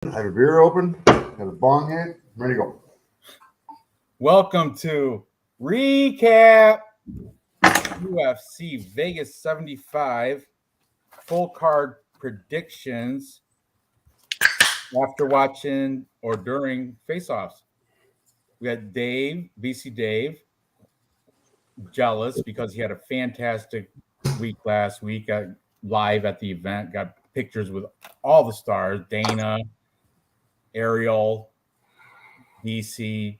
I have a beer open, have a bong hit, I'm ready to go. Welcome to REECAAAP UFC Vegas 75 full card predictions after watching or during face-offs. We had Dave, BC Dave, jealous because he had a fantastic week last week. Got live at the event, got pictures with all the stars, Dana, Ariel, BC.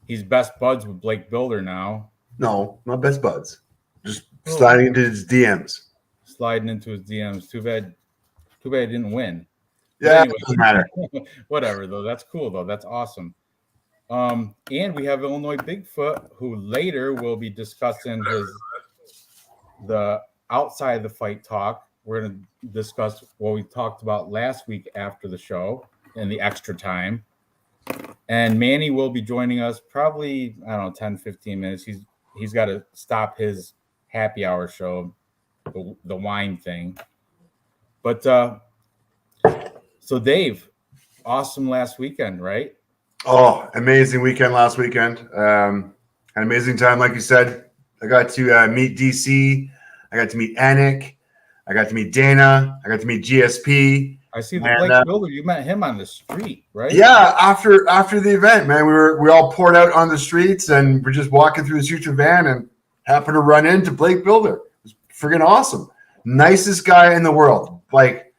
He's best buds with Blake Builder now. No, not best buds. Just sliding into his DMs. Sliding into his DMs. Too bad he didn't win. Yeah, anyway, doesn't matter. Whatever, though. That's cool, though. That's awesome. And we have Illinois Bigfoot, who later will be discussing the outside of the fight talk. We're going to discuss what we talked about last week after the show in the extra time. And Manny will be joining us probably, I don't know, 10, 15 minutes. He's got to stop his happy hour show, the wine thing. But so Dave, awesome last weekend, right? Oh, amazing weekend last weekend. An amazing time, like you said. I got to meet DC. I got to meet Anik. I got to meet Dana. I got to meet GSP. I see the Blake Builder. You met him on the street, right? Yeah, after the event, man, we all poured out on the streets and we're just walking through the Sutra van and happened to run into Blake Builder. It was friggin' awesome. Nicest guy in the world. Like,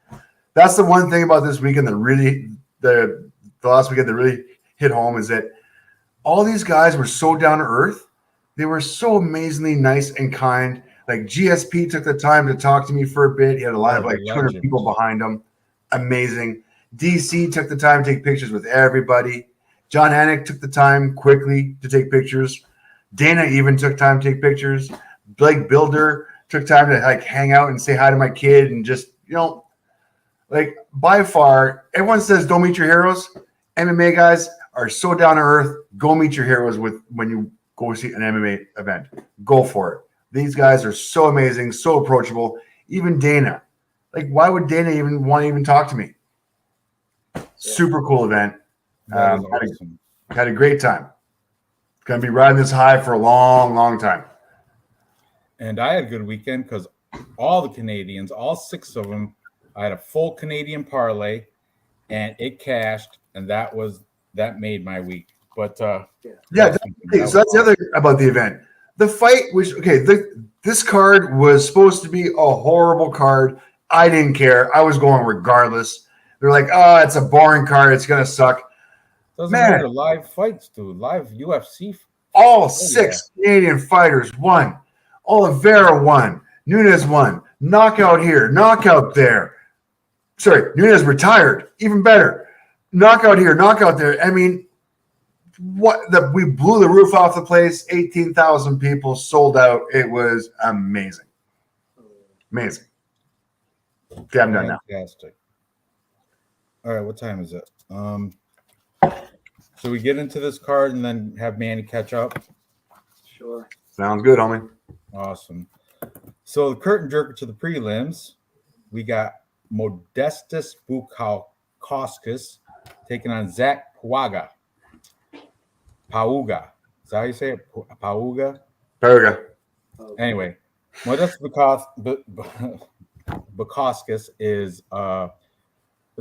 that's the one thing about this weekend that really the last weekend that really hit home is that all these guys were so down to earth. They were so amazingly nice and kind. Like GSP took the time to talk to me for a bit. He had a line of like 200 people behind him. Amazing. DC took the time to take pictures with everybody. John Anik took the time quickly to take pictures. Dana even took time to take pictures. Blake Builder took time to like hang out and say hi to my kid and just, like by far, everyone says don't meet your heroes. MMA guys are so down to earth. Go meet your heroes when you go see an MMA event. Go for it. These guys are so amazing, so approachable. Even Dana. Like, why would Dana even want to even talk to me? Super cool event. Awesome. Had a great time. Gonna be riding this high for a long, long time. And I had a good weekend because all the Canadians, all 6 of them, I had a full Canadian parlay, and it cashed, and that made my week. But so that's the other about the event. The fight was okay. This card was supposed to be a horrible card. I didn't care. I was going regardless. They're like, oh, it's a boring card. It's gonna suck. Doesn't matter. Live fights, dude. Live UFC. All 6 Canadian fighters won. Oliveira won. Nunes won. Knockout here. Knockout there. Sorry, Nunes retired. Even better. Knockout here. Knockout there. I mean, we blew the roof off the place. 18,000 people sold out. It was amazing. Amazing. Okay, I'm done now. Fantastic. All right, what time is it? So we get into this card and then have Manny catch up? Sure. Sounds good, homie. Awesome. So the curtain jerker to the prelims, we got Modestas Bukauskas taking on Zach Pauga. Pauga. Is that how you say it? Pauga? Pauga. Anyway, Modestas Bukauskas is was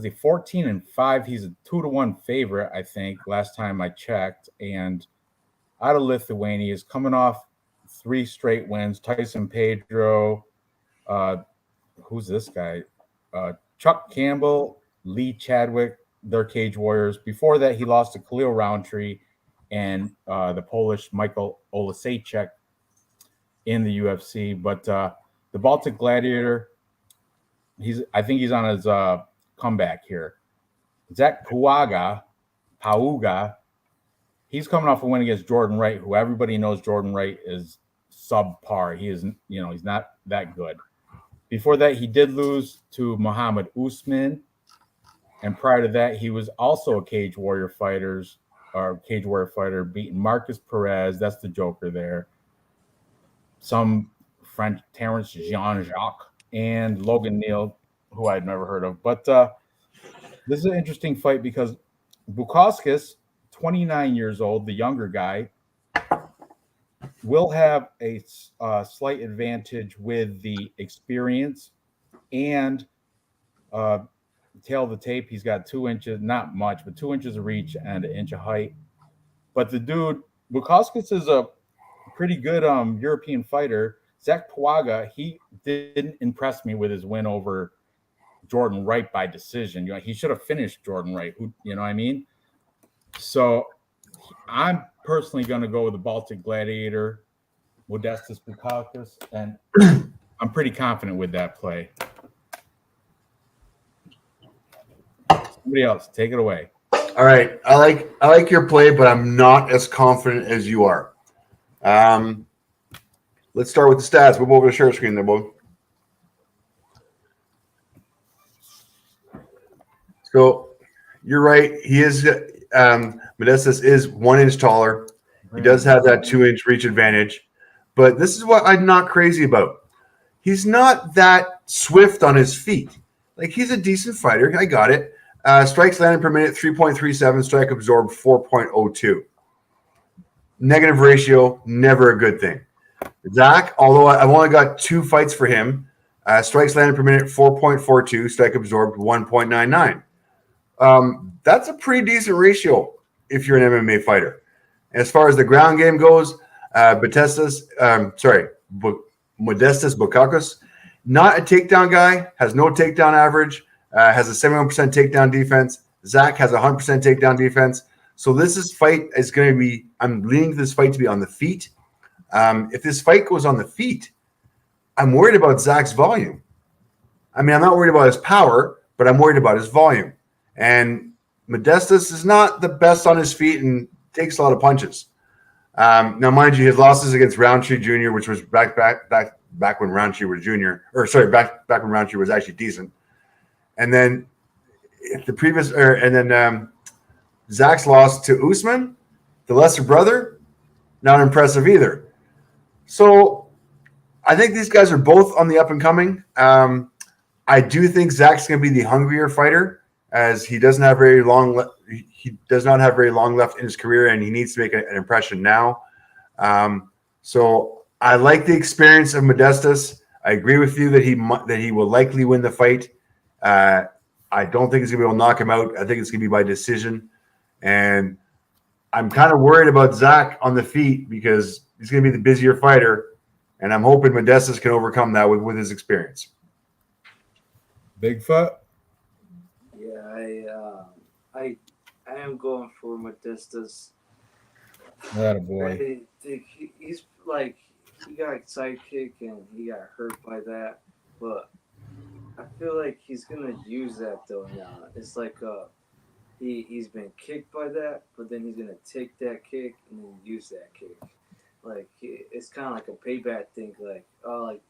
he 14-5? He's a 2-1 favorite, I think, last time I checked. And out of Lithuania, is coming off 3 straight wins. Tyson Pedro, who's this guy? Chuck Campbell, Lee Chadwick, they're Cage Warriors. Before that, he lost to Khalil Roundtree and the Polish Michael Olasejczak in the UFC. But the Baltic Gladiator, I think he's on his comeback here. Zach Pauga, he's coming off a win against Jordan Wright, who everybody knows Jordan Wright is subpar. He is, he's not that good. Before that, he did lose to Muhammad Usman. And prior to that, he was also a Cage Warrior fighter, beating Marcus Perez. That's the Joker there. Some French, Terrence Jean-Jacques, and Logan Neal, who I'd never heard of. But This is an interesting fight because Bukauskas, 29 years old, the younger guy, will have a slight advantage with the experience and tail of the tape. He's got 2 inches, not much, but 2 inches of reach and an inch of height. But the dude, Bukauskas is a pretty good European fighter. Zach Pawaga, he didn't impress me with his win over Jordan Wright by decision. He should have finished Jordan Wright. You know what I mean? So I'm personally going to go with the Baltic Gladiator, Modestas Bukauskas, and I'm pretty confident with that play. Somebody else, take it away. All right, I like your play, but I'm not as confident as you are. Let's start with the stats. We'll go over the share screen there, boy. So you're right. He is Modestas is 1 inch taller. He does have that 2 inch reach advantage, but this is what I'm not crazy about. He's not that swift on his feet. Like, he's a decent fighter. I got it. Strikes landed per minute 3.37. Strike absorbed 4.02. Negative ratio, never a good thing. Zach, although I've only got 2 fights for him, strikes landed per minute 4.42. Strike absorbed 1.99. That's a pretty decent ratio if you're an MMA fighter. As far as the ground game goes, Modestas Bukauskas, not a takedown guy, has no takedown average, has a 71% takedown defense. Zach has a 100% takedown defense. So this fight is going to be, I'm leaning this fight to be on the feet. If this fight goes on the feet, I'm worried about Zach's volume. I mean, I'm not worried about his power, but I'm worried about his volume. And Modestas is not the best on his feet and takes a lot of punches. Now, mind you, his losses against Roundtree Jr., which was back when Roundtree was junior, or sorry, back when Roundtree was actually decent. And then Zach's loss to Usman, the lesser brother, not impressive either. So I think these guys are both on the up and coming. I do think Zach's going to be the hungrier fighter, as he doesn't have very long. He does not have very long left in his career, and he needs to make an impression now. So I like the experience of Modestas. I agree with you that he will likely win the fight. I don't think he's going to be able to knock him out. I think it's going to be by decision. And I'm kind of worried about Zach on the feet because he's going to be the busier fighter. And I'm hoping Modestas can overcome that with his experience. Bigfoot? Yeah, I am going for Modestas. That a boy. He's like, he got sidekick and he got hurt by that, but I feel like he's gonna use that though now. It's like he's been kicked by that, but then he's gonna take that kick and then use that kick. Like, it's kind of like a payback thing. Like,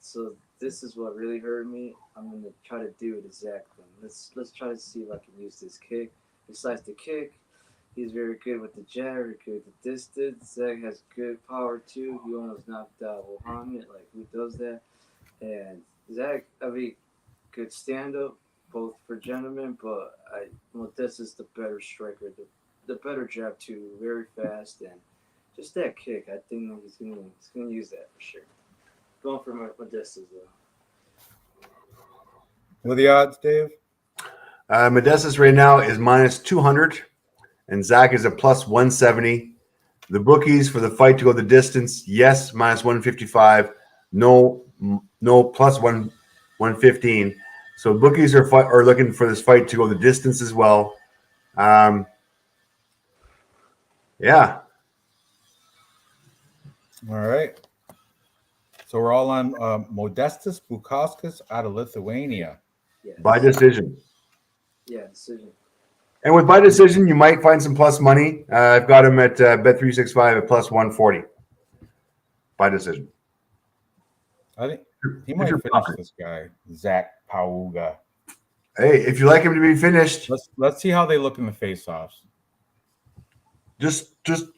so this is what really hurt me. I'm gonna try to do it exactly. Let's try to see if I can use this kick. Besides the kick, he's very good with the jab, very good with the distance. Zach has good power too. He almost knocked out Muhammad. Like, who does that? And Zach, good stand-up, both for gentlemen, but Modestas is the better striker, the better jab too, very fast, and just that kick. I think that he's gonna use that for sure. Going for Modestas though. What are the odds, Dave? Modestas right now is minus 200, and Zach is a plus 170. The bookies for the fight to go the distance, yes, minus 155. No, plus 115. So bookies are looking for this fight to go the distance as well. Yeah. All right. So we're all on Modestas Bukauskas out of Lithuania. Yes. By decision. Yeah, decision. And with by decision, you might find some plus money. I've got him at Bet365 at plus 140. By decision. I think he might finish this guy, Zach Pawaga. Hey, if you like him to be finished, let's see how they look in the face-offs. Just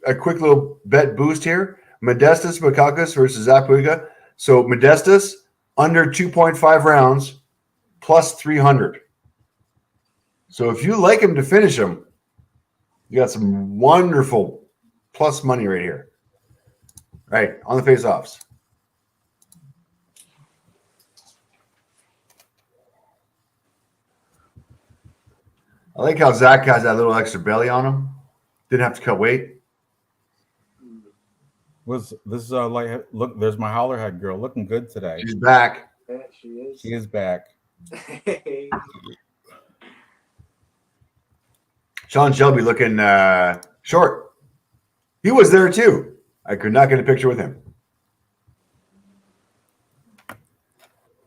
a quick little bet boost here. Modestas Bukauskas versus Zach Pawaga. So Modestas under 2.5 rounds plus 300. So if you like him to finish him, you got some wonderful plus money right here. Right, on the face-offs. I like how Zach has that little extra belly on him. Didn't have to cut weight. Was this like look? There's my hollerhead girl looking good today. She's back. Yeah, she is. She is back. Sean Shelby looking short. He was there too. I could not get a picture with him.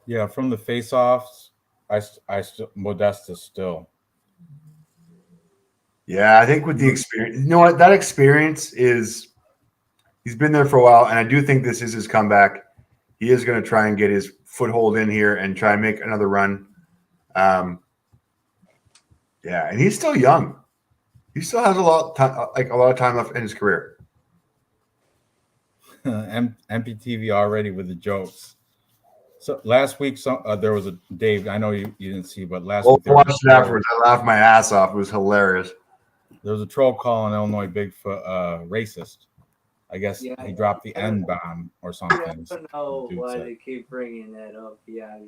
Yeah, from the face-offs, Modesta still. Yeah, I think with the experience, you know what? That experience is, he's been there for a while, and I do think this is his comeback. He is going to try and get his foothold in here and try and make another run. Yeah, and he's still young. He still has a lot of time left in his career. MPTV already with the jokes. So last week, there was a Dave. I know you didn't see, but last week I watched it afterwards. I laughed my ass off. It was hilarious. There was a troll calling Illinois Bigfoot racist. I guess Yeah, he dropped the N bomb or something. I don't know why they keep bringing that up. Yeah,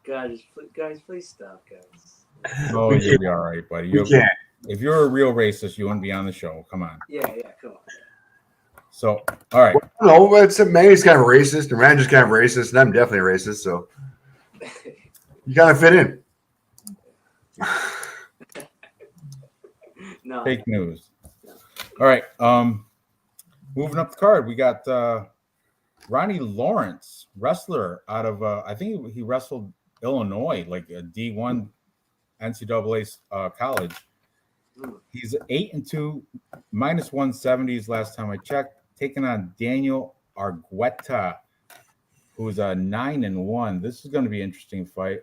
guys, please stop, guys. Oh, you'll be all right, buddy. If you're a real racist, you wouldn't be on the show. Come on. Yeah, come on. So, all right. No, it's Manny's kind of racist, and Ranj is kind of racist, and I'm definitely racist. So you kind of fit in. No. Fake news. All right. Moving up the card, we got Ronnie Lawrence, wrestler out of I think he wrestled Illinois, like a D1 NCAA college. He's 8-2, minus 170s last time I checked, taking on Daniel Argueta, who's a 9-1. This is going to be an interesting fight.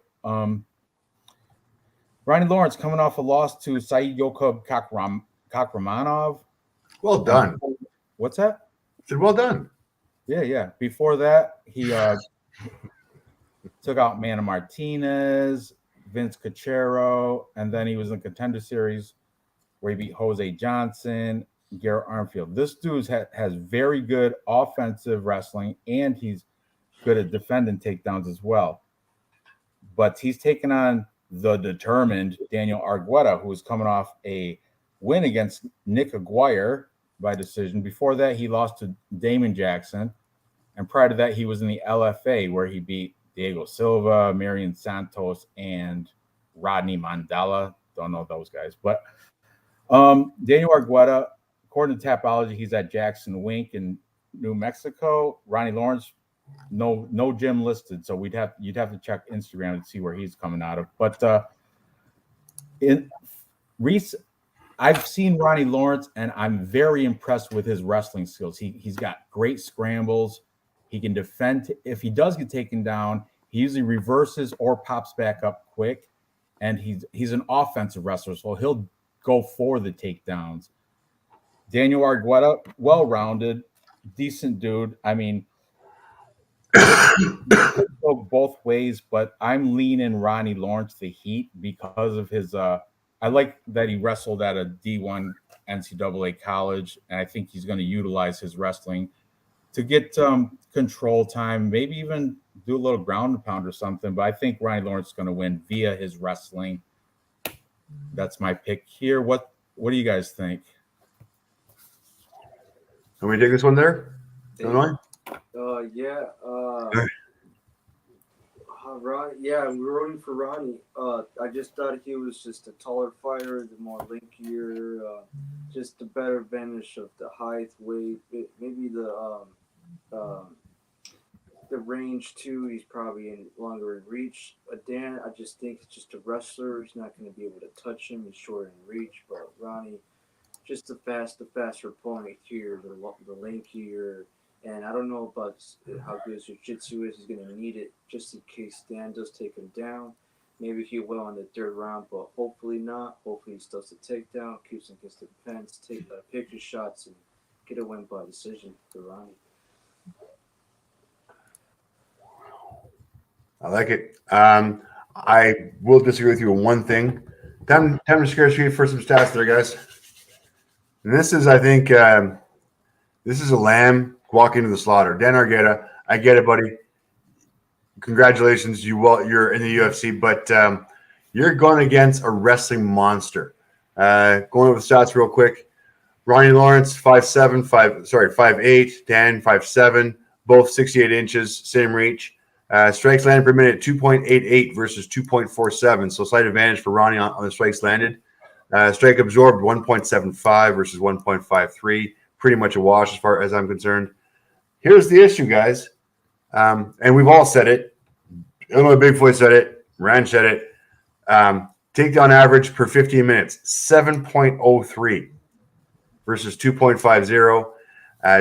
Ronnie Lawrence coming off a loss to Saeed Yokub Kakramanov. Well done. What's that? I said, well done. Yeah. Before that, he took out Manny Martinez, Vince Cachero, and then he was in Contender Series where he beat Jose Johnson, Garrett Armfield. This dude has very good offensive wrestling, and he's good at defending takedowns as well. But he's taken on the determined Daniel Argueta, who is coming off a win against Nick Aguirre by decision. Before that, he lost to Damon Jackson. And prior to that, he was in the LFA where he beat Diego Silva, Marion Santos, and Rodney Mandela. Don't know those guys. But Daniel Argueta, according to Tapology, he's at Jackson Wink in New Mexico. Ronnie Lawrence, no gym listed, so you'd have to check Instagram to see where he's coming out of. But I've seen Ronnie Lawrence, and I'm very impressed with his wrestling skills. He's got great scrambles. He can defend. If he does get taken down, he usually reverses or pops back up quick. And he's an offensive wrestler, so he'll go for the takedowns. Daniel Argueta, well-rounded, decent dude. I mean, go both ways, but I'm leaning Ronnie Lawrence the heat because of his I like that he wrestled at a D1 NCAA college, and I think he's going to utilize his wrestling to get control time, maybe even do a little ground and pound or something. But I think Ronnie Lawrence is going to win via his wrestling. That's my pick here. What do you guys think? Can we take this one there? Illinois? Yeah. Yeah, we're rooting for Ronnie. I just thought he was just a taller fighter, the more linkier, just the better advantage of the height, weight, maybe the range too. He's probably longer in reach. Dan, I just think it's just a wrestler. He's not going to be able to touch him. He's short in reach, but Ronnie, just the faster opponent here, the linkier. And I don't know about how good his jiu-jitsu is. He's going to need it just in case Dan does take him down. Maybe he will in the third round, but hopefully not. Hopefully he does the takedown, keeps him against the fence, take picture shots, and get a win by decision for Ronnie. I like it. I will disagree with you on one thing. Time to scare street for some stats there, guys. And this is, I think, this is a lamb walking to the slaughter. Dan Argueta, I get it, buddy. Congratulations, you're in the UFC, but you're going against a wrestling monster. Going over the stats real quick. Ronnie Lawrence, 5'7", 5'8", Dan, 5'7", both 68 inches, same reach. Strikes landed per minute, 2.88 versus 2.47, so slight advantage for Ronnie on the strikes landed. Strike absorbed, 1.75 versus 1.53, pretty much a wash as far as I'm concerned. Here's the issue, guys, and we've all said it. Illinois Bigfoot said it. Ranj said it. Takedown average per 15 minutes, 7.03 versus 2.50.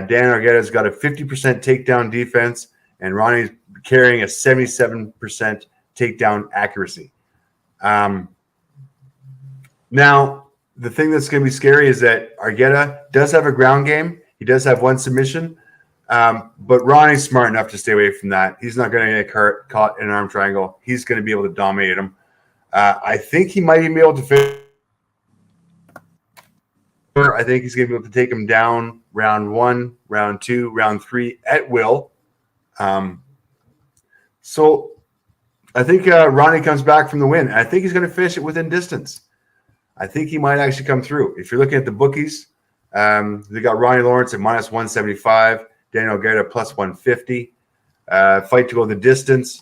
Dan Argueta's got a 50% takedown defense, and Ronnie's carrying a 77% takedown accuracy. Now, the thing that's going to be scary is that Argueta does have a ground game. He does have one submission, but Ronnie's smart enough to stay away from that. He's not going to get caught in an arm triangle. He's going to be able to dominate him. I think he might even be able to finish. I think he's going to be able to take him down round 1, round 2, round 3 at will. So I think Ronnie comes back from the win. I think he's going to finish it within distance. I think he might actually come through. If you're looking at the bookies, they got Ronnie Lawrence at minus 175, Daniel Argueta plus 150. Fight to go the distance,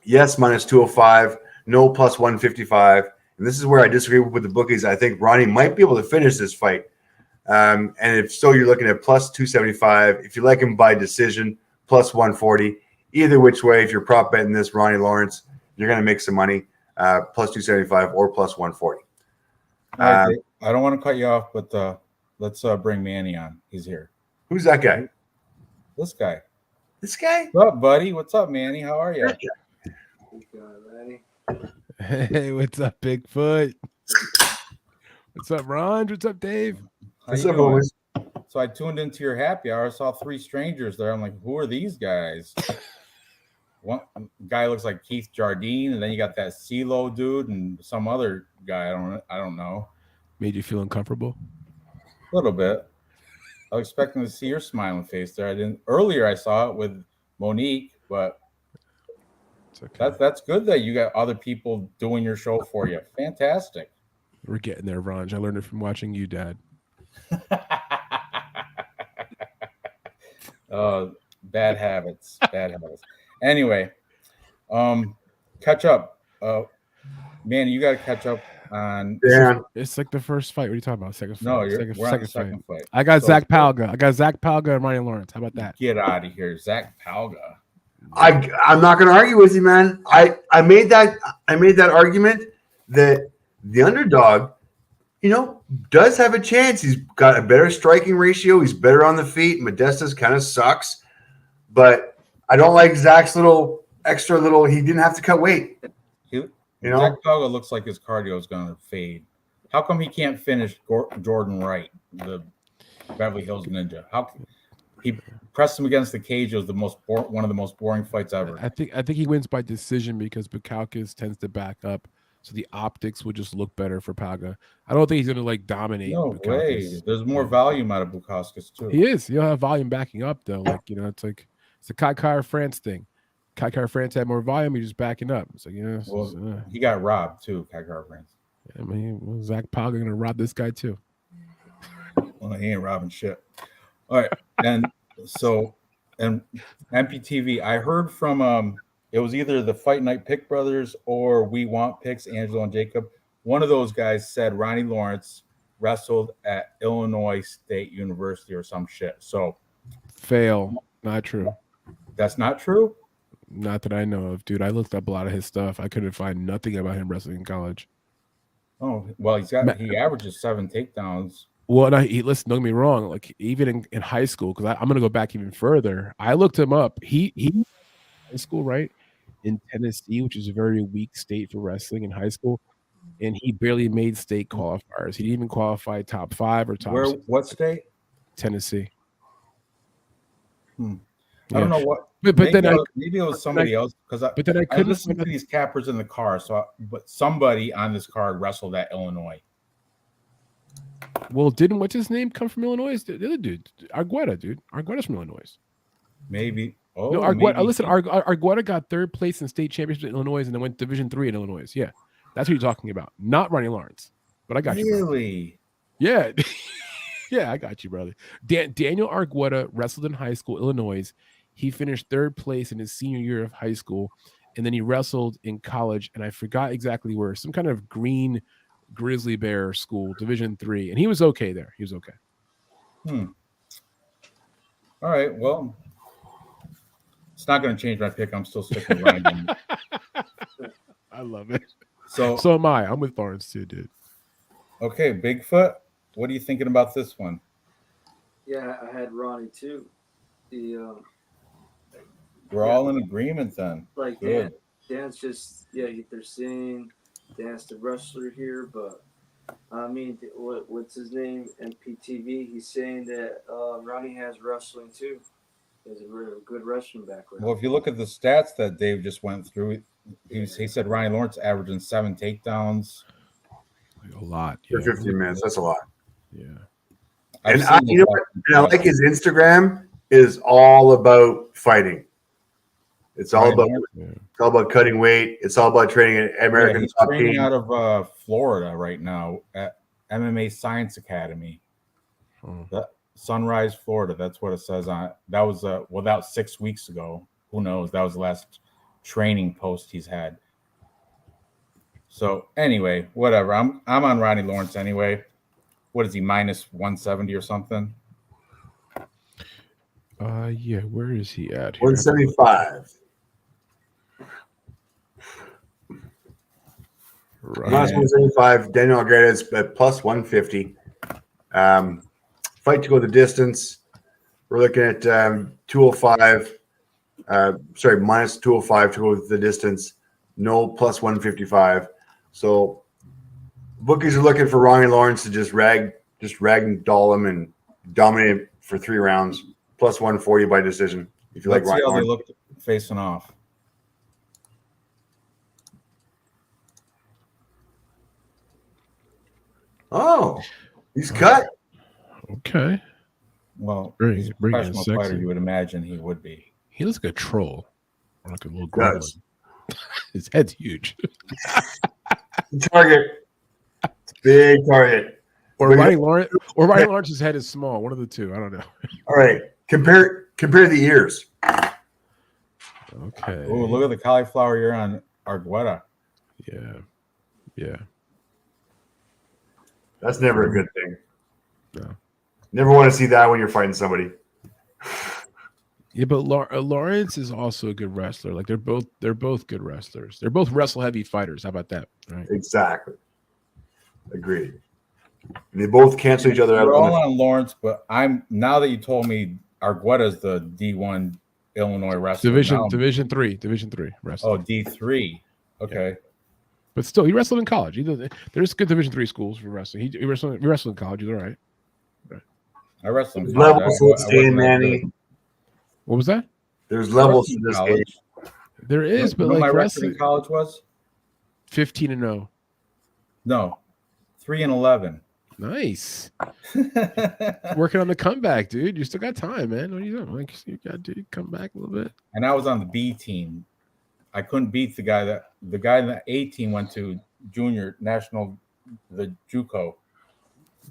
yes, minus 205, no, plus 155. And this is where I disagree with the bookies. I think Ronnie might be able to finish this fight. And if so, you're looking at plus 275. If you like him by decision, plus 140. Either which way, if you're prop betting this Ronnie Lawrence, you're going to make some money, plus 275 or plus 140. I don't want to cut you off, but let's bring Manny on. He's here. Who's that guy? This guy. This guy? What's up, buddy? What's up, Manny? How are you? Hey, what's up, Bigfoot? What's up, Ranj? What's up, Dave? What's up, boys? So I tuned into your happy hour, saw 3 strangers there. I'm like, who are these guys? One guy looks like Keith Jardine, and then you got that CeeLo dude and some other guy. I don't know. Made you feel uncomfortable? A little bit. I was expecting to see your smiling face there. I didn't. Earlier, I saw it with Monique, but It's okay. that's good that you got other people doing your show for you. Fantastic. We're getting there, Ranj. I learned it from watching you, Dad. Bad habits. Anyway, catch up. Man, you got to catch up on. Yeah. It's like the first fight. What are you talking about? Second fight. No, we're on the second second fight. I got Zach Palga. I got Zach Palga and Ronnie Lawrence. How about that? Get out of here, Zach Palga. I'm not going to argue with you, man. I made that argument that the underdog, does have a chance. He's got a better striking ratio. He's better on the feet. Modesta's kind of sucks, but I don't like Zach's extra. He didn't have to cut weight. Zach Palga looks like his cardio is going to fade. How come he can't finish Jordan Wright, the Beverly Hills Ninja? He pressed him against the cage? It was one of the most boring fights ever. I think he wins by decision because Bukowskis tends to back up, so the optics would just look better for Palga. I don't think he's going to dominate. No Bukowskis. way. There's more volume out of Bukowskis too. He is. He'll have volume backing up though. It's a Kai Kara France thing. Kai Kara France had more volume. He's just backing up. It's like he got robbed too. Kai Kara France. I mean, Zach Palga going to rob this guy too. Well, he ain't robbing shit. All right, and MPTV. I heard from it was either the Fight Night Pick Brothers or We Want Picks, Angelo and Jacob. One of those guys said Ronnie Lawrence wrestled at Illinois State University or some shit. So fail. Not true. That's not true? Not that I know of, dude. I looked up a lot of his stuff. I couldn't find nothing about him wrestling in college. Oh, well, he averages 7 takedowns. Well, listen, don't get me wrong. Like even in high school, because I'm going to go back even further. I looked him up. He high school, right? In Tennessee, which is a very weak state for wrestling in high school. And he barely made state qualifiers. He didn't even qualify top 5 or top 6. What state? Tennessee. I don't know what. But maybe, then maybe it was somebody else because but then I I couldn't listened find to out- these cappers in the car. But somebody on this card wrestled at Illinois. Well, didn't what's his name come from Illinois? The other dude, Argueta, dude. Argueta's from Illinois. Maybe. Oh, No, Argueta. maybe. Listen, Argueta got third place in state championship in Illinois, and then went Division III in Illinois. Yeah, that's what you're talking about. Not Ronnie Lawrence, but I got you. Bro. Really? Yeah, yeah, I got you, brother. Daniel Argueta wrestled in high school, Illinois. He finished third place in his senior year of high school, and then he wrestled in college, and I forgot exactly where. Some kind of green grizzly bear school, Division III, and he was okay there. He was okay. All right. Well, it's not going to change my pick. I'm still sticking with Ryan. I love it. So am I. I'm with Lawrence too, dude. Okay, Bigfoot. What are you thinking about this one? Yeah, I had Ronnie too. The We're all in agreement then. like Good. Dan's just they're saying Dan's the wrestler here, but I mean, what's his name? MPTV. He's saying that Ronnie has wrestling too. He has a really good wrestling background. Well, if you look at the stats that Dave just went through, he said Ryan Lawrence averaging 7 takedowns. A lot. For 15 minutes. That's a lot. Yeah. And you know what? And I like his Instagram is all about fighting. It's all about cutting weight. It's all about training at American he's Top training Team. out of Florida right now at MMA Science Academy. Sunrise, Florida. That's what it says on it. That was that was 6 weeks ago. Who knows? That was the last training post he's had. So anyway, whatever. I'm on Ronnie Lawrence anyway. What is he, minus 170 or something? Yeah, where is he at here? 175. Right. Last 175. Daniel Argueta is at plus 150. Fight to go the distance. We're looking at 205. Sorry, minus 205 to go the distance. No plus 155. So bookies are looking for Ronnie Lawrence to just rag and doll him and dominate him for 3 rounds. Plus 140 by decision. If you Let's like see Ronnie how they Lawrence. look facing off. Oh, he's cut. Okay. Well, Bring he's a it professional sexy. fighter. You would imagine he would be. He looks like a troll. Or like a little Does. gremlin. His head's huge. Target. It's a big target. Or But Ronnie Lawrence's head is small. One of the two. I don't know. All right. Compare the ears. Okay. Oh, look at the cauliflower ear on Argueta. Yeah. Yeah. That's never a good thing. No. Never want to see that when you're fighting somebody. Yeah, but Lawrence is also a good wrestler. Like they're both good wrestlers. They're both wrestle heavy fighters. How about that? Right. Exactly. Agreed. They both cancel each other out. We're all on Lawrence, but now that you told me Argueta's the D1 Illinois wrestler. Division three wrestler. Oh, D3. Okay. Yeah. But still, he wrestled in college. There's good Division III schools for wrestling. He wrestled in college. He's all right. I wrestled in Levels college. to this game, Manny. What was that? There's levels to this game. There is, but you know like my record wrestling, in college was 15-0. no 3-11. Nice. Working on the comeback, dude. You still got time, man. What are you doing? Like you got to come back a little bit. And I was on the B team. I couldn't beat the guy in the A team went to junior national, the JUCO.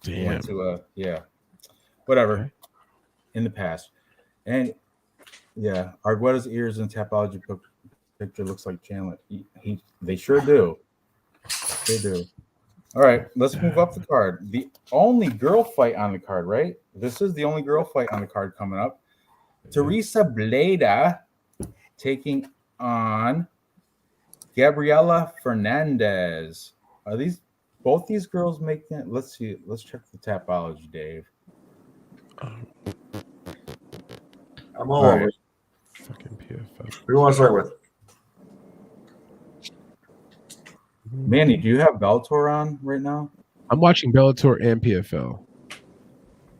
He went to whatever. Okay. In the past. And yeah, Argueta's ears and topology picture looks like Chandler. They sure do. They do. All right, let's move up the card. The only girl fight on the card, right? This is the only girl fight on the card coming up. Teresa Bleda taking on Gabriela Fernandez. Are both these girls making it? Let's see. Let's check the topology, Dave. I'm all All over. right. Fucking PFL. Who do you want to start with? Manny, do you have Bellator on right now? I'm watching Bellator and PFL.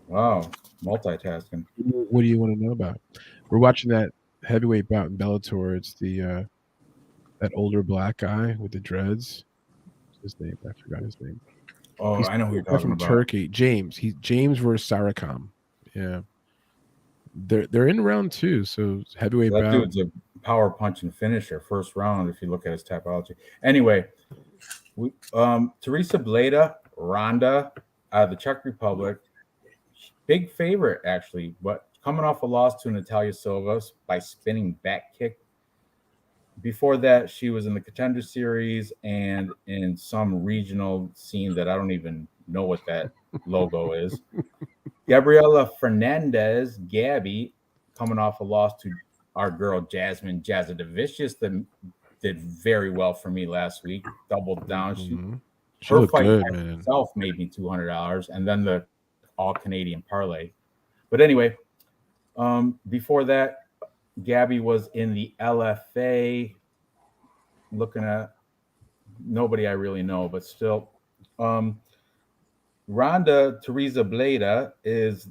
Wow, multitasking. What do you want to know about? We're watching that heavyweight bout in Bellator. It's the that older black guy with the dreads. What's his name? I forgot his name. Oh, He's I know who you're guy talking from about. Turkey. James. He's James versus Sarakam. Yeah. They're in round 2, so heavyweight That bout. dude's a power punch and finisher first round if you look at his topology. Anyway, Teresa Bleda, Ronda out of the Czech Republic, big favorite actually, but coming off a loss to Natalia Silva by spinning back kick. Before that, she was in the Contender Series and in some regional scene that I don't even know what that logo is. Gabriela Fernandez, Gabby, coming off a loss to our girl Jasmine Jazadovicius that did very well for me last week. Doubled down. She Her looked fight good, man. itself made me $200, and then the all Canadian parlay. But anyway, before that, Gabby was in the LFA. Looking at nobody I really know, but still. Ronda Teresa Bleda is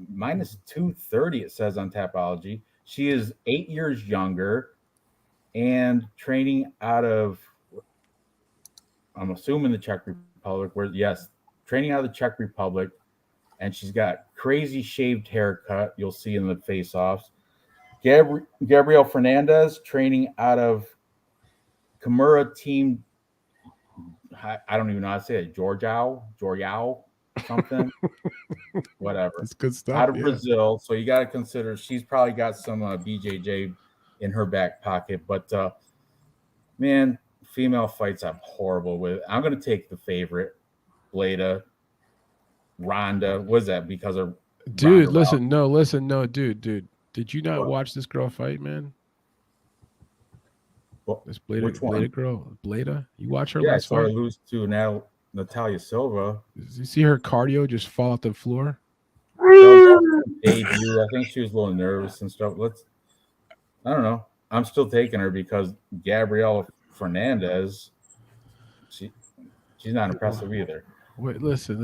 minus 230, it says on Tapology. She is 8 years younger and training out of, I'm assuming, the Czech Republic, training out of the Czech Republic. And she's got crazy shaved haircut you'll see in the face-offs. Gabrielle Fernandez training out of Kimura Team, I don't even know how to say it, Georgiao, something, whatever. That's good stuff. Out of Brazil, so you got to consider she's probably got some BJJ in her back pocket. But man, female fights I'm horrible with. I'm going to take the favorite, Bleda. Ronda, was that because of dude? Ronda Listen, no, dude. Did you not watch this girl fight, man? Well, this Bleda girl, Bleda. You watch her last fight? Yeah, I saw her fight? lose to now Natalia Silva. Did you see her cardio just fall off the floor? Debut. I think she was a little nervous and stuff. I don't know. I'm still taking her because Gabriela Fernandez, she's not impressive either. Wait, listen.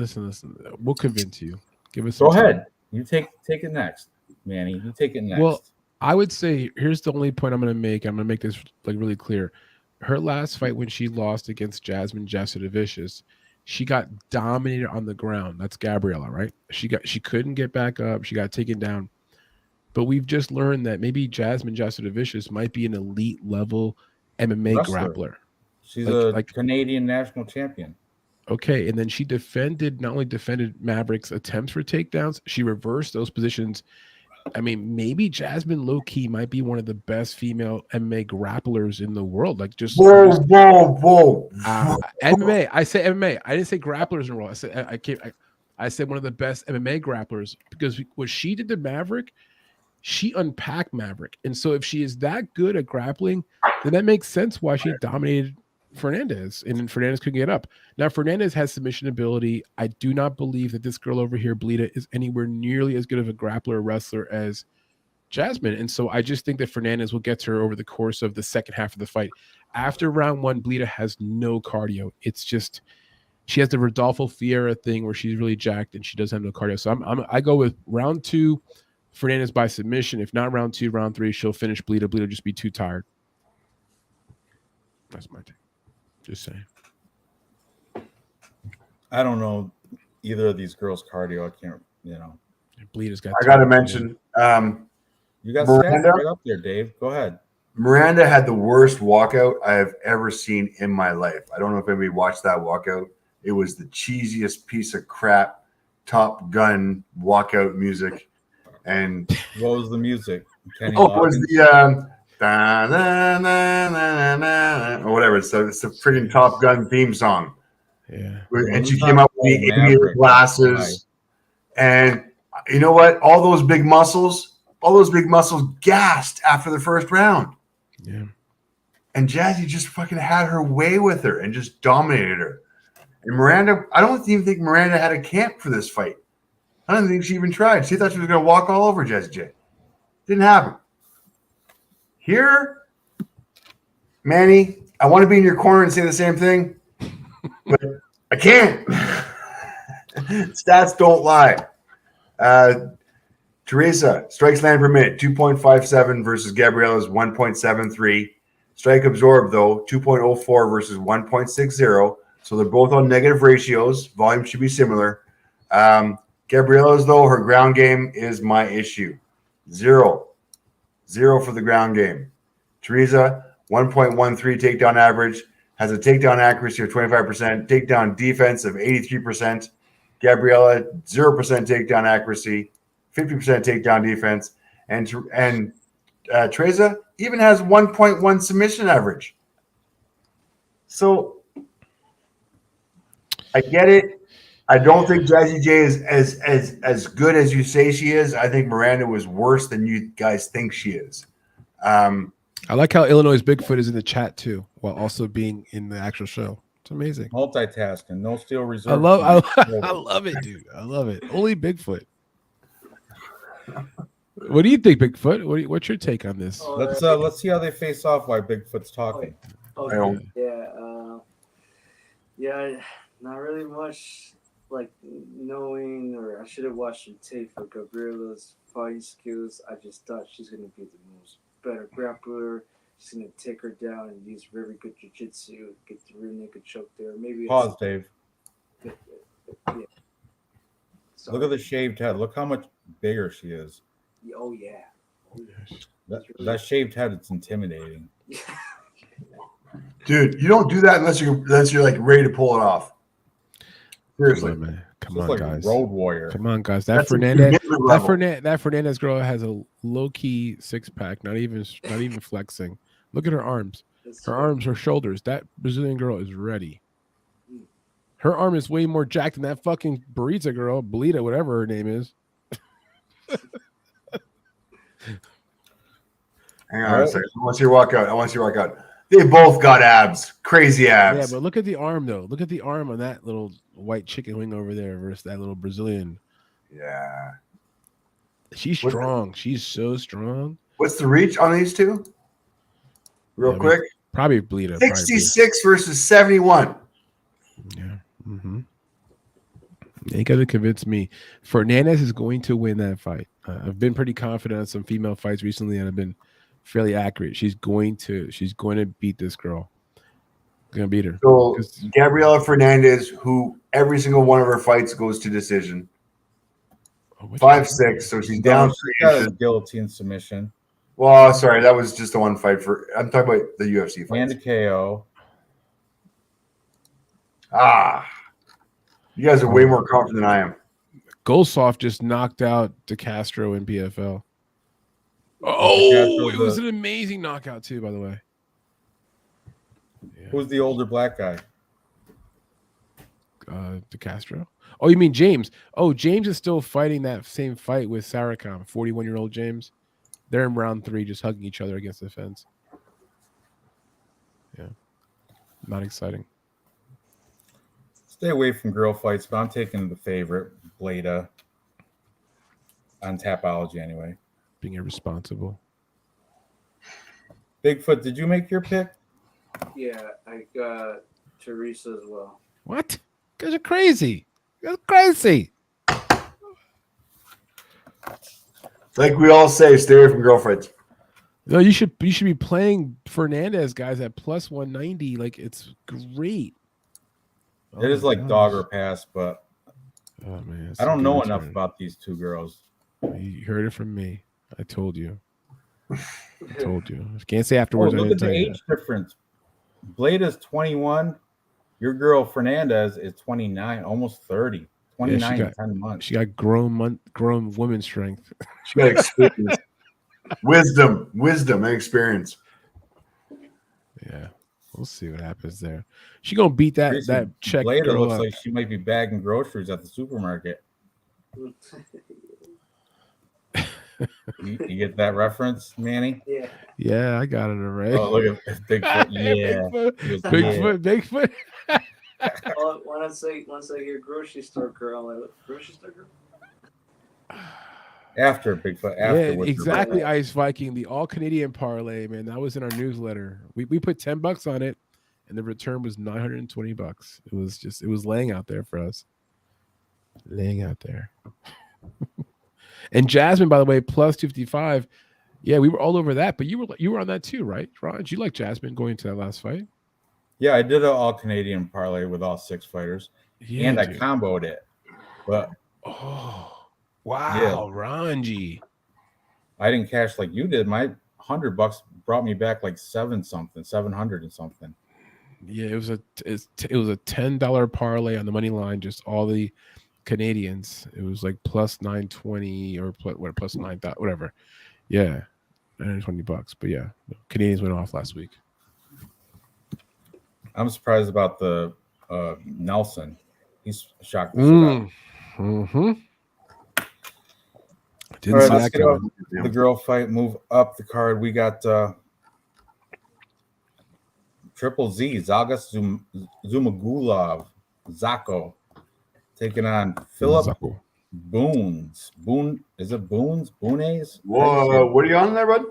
We'll convince you. Give us. Go ahead. You take it next, Manny. You take it next. Well, I would say here's the only point I'm going to make. I'm going to make this like really clear. Her last fight when she lost against Jasmine Jazadovicius, she got dominated on the ground. That's Gabriela, right? She couldn't get back up. She got taken down. But we've just learned that maybe Jasmine Jazadovicius might be an elite level MMA grappler. She's a Canadian national champion. Okay, and then she not only defended Maverick's attempts for takedowns, she reversed those positions. I mean, maybe Jasmine low-key might be one of the best female MMA grapplers in the world. Like whoa. MMA. I say MMA. I didn't say grapplers in the world. I said one of the best MMA grapplers because what she did to Maverick, she unpacked Maverick. And so if she is that good at grappling, then that makes sense why she dominated Fernandez, and then Fernandez couldn't get up. Now Fernandez has submission ability. I do not believe that this girl over here, Bleda, is anywhere nearly as good of a grappler or wrestler as Jasmine, and so I just think that Fernandez will get to her over the course of the second half of the fight. After round 1, Bleda has no cardio. It's just she has the Rodolfo Fierro thing where she's really jacked and she doesn't have no cardio. So I go with round 2, Fernandez by submission. If not round 2, round 3, she'll finish Bleda. Bleda will just be too tired. That's my take. Just saying. I don't know either of these girls' cardio. I can't, Bleda's got. I got to mention. You got stats right up there, Dave. Go ahead. Miranda had the worst walkout I have ever seen in my life. I don't know if anybody watched that walkout. It was the cheesiest piece of crap Top Gun walkout music. And what was the music? It was the or whatever. It's the freaking Top Gun theme song. Yeah. And she came up with the aviator glasses. And you know what? All those big muscles gassed after the first round. Yeah. And Jazzy just fucking had her way with her and just dominated her. And Miranda, I don't even think Miranda had a camp for this fight. I don't think she even tried. She thought she was going to walk all over Jazzy J. Didn't happen. Here, Manny, I want to be in your corner and say the same thing, but I can't. Stats don't lie. Teresa, strikes land per minute, 2.57 versus Gabriella's 1.73. Strike absorbed, though, 2.04 versus 1.60. So they're both on negative ratios. Volume should be similar. Gabriella's, though, her ground game is my issue. 0 for the ground game. Teresa, 1.13 takedown average, has a takedown accuracy of 25%, takedown defense of 83%. Gabriella, 0% takedown accuracy, 50% takedown defense, and Teresa even has 1.1 submission average. So I get it. I don't think Jazzy J is as good as you say she is. I think Miranda was worse than you guys think she is. I like how Illinois Bigfoot is in the chat too, while also being in the actual show. It's amazing. Multitasking, no steel reserve. I love it, dude. I love it. Only Bigfoot. What do you think, Bigfoot? What's your take on this? Let's see how they face off while Bigfoot's talking. Yeah, not really much like knowing, or I should have watched some tape for Gabriella's fighting skills. I just thought she's gonna be the most better grappler. She's gonna take her down and use very good jiu-jitsu, get the rear naked choke there. Maybe Pause, Dave. Yeah. Look at the shaved head. Look how much bigger she is. Oh yeah. That shaved head, it's intimidating. Dude, you don't do that unless you're like ready to pull it off. Seriously, man. Come Just on, like guys. Road Warrior. Come on, guys. That's a Fernandez girl has a low-key six-pack, not even flexing. Look at her arms. Her arms, her shoulders. That Brazilian girl is ready. Her arm is way more jacked than that fucking Burrita girl, Belita, whatever her name is. Hang on a second. I want you to walk out. They both got abs. Crazy abs. Yeah, but look at the arm, though. Look at the arm on that little white chicken wing over there versus that little Brazilian. Yeah. She's strong. She's so strong. What's the reach on these two? Real quick. Probably Belita. 66 versus 71. Yeah. Mm-hmm. You ain't got to convince me. Fernandez is going to win that fight. I've been pretty confident on some female fights recently, and I've been fairly accurate. She's going to beat this girl. Gonna beat her. So Gabriela Fernandez, who every single one of her fights goes to decision. 5'6", so she's down. She got a guillotine submission. Well, sorry, that was just the one fight I'm talking about the UFC fight. And a KO. You guys are way more confident than I am. Golsoff just knocked out DeCastro in PFL. Oh, it was an amazing knockout too, by the way. Yeah. Who's the older black guy? DeCastro. Oh, you mean James? Oh, James is still fighting that same fight with Saracom, 41-year-old James. They're in round 3, just hugging each other against the fence. Yeah, not exciting. Stay away from girl fights, but I'm taking the favorite, Blada, on Tapology anyway. Being irresponsible. Bigfoot, did you make your pick? Yeah, I got Teresa as well. What? You guys are crazy. You guys are crazy. Like we all say, stay away from girl fights. No, you should be playing Fernandez guys at plus 190. Like, it's great. It is like dog or pass, but man, I don't know enough about these two girls. You heard it from me. I told you. I told you. I can't say afterwards. Look at the age difference. Blada's 21. Your girl Fernandez is 29, almost 30. 29 in 10 months. She got grown woman strength. She got experience. wisdom and experience. Yeah. We'll see what happens there. She gonna beat that Czech Blada girl looks up. like she might be bagging groceries at the supermarket. You get that reference, Manny? Yeah. Yeah, I got it already. Oh, look at Bigfoot. Yeah. Bigfoot. Once I hear grocery store girl, I'm like, grocery store girl? After Bigfoot. Yeah, exactly. Ice Viking, the all Canadian parlay, man. That was in our newsletter. We put $10 on it, and the return was $920. It was laying out there for us. Laying out there. And Jasmine, by the way, plus 255. Yeah, we were all over that, but you were on that too, right, Ranj? You like Jasmine going into that last fight? Yeah, I did an all Canadian parlay with all 6 fighters, Yeah, and I dude. comboed it. But Oh, yeah, wow, Ranji. I didn't cash like you did. My $100 brought me back like 700 and something. Yeah, it was a $10 parlay on the money line, just all the Canadians. It was like plus 920 or plus 9,000, whatever. Yeah, $920. But yeah, Canadians went off last week. I'm surprised about the Nelson. He's shocked the shit out. Mm-hmm. All right, let's get out the girl fight. Move up the card. We got Triple Z, Zagas Zumagulov, Zako, taking on Philip Boons. Is it Boons? Boones? Whoa, what are you on there, bud?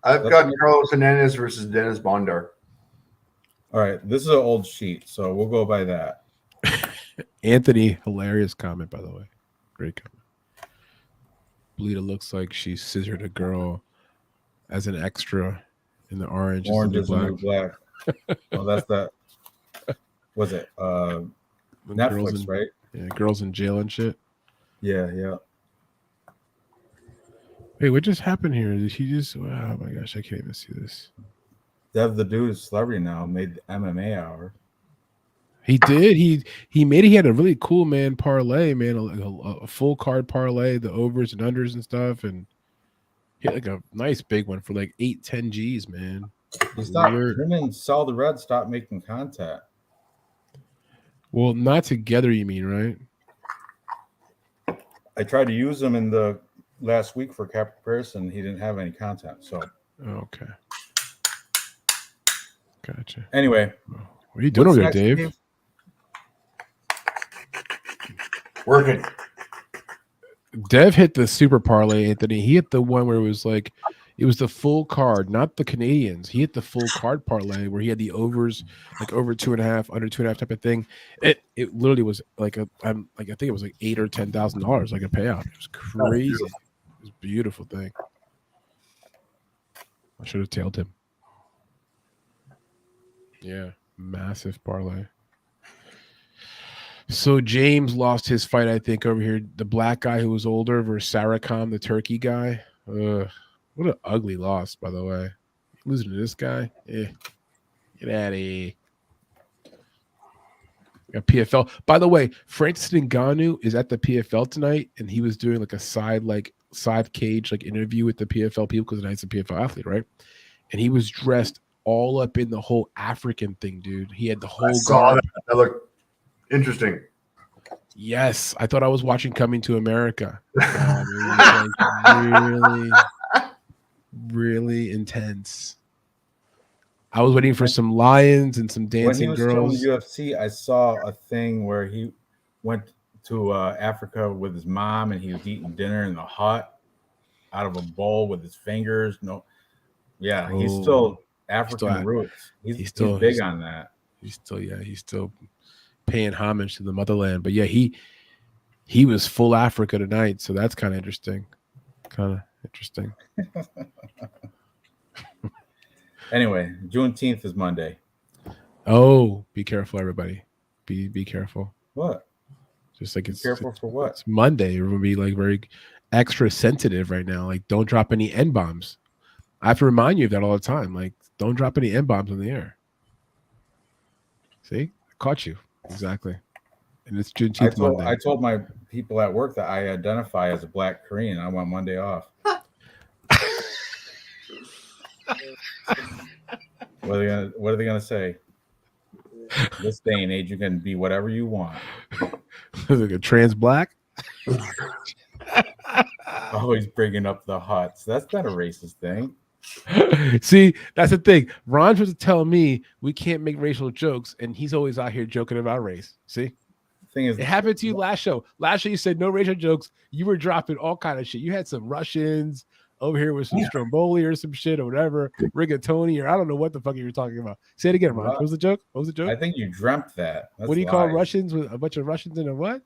I've got Carlos Hernandez versus Dennis Bondar. All right, this is an old sheet, so we'll go by that. Anthony, hilarious comment, by the way. Great comment. Bleeda looks like she scissored a girl as an extra in the Orange is the New Black. Oh, that's that. Was it Netflix, right? Yeah, girls in jail and shit. Yeah. Hey, what just happened here? Did he just? Oh my gosh, I can't even see this. Dev the Dude is celebrity now. Made the MMA hour. He did. He made it. He had a really cool parlay, man. A full card parlay, the overs and unders and stuff, and he had like a nice big one for like 8-10 G's, man. Him and Sal the Red stopped making contact. Well, not together, you mean, right? I tried to use him in the last week for cap comparison. He didn't have any content, so okay. Gotcha. Anyway, what are you doing over there, Dave? Working. Dev hit the super parlay, Anthony. He hit the one where it was the full card, not the Canadians. He hit the full card parlay where he had the overs, like over 2.5, under 2.5 type of thing. It literally was like I think it was like $8,000 or $10,000, like a payout. It was crazy. It was a beautiful thing. I should have tailed him. Yeah, massive parlay. So James lost his fight, I think, over here. The black guy who was older versus Sarakam, the Turkey guy. What an ugly loss, by the way. Losing to this guy. Get out of here. Got PFL. By the way, Francis Ngannou is at the PFL tonight, and he was doing like a side cage interview with the PFL people because tonight's a PFL athlete, right? And he was dressed all up in the whole African thing, dude. He had the whole garb. That looked interesting. Yes, I thought I was watching Coming to America. It was really intense. I was waiting for some lions and some dancing girls. When he was filming UFC, I saw a thing where he went to Africa with his mom, and he was eating dinner in the hut out of a bowl with his fingers. He's still African roots. He's big on that. He's still paying homage to the motherland. But yeah, he was full Africa tonight, so that's kind of interesting. Anyway, Juneteenth is Monday. Oh, be careful, everybody. Be careful. What? Just like careful for what? It's Monday. We're gonna be very extra sensitive right now. Don't drop any N bombs. I have to remind you of that all the time. Don't drop any N bombs in the air. See, I caught you exactly. And it's Juneteenth Monday. I told my people at work that I identify as a Black Korean. I want Monday off. What are they gonna say? This day and age, you can be whatever you want. Like a trans black. Always bringing up the huts. That's not a racist thing. See, that's the thing. Ranj was telling me we can't make racial jokes, and he's always out here joking about race. See, thing is, it happened to you last show. Last show, you said no racial jokes. You were dropping all kind of shit. You had some Russians over here with some Stromboli or some shit or whatever, rigatoni, or I don't know what the fuck you were talking about. Say it again, Ranj. What was the joke? What was the joke? I think you dreamt that. What do you call Russians with a bunch of Russians in a what?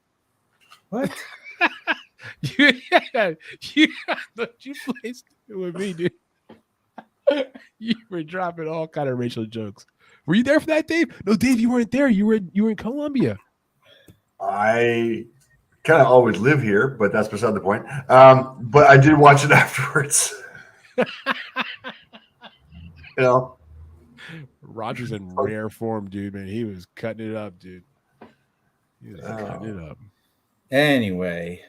What? You placed it with me, dude. You were dropping all kind of racial jokes. Were you there for that, Dave? No, Dave, you weren't there. You were in Colombia. I kind of always live here, but that's beside the point. But I did watch it afterwards. You know, Roger's in rare form, dude. Man, he was cutting it up, dude. He was cutting it up. Anyway,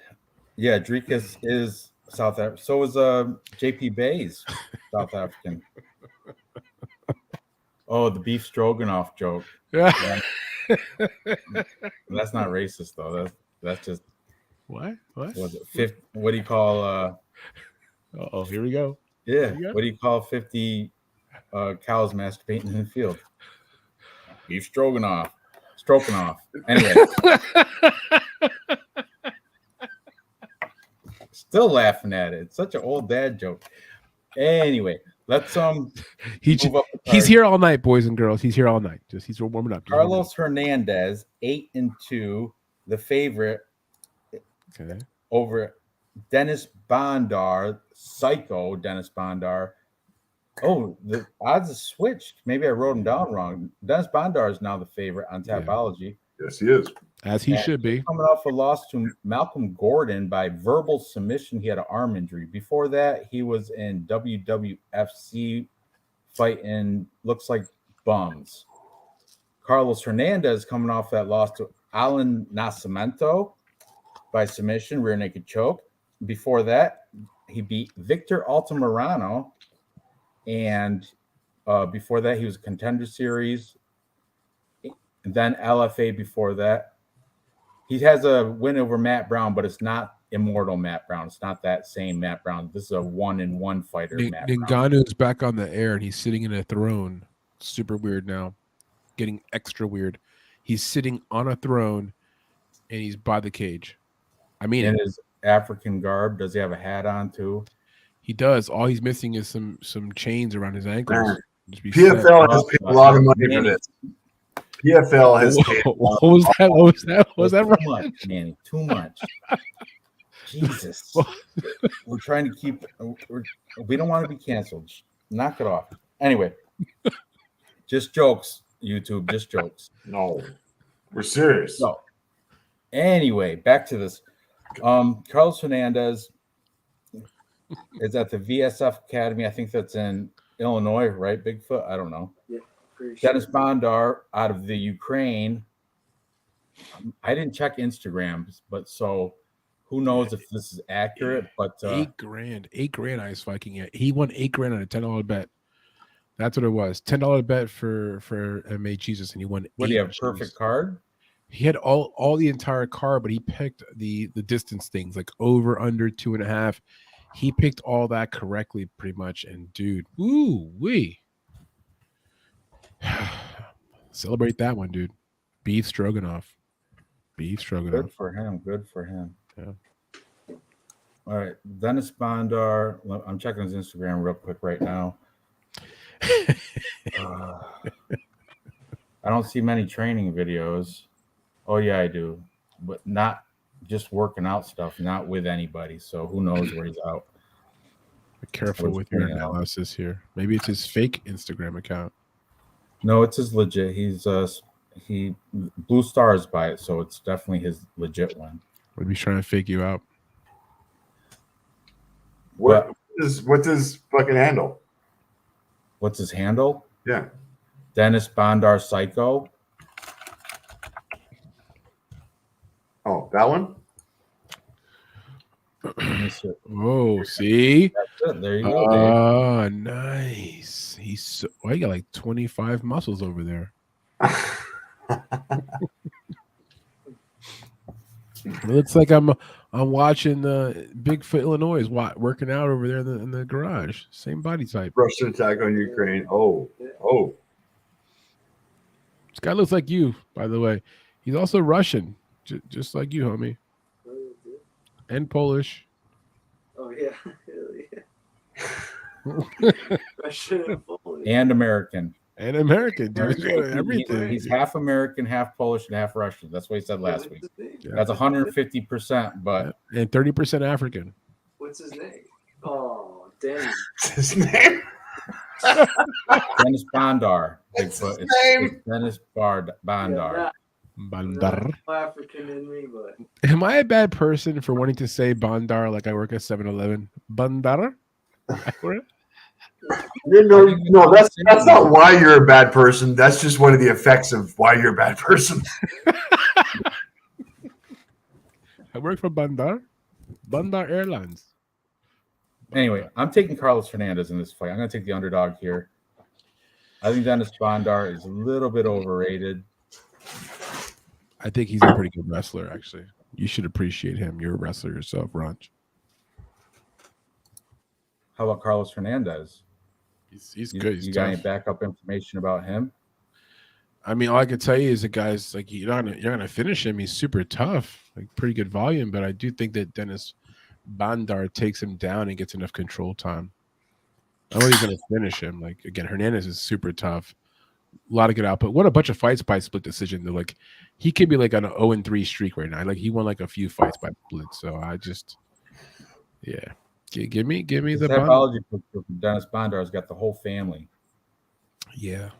yeah, Dricus is South African. So is JP Bays, South African. Oh, the beef stroganoff joke. Yeah. That's not racist though. That's just What? What? was it? What do you call? Oh, here we go. Yeah. Here we go. What do you call 50 cows masturbating in the field? Beef stroganoff. Stroking off. Anyway. Still laughing at it. It's such an old dad joke. Anyway, let's he's here all night, boys and girls. He's here all night. He's warming up. Carlos Hernandez, 8-2, the favorite. Okay. Over Dennis Bondar, psycho Dennis Bondar. Oh, the odds have switched. Maybe I wrote them down wrong. Dennis Bondar is now the favorite on Tapology. Yes, he is. As he should be. Coming off a loss to Malcolm Gordon by verbal submission. He had an arm injury. Before that, he was in WWFC fighting, looks like bums. Carlos Hernandez coming off that loss to Alan Nascimento by submission, rear naked choke. Before that, he beat Victor Altamirano. And before that, he was a Contender Series. And then LFA before that. He has a win over Matt Brown, but it's not immortal Matt Brown. It's not that same Matt Brown. This is a 1-1 fighter. Ngannou's back on the air, and he's sitting in a throne. Super weird now. Getting extra weird. He's sitting on a throne, and he's by the cage. I mean, in his African garb, does he have a hat on too? He does. All he's missing is some chains around his ankles. PFL has paid a lot of money for this. PFL has paid. What was that? What was that? Was that too much, Manny? Too much. Jesus. We're trying to keep. We don't want to be canceled. Knock it off. Anyway, just jokes. YouTube, just jokes. No, we're serious. So, anyway, back to this. Carlos Hernandez is at the VSF Academy. I think that's in Illinois, right? Bigfoot? I don't know. Yeah, Dennis Bondar out of the Ukraine. I didn't check Instagram, but so who knows if this is accurate? But $8,000 Ice Viking. He won $8,000 on a $10 bet. That's what it was. $10 bet for MMA Jesus, and he won. What do you have? Perfect card. He had all the entire card, but he picked the distance things like over, under, 2.5. He picked all that correctly, pretty much. And dude, celebrate that one, dude. Beef stroganoff. Good for him. Good for him. Yeah. All right, Dennis Bondar. I'm checking his Instagram real quick right now. I don't see many training videos. Oh yeah, I do, but not just working out stuff. Not with anybody. So who knows where he's out. Be careful with your analysis here. Maybe it's his fake Instagram account. No, it's his legit. He Blue Stars by it, so it's definitely his legit one. Maybe he's trying to fake you out. What's his fucking handle? What's his handle? Yeah. Dennis Bondar Psycho. Oh, that one? Oh, see? That's it. There you go, Dave. Oh, nice. He got like 25 muscles over there. It looks like I'm watching Bigfoot, Illinois, working out over there in the garage. Same body type. Russian attack on Ukraine. Oh. This guy looks like you, by the way. He's also Russian, just like you, homie. And Polish. Oh yeah, Russian and Polish. And American. And American, dude. American. Everything. He's half American, half Polish, and half Russian. That's what he said last week. Yeah. That's 150%, but And 30% African. What's his name? Oh, Danny. His name. Dennis Bondar. That's his Bigfoot. name. It's Dennis Bondar. Bandar. No African in me, but Am I a bad person for wanting to say Bandar like I work at 7-Eleven? Bandar? No, that's not why you're a bad person. That's just one of the effects of why you're a bad person. I work for Bandar. Bandar Airlines. Anyway, I'm taking Carlos Hernandez in this fight. I'm going to take the underdog here. I think Dennis Bondar is a little bit overrated. I think he's a pretty good wrestler, actually. You should appreciate him. You're a wrestler yourself, Ranj. How about Carlos Hernandez? He's good. He's you got tough. any backup information about him? I mean, all I can tell you is the guy's like you're not gonna finish him. He's super tough, like pretty good volume. But I do think that Dennis Bandar takes him down and gets enough control time. I don't think he's gonna finish him. Like again, Hernandez is super tough. A lot of good output. Won a bunch of fights by split decision. They're like he could be like on an 0-3 streak right now. Like he won like a few fights by split. So I just give me the psychology for Dennis Bondar has got the whole family. Yeah.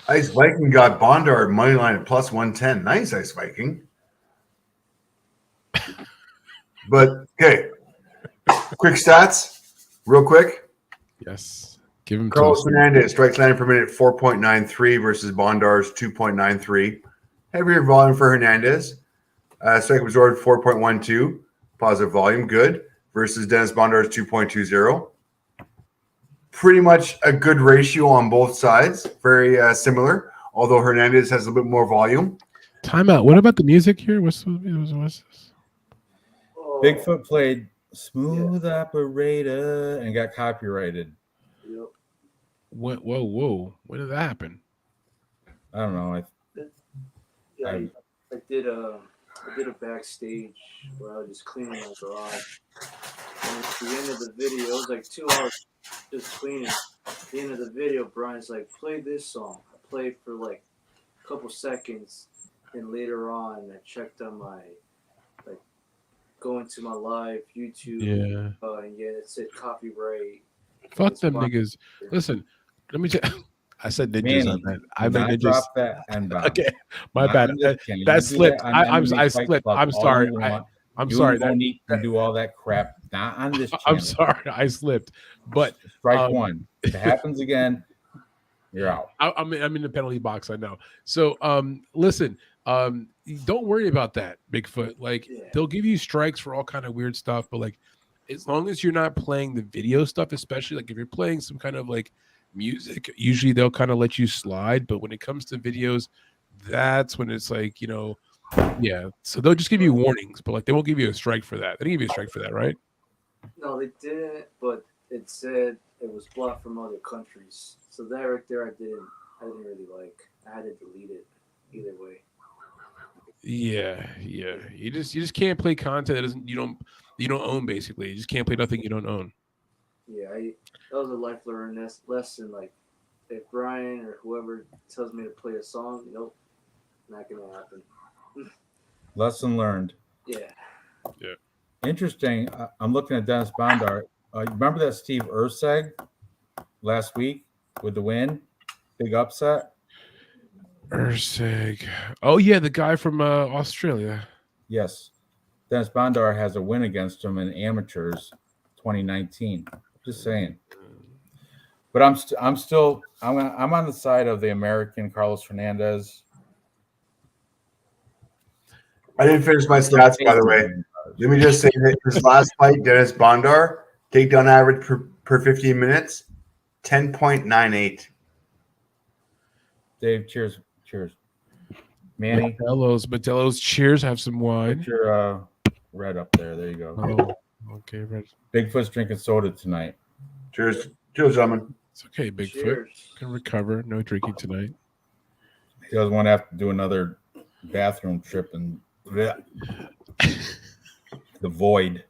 Ice Viking got Bondar money line at plus 110. Nice, Ice Viking. But okay, quick stats, real quick. Yes. Give him Carlos Hernandez strikes landed per minute 4.93 versus Bondar's 2.93. Heavier volume for Hernandez. Strike absorbed 4.12. Positive volume, good. Versus Dennis Bondar's 2.20. Pretty much a good ratio on both sides. Very similar, although Hernandez has a little bit more volume. Timeout. What about the music here? What's this? Bigfoot played Smooth Operator and got copyrighted. Yep. Whoa. When did that happen? I don't know. I did a backstage where I was just cleaning my garage. And at the end of the video, it was like 2 hours just cleaning. At the end of the video, Brian's like, play this song. I played for like a couple seconds. And later on, I checked on my, going to my live YouTube. Yeah. And it said copyright. Fuck them niggas. Listen, let me tell I said ninjas. Manny, I meant ninjas. Drop that N-bomb. Okay, my bad. That slipped. I slipped. I'm sorry. I'm sorry. That you do all that crap. Not on this channel. I'm sorry. I slipped. But strike one. If it happens again, you're out. I'm in the penalty box. I know. So listen. Don't worry about that, Bigfoot. Like they'll give you strikes for all kind of weird stuff, but like as long as you're not playing the video stuff, especially like if you're playing some kind of like music, usually they'll kind of let you slide. But when it comes to videos, that's when it's like, so they'll just give you warnings, but like they won't give you a strike for that. They didn't give you a strike for that, right? No, they didn't, but it said it was blocked from other countries. So that right there I didn't really like. I had to delete it either way. Yeah. You just can't play content that you don't own, basically. You just can't play nothing you don't own. Yeah, that was a life learning lesson. Like, if Brian or whoever tells me to play a song, nope, not gonna happen. Lesson learned. Yeah. Interesting. I'm looking at Dennis Bondar. Remember that Steve Urseg last week with the win? Big upset. Urseg. Oh yeah, the guy from Australia. Yes. Dennis Bondar has a win against him in amateurs 2019. Just saying. But I'm on the side of the American Carlos Hernandez. I didn't finish my stats, by the way. Let me just say that his last fight, Dennis Bondar, takedown average per 15 minutes, 10.98. Dave, cheers. Manny. Modelo's cheers. Have some wine. Put your red up there. There you go. Oh, okay, red. Bigfoot's drinking soda tonight. Cheers, gentlemen. It's okay, Bigfoot. Cheers. Can recover. No drinking tonight. He doesn't want to have to do another bathroom trip and the void.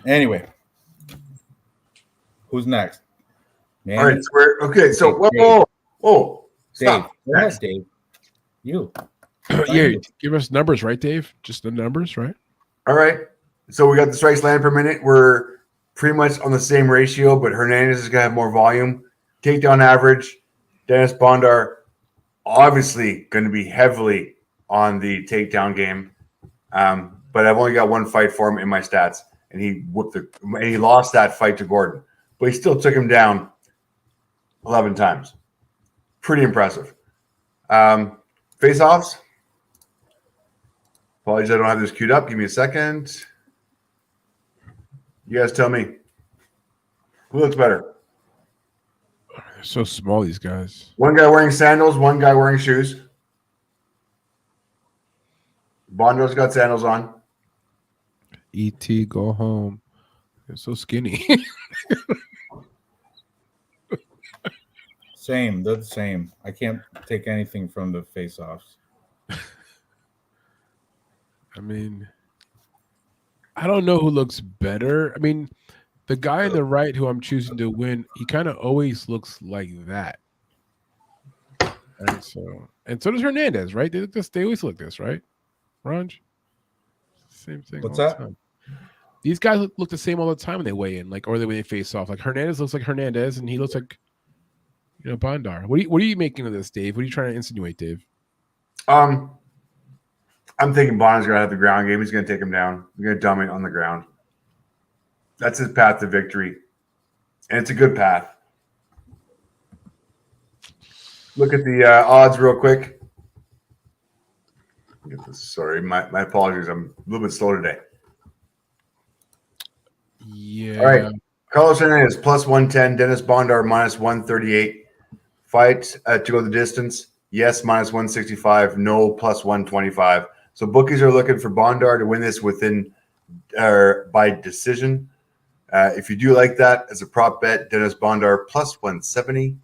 Anyway, who's next? Manny, All right, so we're okay. So Dave, whoa, Dave, stop. go ahead, Dave. You. Yeah, give us numbers, right, Dave? Just the numbers, right? All right. So we got the strikes land per minute. We're pretty much on the same ratio, but Hernandez is going to have more volume. Takedown average, Dennis Bondar obviously going to be heavily on the takedown game. But I've only got one fight for him in my stats, and he lost that fight to Gordon, but he still took him down 11 times. Pretty impressive. Face-offs. Apologies, I don't have this queued up. Give me a second. You guys tell me. Who looks better? They're so small, these guys. One guy wearing sandals, one guy wearing shoes. Bondo's got sandals on. E.T., go home. They're so skinny. Same. They're the same. I can't take anything from the face-offs. I mean, I don't know who looks better. I mean, the guy on the right who I'm choosing to win, he kind of always looks like that. And so does Hernandez, right? They always look this, right? Ranj? Same thing. What's all the that? time. These guys look the same all the time when they weigh in, like, or when they face off. Like Hernandez looks like Hernandez, and he looks like, Bondar. What are you making of this, Dave? What are you trying to insinuate, Dave? I'm thinking Bondo's gonna have the ground game. He's gonna take him down. He's gonna dominate on the ground. That's his path to victory, and it's a good path. Look at the odds real quick. Get this. Sorry, my apologies. I'm a little bit slow today. Yeah. All right. Carlos Hernandez plus 110. Dennis Bondar minus 138. Fight to go the distance. Yes, minus 165. No, plus 125. So bookies are looking for Bondar to win this by decision. If you do like that as a prop bet, Dennis Bondar plus 170.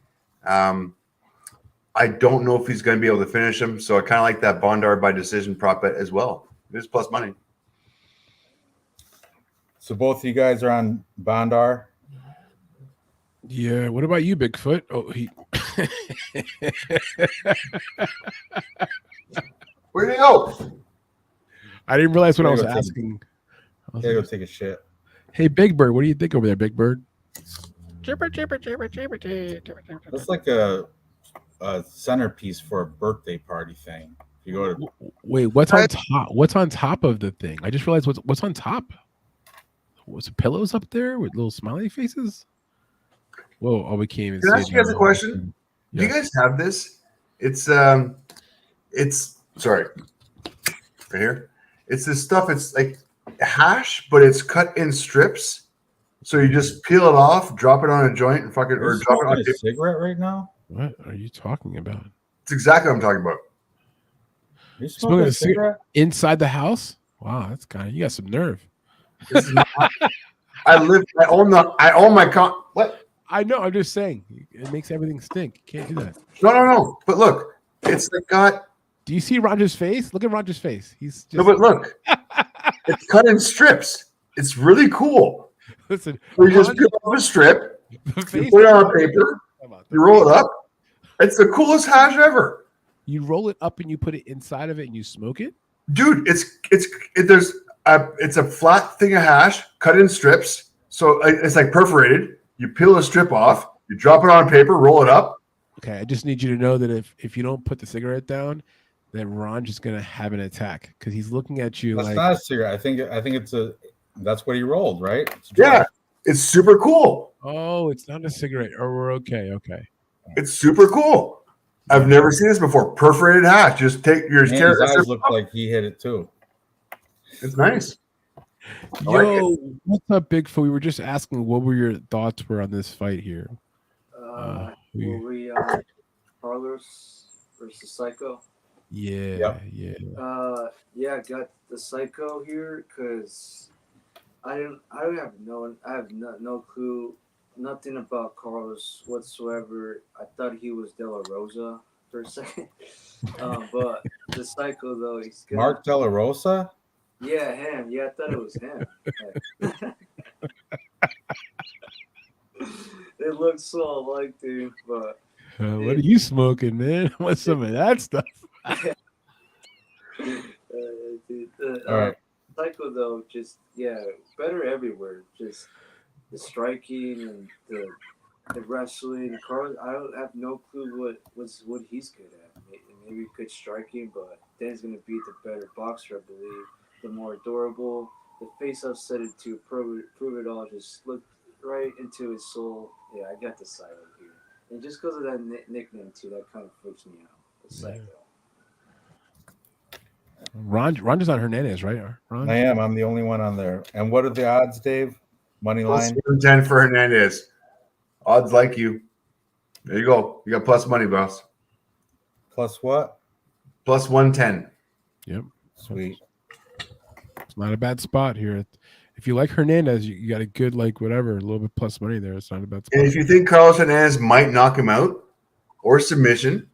I don't know if he's going to be able to finish him, so I kind of like that Bondar by decision prop bet as well. It is plus money. So both of you guys are on Bondar. Yeah. What about you, Bigfoot? Oh, he. Where did he go? I didn't realize what I was Gotta go take- asking. I was Gotta go like, take a shit. hey, Big Bird, what do you think over there, Big Bird? That's like a centerpiece for a birthday party thing. If you go to Wait, what's on top? What's on top of the thing? I just realized what's on top. What's the pillows up there with little smiley faces? Whoa! Oh, we can't even Can I see ask you guys a now. question? Yeah. Do you guys have this? It's sorry, right here. It's this stuff. It's like hash, but it's cut in strips. So you just peel it off, drop it on a joint, and fucking Are or you drop it on smoking a cigarette right now? What are you talking about? It's exactly what I'm talking about. Are you Smoking smoking a a cigarette? Inside the house? Wow, that's you got some nerve. This is I own my what? I know. I'm just saying, it makes everything stink. You can't do that. No. But look, it's like got. Do you see Roger's face? Look at Roger's face. He's just No, but look, it's cut in strips. It's really cool. listen. So you just peel off a strip, The you face put it on paper, you roll it up. It's the coolest hash ever, You roll it up and you put it inside of it and you smoke it. dude. It's a flat thing of hash cut in strips, so it's like perforated. You peel a strip off, you drop it on paper, roll it up. Okay, I just need you to know that if you don't put the cigarette down, then Ranj is gonna have an attack because he's looking at you That's like. not a cigarette. I think it's a. That's what he rolled, right? Yeah, it's super cool. Oh, it's not a cigarette. Or we're okay. Okay. It's super cool. I've never seen this before. Perforated hash. Just take your Man, his eyes look like he hit it too. It's nice. Yo, what's up, Bigfoot? We were just asking what were your thoughts were on this fight here. Were we Carlos versus Psycho? Yeah, Yep. yeah. Yeah, I got the Psycho here because I have no clue, nothing about Carlos whatsoever. I thought he was De La Rosa for a second, but the Psycho though, he's good. Mark De La Rosa. Yeah, him. Yeah, I thought it was him. They look so alike, dude. But What are you smoking, man? What's some of that stuff? dude, All right. Psycho though, just better everywhere. Just the striking and the wrestling. Carl, I don't have no clue what he's good at. Maybe good striking, but Dan's gonna beat the better boxer, I believe. The more durable. The face I've said it to prove it all. Just looked right into his soul. Yeah, I got the Psycho here, and just because of that nickname too, that kind of freaks me out. The Psycho. Ranj is on Hernandez, right? Ranj? I am. I'm the only one on there. And what are the odds, Dave? Money Plus line? 110 for Hernandez. Odds like you. There you go. You got plus money, boss. Plus what? Plus 110. Yep. Sweet. It's not a bad spot here. If you like Hernandez, you got a good, like, whatever, a little bit plus money there. It's not a bad spot. And if you think Carlos Hernandez might knock him out or submission,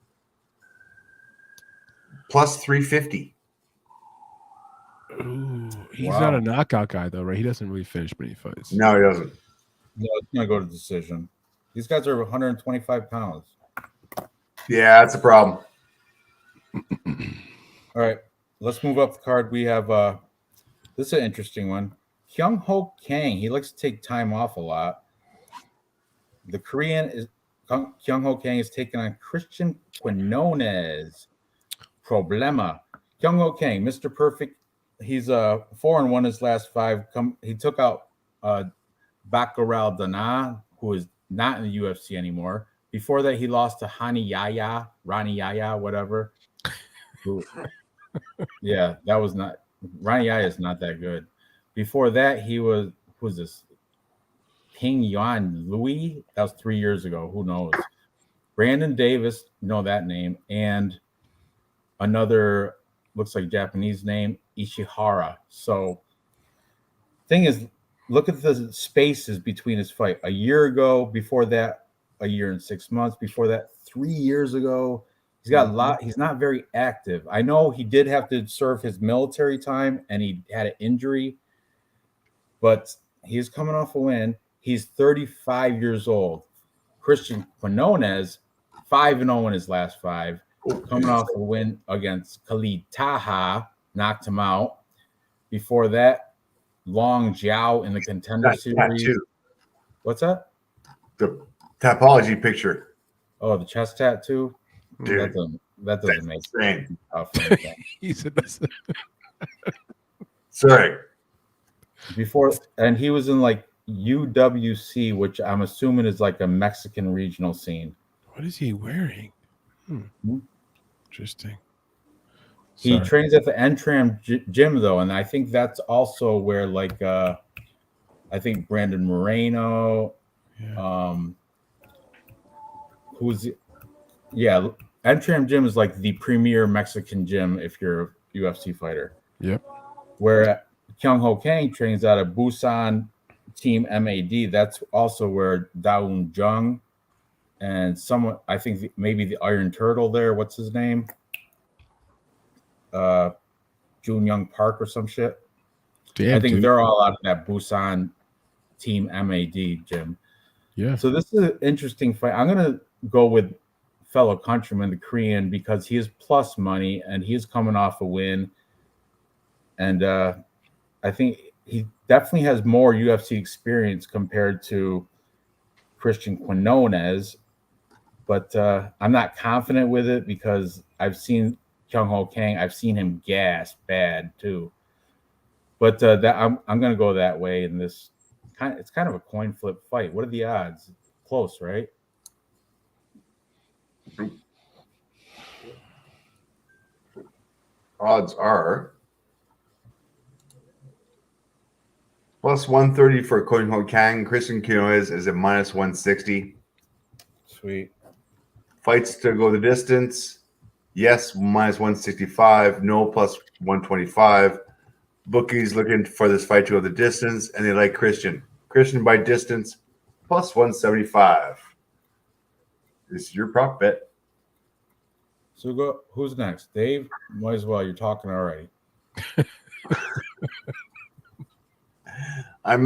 plus 350. Ooh, he's Wow. not a knockout guy, though, right? He doesn't really finish many fights. No, he doesn't. No, it's going to go to decision. These guys are 125 pounds. Yeah, that's a problem. All right. Let's move up the card. We have this is an interesting one. Kyung Ho Kang. He likes to take time off a lot. The Korean is Kyung Ho Kang is taking on Christian Quinones. Problema. Kyung Ho Kang, Mr. Perfect. He's 4-1 his last 5. He took out Baccaral Dana, who is not in the UFC anymore. Before that, he lost to Rani Yaya, whatever. Yeah, that was not. Rani Yaya is not that good. Before that, who's this? Ping Yuan Louis. That was 3 years ago. Who knows? Brandon Davis, know that name, and another looks like Japanese name, Ishihara. So, thing is, look at the spaces between his fight. A year ago, before that, a year and 6 months. Before that, 3 years ago. He's got a lot. He's not very active. I know he did have to serve his military time, and he had an injury, but he's coming off a win. He's 35 years old. Christian Quinones, 5-0 in his last 5. Coming off a win against Khalid Taha, knocked him out. Before that, Long Jiao in the Contender Series. Tattoo. What's that? The topology picture. Oh, the chest tattoo? Dude, that doesn't make sense. He said that's Sorry. Before, and he was in like UWC, which I'm assuming is like a Mexican regional scene. What is he wearing? Interesting. He trains at the Entram gym though, and I think that's also where like I think Brandon Moreno, Entram gym is like the premier Mexican gym if you're a UFC fighter. Yep. Where Kyung Ho Kang trains out of Busan Team MAD. That's also where Daun Jung and someone, I think maybe the Iron Turtle there. What's his name? Jun Young Park or some shit. Damn, I think dude. they're all out of that Busan Team MAD gym. Yeah. So this is an interesting fight. I'm gonna go with fellow countryman, the Korean, because he is plus money and he is coming off a win. And I think he definitely has more UFC experience compared to Christian Quinones. But I'm not confident with it because I've seen Kyung Ho Kang. I've seen him gas bad too. But I'm going to go that way in this. It's kind of a coin flip fight. What are the odds? Close, right? Odds are plus 130 for Kyung Ho Kang. Christian Quinones is at minus 160. Sweet. Fights to go the distance. Yes, minus 165. No, plus 125. Bookies looking for this fight to go the distance, and they like Christian. Christian by distance, plus 175. This is your prop bet. So who's next? Dave? Might as well. You're talking already. I'm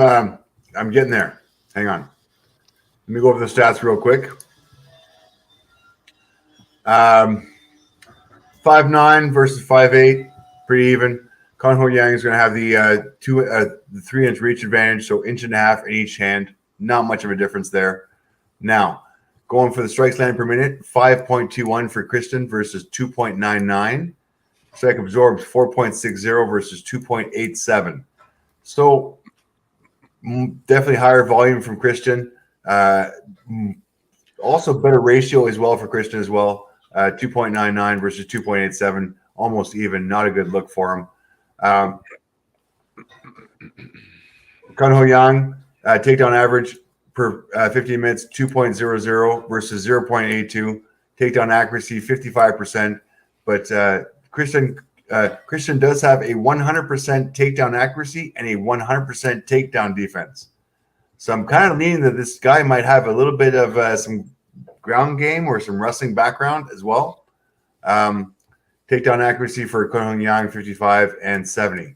getting there. Hang on. Let me go over the stats real quick. 5'9" versus 5'8", pretty even. Kun Ho Yang is going to have the 3-inch reach advantage, so 1.5 inches in each hand. Not much of a difference there. Now, going for the strikes landed per minute, 5.21 for Christian versus 2.99. Strike absorbed 4.60 versus 2.87. So definitely higher volume from Christian. Also better ratio as well for Christian as well. 2.99 versus 2.87, almost even. Not a good look for him. Kun Ho Yang, takedown average per 15 minutes, 2.00 versus 0.82. Takedown accuracy, 55%. But Christian does have a 100% takedown accuracy and a 100% takedown defense. So I'm kind of leaning that this guy might have a little bit of some ground game or some wrestling background as well. Takedown accuracy for Kun Ho Yang, 55 and 70.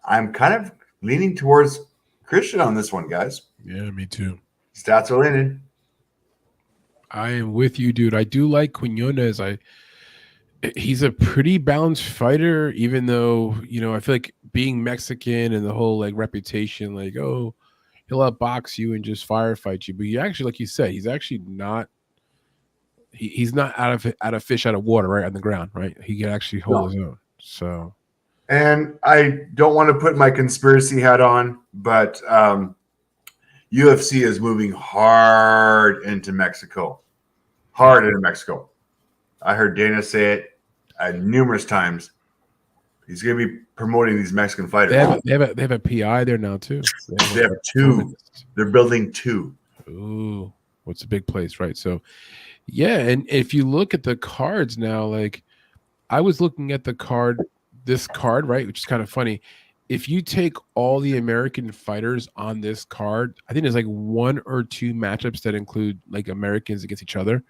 I'm kind of leaning towards Christian on this one, guys. Yeah, me too. Stats are leaning. I am with you, dude. I do like Quinones. He's a pretty balanced fighter, even though, I feel like being Mexican and the whole like reputation, like, oh, he'll outbox you and just firefight you. But he actually, like you said, he's actually not. He's not out of fish out of water, right on the ground, right? He can actually hold his own. So, and I don't want to put my conspiracy hat on, but UFC is moving hard into Mexico. Hard into Mexico. I heard Dana say it numerous times. He's going to be promoting these Mexican fighters. They have a PI there now too. They have two. They're building two. Ooh, what's a big place, right? So, yeah, and if you look at the cards now, like I was looking at this card, right, which is kind of funny. If you take all the American fighters on this card, I think there's like 1 or 2 matchups that include like Americans against each other.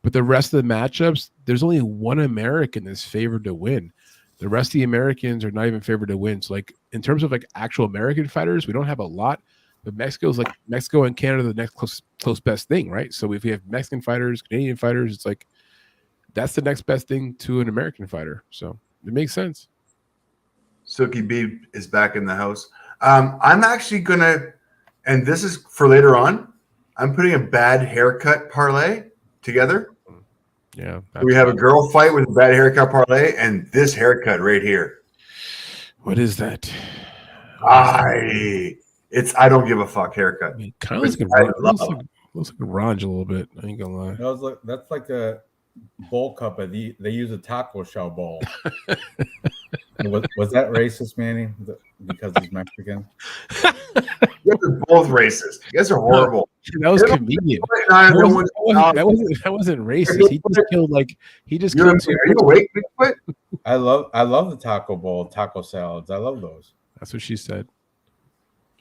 But the rest of the matchups, there's only one American that's favored to win. The rest of the Americans are not even favored to win. So, like, in terms of like actual American fighters, we don't have a lot. But Mexico and Canada, the next close best thing, right? So if we have Mexican fighters, Canadian fighters, it's like that's the next best thing to an American fighter. So it makes sense. Silky B is back in the house. I'm actually gonna, and this is for later on. I'm putting a bad haircut parlay together. Yeah, we have a girl fight with a bad haircut parlay, and this haircut right here. What is that? I don't give a fuck haircut. Kind of looks like a Ranj a little bit. I ain't gonna lie. That's like a bowl cup. They use a taco shell bowl. was that racist, Manny? Because he's Mexican? You guys are both racist. You guys are horrible. That was convenient. That wasn't racist. He just killed. Are you awake, Bigfoot? I love the taco bowl, taco salads. I love those. That's what she said.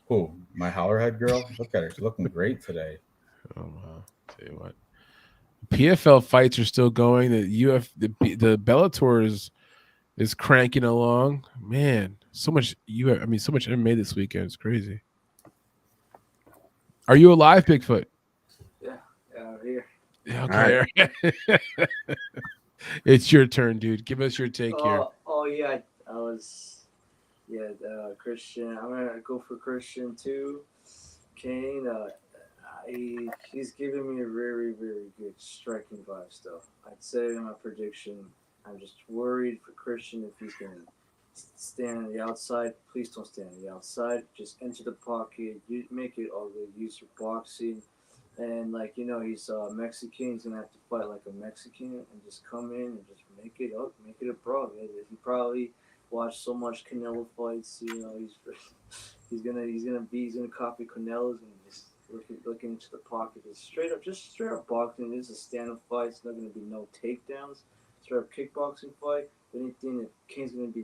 Who? My hollerhead girl? Look at her. She's looking great today. Oh wow! Tell you what, PFL fights are still going. The Bellator is cranking along. Man, so much MMA this weekend. It's crazy. Are you alive, Bigfoot? Yeah, out here. Yeah, okay. Right. It's your turn, dude. Give us your take here. Oh yeah, I was. Yeah, Christian. I'm gonna go for Christian too. Kane. He's giving me a very, very good striking vibe still. I'd say in my prediction, I'm just worried for Christian if he's gonna stand on the outside. Please don't stand on the outside. Just enter the pocket. You make it all good. Use your boxing. And he's Mexican. He's gonna have to fight like a Mexican and just come in and just make it up, make it a brawl. He probably watched so much Canelo fights. He's gonna copy Canelo's and just looking into the pocket. Just straight up boxing. This is a stand-up fight. It's not gonna be no takedowns. Straight up kickboxing fight. If anything, if Kane's gonna be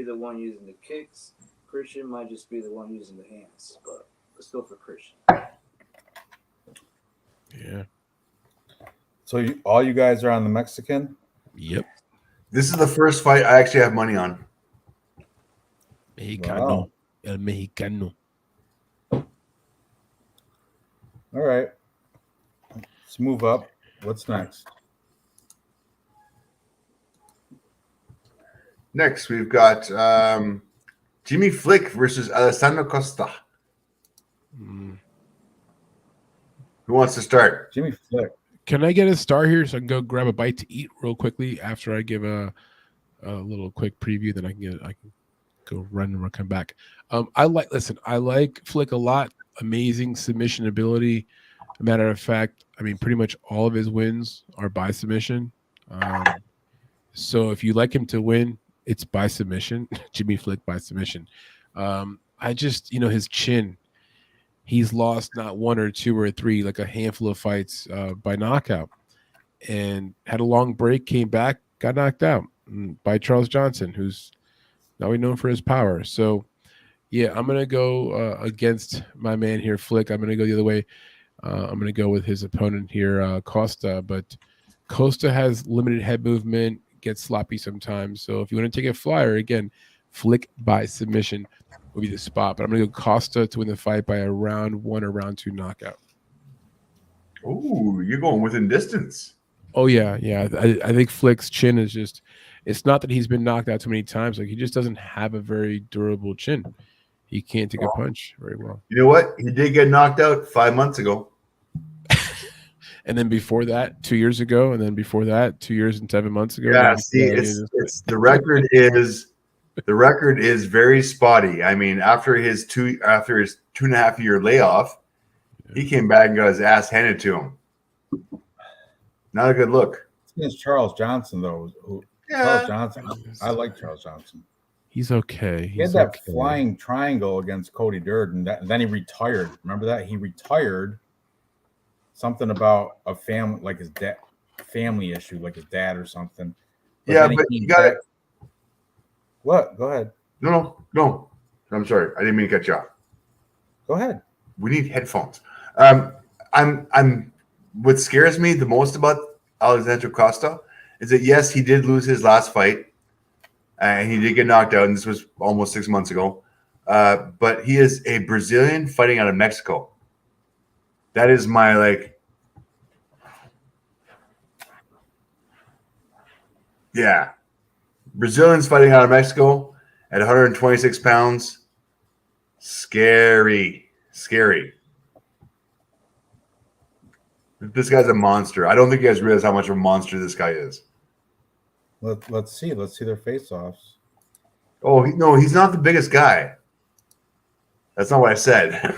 the one using the kicks. Christian might just be the one using the hands. But let's go for Christian. Yeah. So all you guys are on the Mexican? Yep. This is the first fight I actually have money on. Mexicano. Wow. El Mexicano. All right. Let's move up. What's next? Next, we've got Jimmy Flick versus Alessandro Costa. Mm. Who wants to start? Jimmy Flick. Can I get a star here so I can go grab a bite to eat real quickly after I give a little quick preview? Then I can go run and come back. I like Flick a lot. Amazing submission ability. A matter of fact, I mean, pretty much all of his wins are by submission. So if you like him to win, it's by submission. Jimmy Flick by submission. I just, his chin. He's lost not one or two or three, like a handful of fights by knockout, and had a long break, came back, got knocked out by Charles Johnson, who's not really known for his power. So, yeah, I'm going to go against my man here, Flick. I'm going to go the other way. I'm going to go with his opponent here, Costa. But Costa has limited head movement, gets sloppy sometimes. So if you want to take a flyer, again, Flick by submission would be the spot. But I'm going to go Costa to win the fight by a round 1 or round 2 knockout. Ooh, you're going within distance. Oh, yeah. I think Flick's chin is just – it's not that he's been knocked out too many times. Like, he just doesn't have a very durable chin. He can't take a punch very well. You know what? He did get knocked out 5 months ago. And then before that, 2 years ago, and then before that, 2 years and 7 months ago. Yeah, see, it's the record is very spotty. I mean, after his 2.5 year layoff, he came back and got his ass handed to him. Not a good look. It's Charles Johnson, though. Charles Johnson. I like Charles Johnson. He's okay. He had that flying triangle against Cody Durden, and then he retired. Remember that? He retired. Something about a family, like his dad, family issue, like his dad or something. But you got it. What? Go ahead. No. I'm sorry. I didn't mean to cut you off. Go ahead. We need headphones. What scares me the most about Alexandre Costa is that, yes, he did lose his last fight and he did get knocked out, and this was almost 6 months ago. But he is a Brazilian fighting out of Mexico. That is my Brazilians fighting out of Mexico at 126 pounds. Scary. This guy's a monster. I don't think you guys realize how much of a monster this guy is. Let's see their face-offs. Oh, no, he's not the biggest guy. That's not what I said.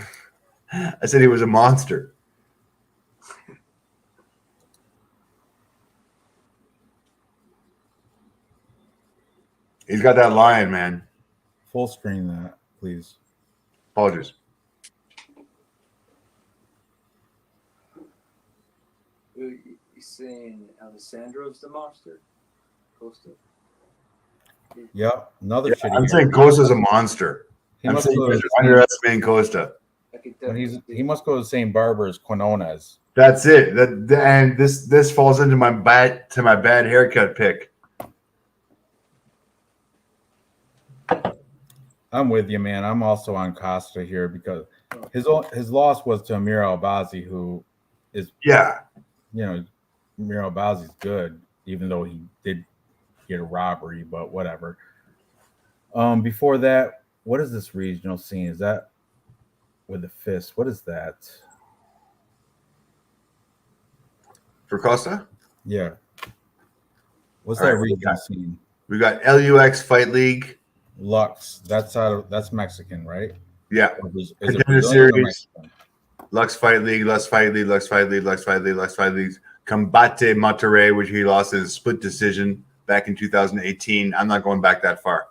I said he was a monster. He's got that lion, man. Full screen that, please. Apologies. You saying Alessandro's the monster? Costa? Yep, another shitty. I'm saying Costa's a monster. I'm saying you're underestimating Costa. He must go to the same barber as Quinones. That's it. And this falls into my bad haircut pick. I'm with you, man. I'm also on Costa here because his loss was to Amir Albazi, who is Amir Albazi's good, even though he did get a robbery, but whatever. Before that, what is this regional scene? Is that with the fist? What is that? For Costa? Yeah. What's that regional scene? We got LUX Fight League. Lux. That's Mexican, right? Yeah. Is Contender Series. Lux Fight League, Lux Fight League, Lux Fight League, Lux Fight League, Lux Fight League. Combate Monterrey, which he lost in a split decision back in 2018. I'm not going back that far.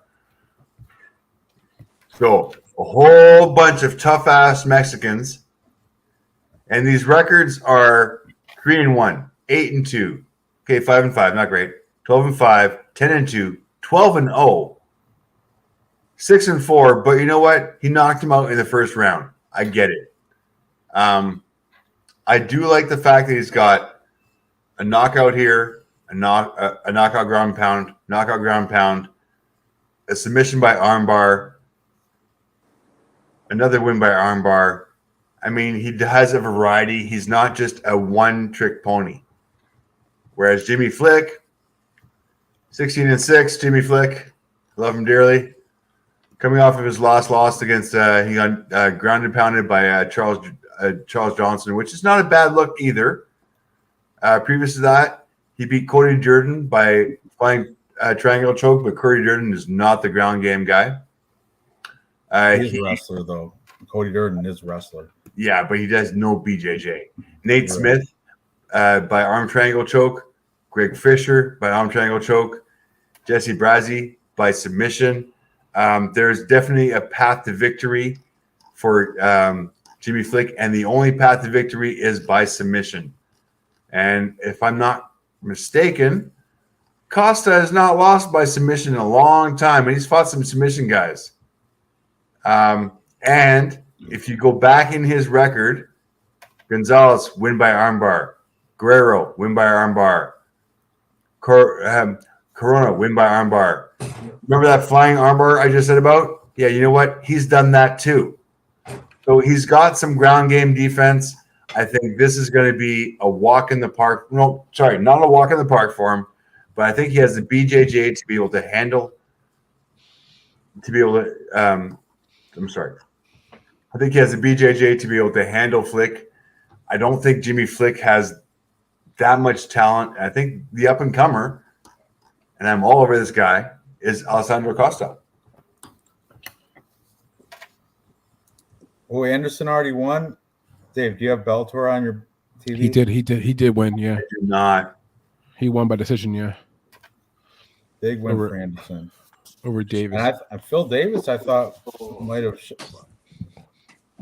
So a whole bunch of tough-ass Mexicans. And these records are 3-1, 8-2. Okay, 5-5, not great. 12-5, 10-2, 12-0, 6-4. But you know what? He knocked him out in the first round. I get it. I do like the fact that he's got a knockout here, a knockout ground pound, a submission by armbar, another win by armbar, I mean, he has a variety. He's not just a one-trick pony. Whereas Jimmy Flick, 16-6, Jimmy Flick, love him dearly. Coming off of his last loss against, he got ground and pounded by Charles Johnson, which is not a bad look either. Previous to that, he beat Cody Durden by flying triangle choke, but Cody Durden is not the ground game guy. He's a wrestler, though. Cody Durden is a wrestler. Yeah, but he does no BJJ. Nate Smith by arm triangle choke. Greg Fisher by arm triangle choke. Jesse Brazzi by submission. There's definitely a path to victory for Jimmy Flick, and the only path to victory is by submission. And if I'm not mistaken, Costa has not lost by submission in a long time, and he's fought some submission guys. And if you go back in his record, Gonzalez win by armbar, Guerrero win by armbar, Corona win by armbar. Remember that flying armbar I just said about? Yeah, you know what? He's done that too. So he's got some ground game defense. I think this is going to be a walk in the park. No, sorry, not a walk in the park for him, but I think he has the BJJ to be able to handle. I think he has the BJJ to be able to handle Flick. I don't think Jimmy Flick has that much talent. I think the up and comer, and I'm all over this guy, is Alessandro Costa. Oh, Anderson already won. Dave, do you have Bellator on your TV? He did win. Yeah, I do not. he won by decision. Yeah, Big win for Anderson over Davis. And Phil Davis, I thought might have.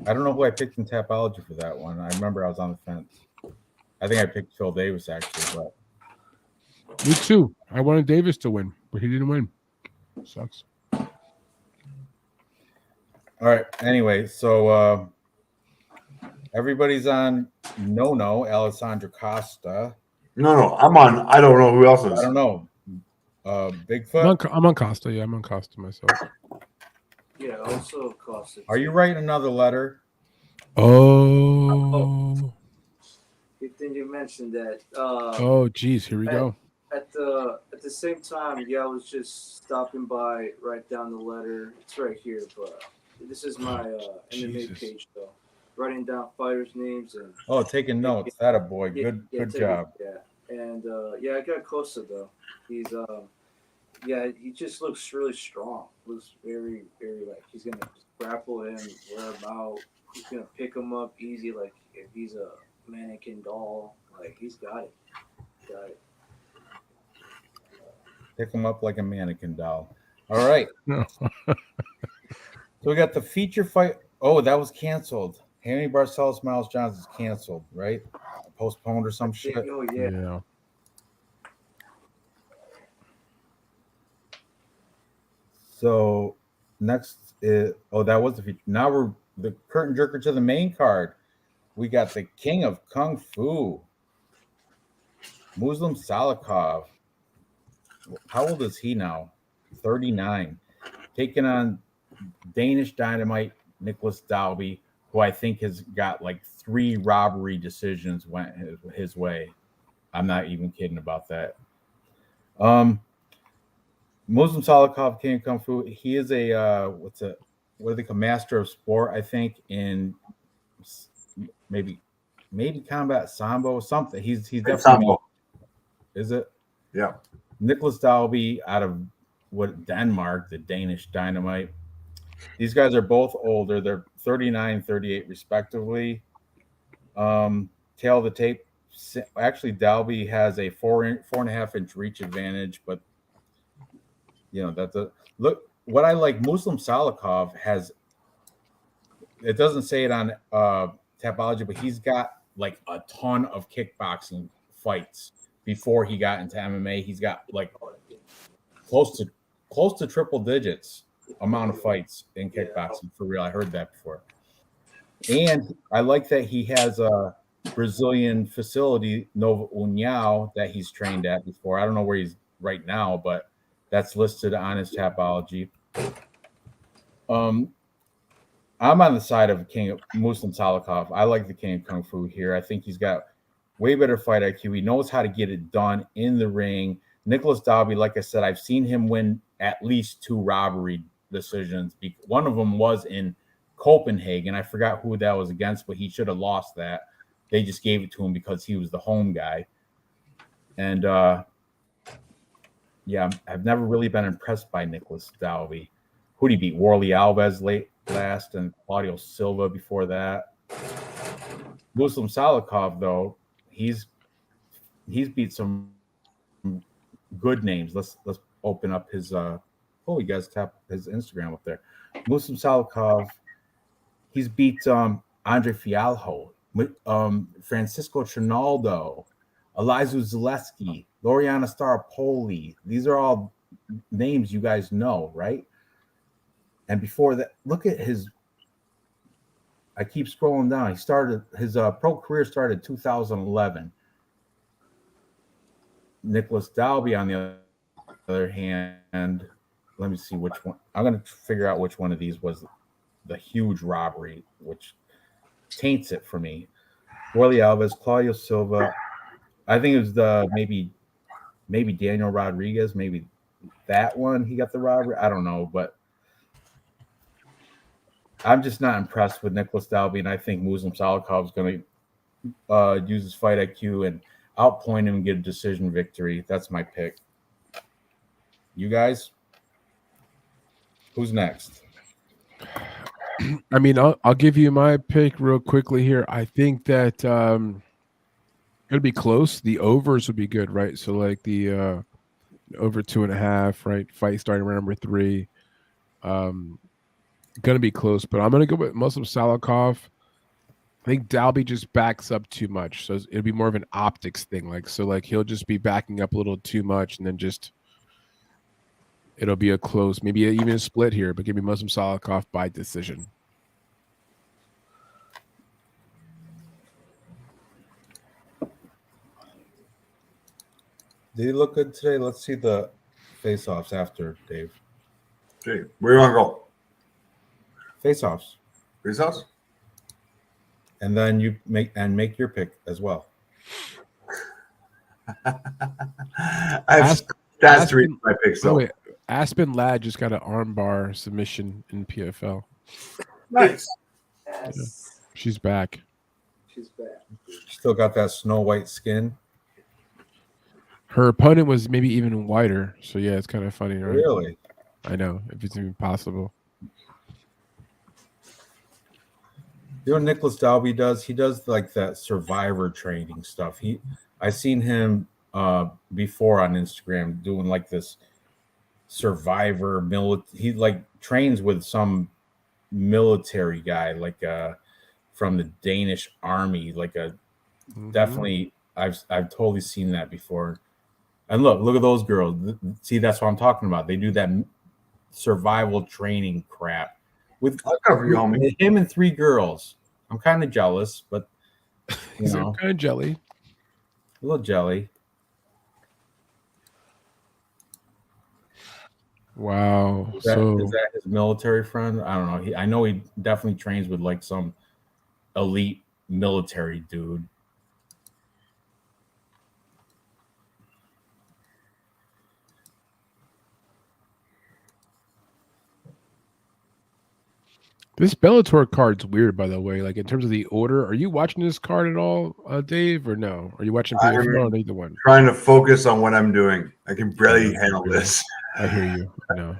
I don't know who I picked in Tapology for that one. I remember I was on the fence. I think I picked Phil Davis actually, but me too. I wanted Davis to win, but he didn't win. Sucks. All right. Anyway, so everybody's on no Alessandro Costa. No, I'm on. I don't know who else is. I don't know. Bigfoot. I'm on Costa. Yeah, I'm on Costa myself. Yeah, also Costa. Are you writing another letter? Oh. Good thing you mentioned that. Geez, here we go. At the same time, yeah, I was just stopping by, write down the letter. It's right here, but this is my MMA page, though. Writing down fighters' names and. Oh, taking notes. That a boy. Good job. Yeah, and I got Costa though. He's he just looks really strong. Looks very, very like he's gonna grapple him, wear him out. He's gonna pick him up easy, like if he's a mannequin doll. Like he's got it. Pick him up like a mannequin doll. All right. So we got the feature fight. Oh, that was canceled. Henry Barcelos, Miles Johnson's canceled, right? Postponed or some shit. Oh yeah. So next is that was the feature. Now we're the curtain jerker to the main card. We got the king of kung fu, Muslim Salikov. How old is he now? 39. Taking on Danish Dynamite Nicholas Dalby, who I think has got like 3 robbery decisions went his way. I'm not even kidding about that. Muslim Salikov, king of kung fu. He is a what do they call, master of sport? I think in maybe combat sambo something. He's definitely sambo. Is it? Yeah. Nicholas Dalby out of Denmark, the Danish Dynamite. These guys are both older. They're 39, 38 respectively. Tail of the tape. Actually, Dalby has a 4.5 inch reach advantage, but that's look. What I like, Muslim Salikov has. It doesn't say it on Tapology, but he's got like a ton of kickboxing fights before he got into MMA. He's got like close to triple digits amount of fights in kickboxing for real. I heard that before. And I like that he has a Brazilian facility, Nova União, that he's trained at before. I don't know where he's right now, but that's listed on his Tapology. I'm on the side of King of Muslim Salikov. I like the King of Kung Fu here. I think he's got way better fight IQ. He knows how to get it done in the ring. Nicholas Dalby, like I said, I've seen him win at least 2 robbery decisions. One of them was in Copenhagen. I forgot who that was against, but he should have lost that. They just gave it to him because he was the home guy. And yeah, I've never really been impressed by Nicholas Dalby. Who did he beat? Warley Alves last, and Claudio Silva before that. Muslim Salikov, though, he's beat some good names. Let's open up his you guys tap his Instagram up there. Muslim Salikov, he's beat Andre Fialho, Francisco Trinaldo, Elizu Zaleski, Loriana Staropoli. These are all names you guys know, right? And before that, look at his. I keep scrolling down. He started his pro career started in 2011. Nicholas Dalby, on the other hand, let me see which one. I'm going to figure out which one of these was the huge robbery, which taints it for me. Warley Alves, Claudio Silva. I think it was the maybe Daniel Rodriguez, maybe that one. He got the robbery. I don't know, but I'm just not impressed with Nicholas Dalby, and I think Muslim Salikov is going to use his fight IQ and outpoint him and get a decision victory. That's my pick. You guys, who's next? I mean, I'll give you my pick real quickly here. I think that it'll be close. The overs would be good, right? So like the over 2.5, right? Fight starting round number 3. Gonna be close, but I'm gonna go with Muslim Salikov. I think Dalby just backs up too much, so it'll be more of an optics thing. Like he'll just be backing up a little too much, and then just it'll be a close, maybe even a split here. But give me Muslim Salikov by decision. Did he look good today? Let's see the face-offs after, Dave. Okay, where do you want to go? Face-offs. Face-offs? And then you make your pick as well. That's the reason my pick. So wait, Aspen Ladd just got an armbar submission in PFL. nice. Yes. Yeah. She's back. She's back. Still got that snow white skin. Her opponent was maybe even whiter. So yeah, it's kind of funny, right? Really? I know, if it's even possible. You know what Nicholas Dalby does? He does like that survivor training stuff. I seen him before on Instagram doing like this survivor he like trains with some military guy, like from the Danish army, like a definitely I've totally seen that before. And look at those girls. See, that's what I'm talking about. They do that survival training crap with him and 3 girls. I'm kind of jealous, but you know, kind of jelly. A little jelly. Wow. Is that his military friend? I don't know. I know he definitely trains with like some elite military dude. This Bellator card's weird, by the way. Like in terms of the order, are you watching this card at all, Dave, or no? Are you watching PFL or neither one? Trying to focus on what I'm doing. I can barely handle this. I hear you. I know.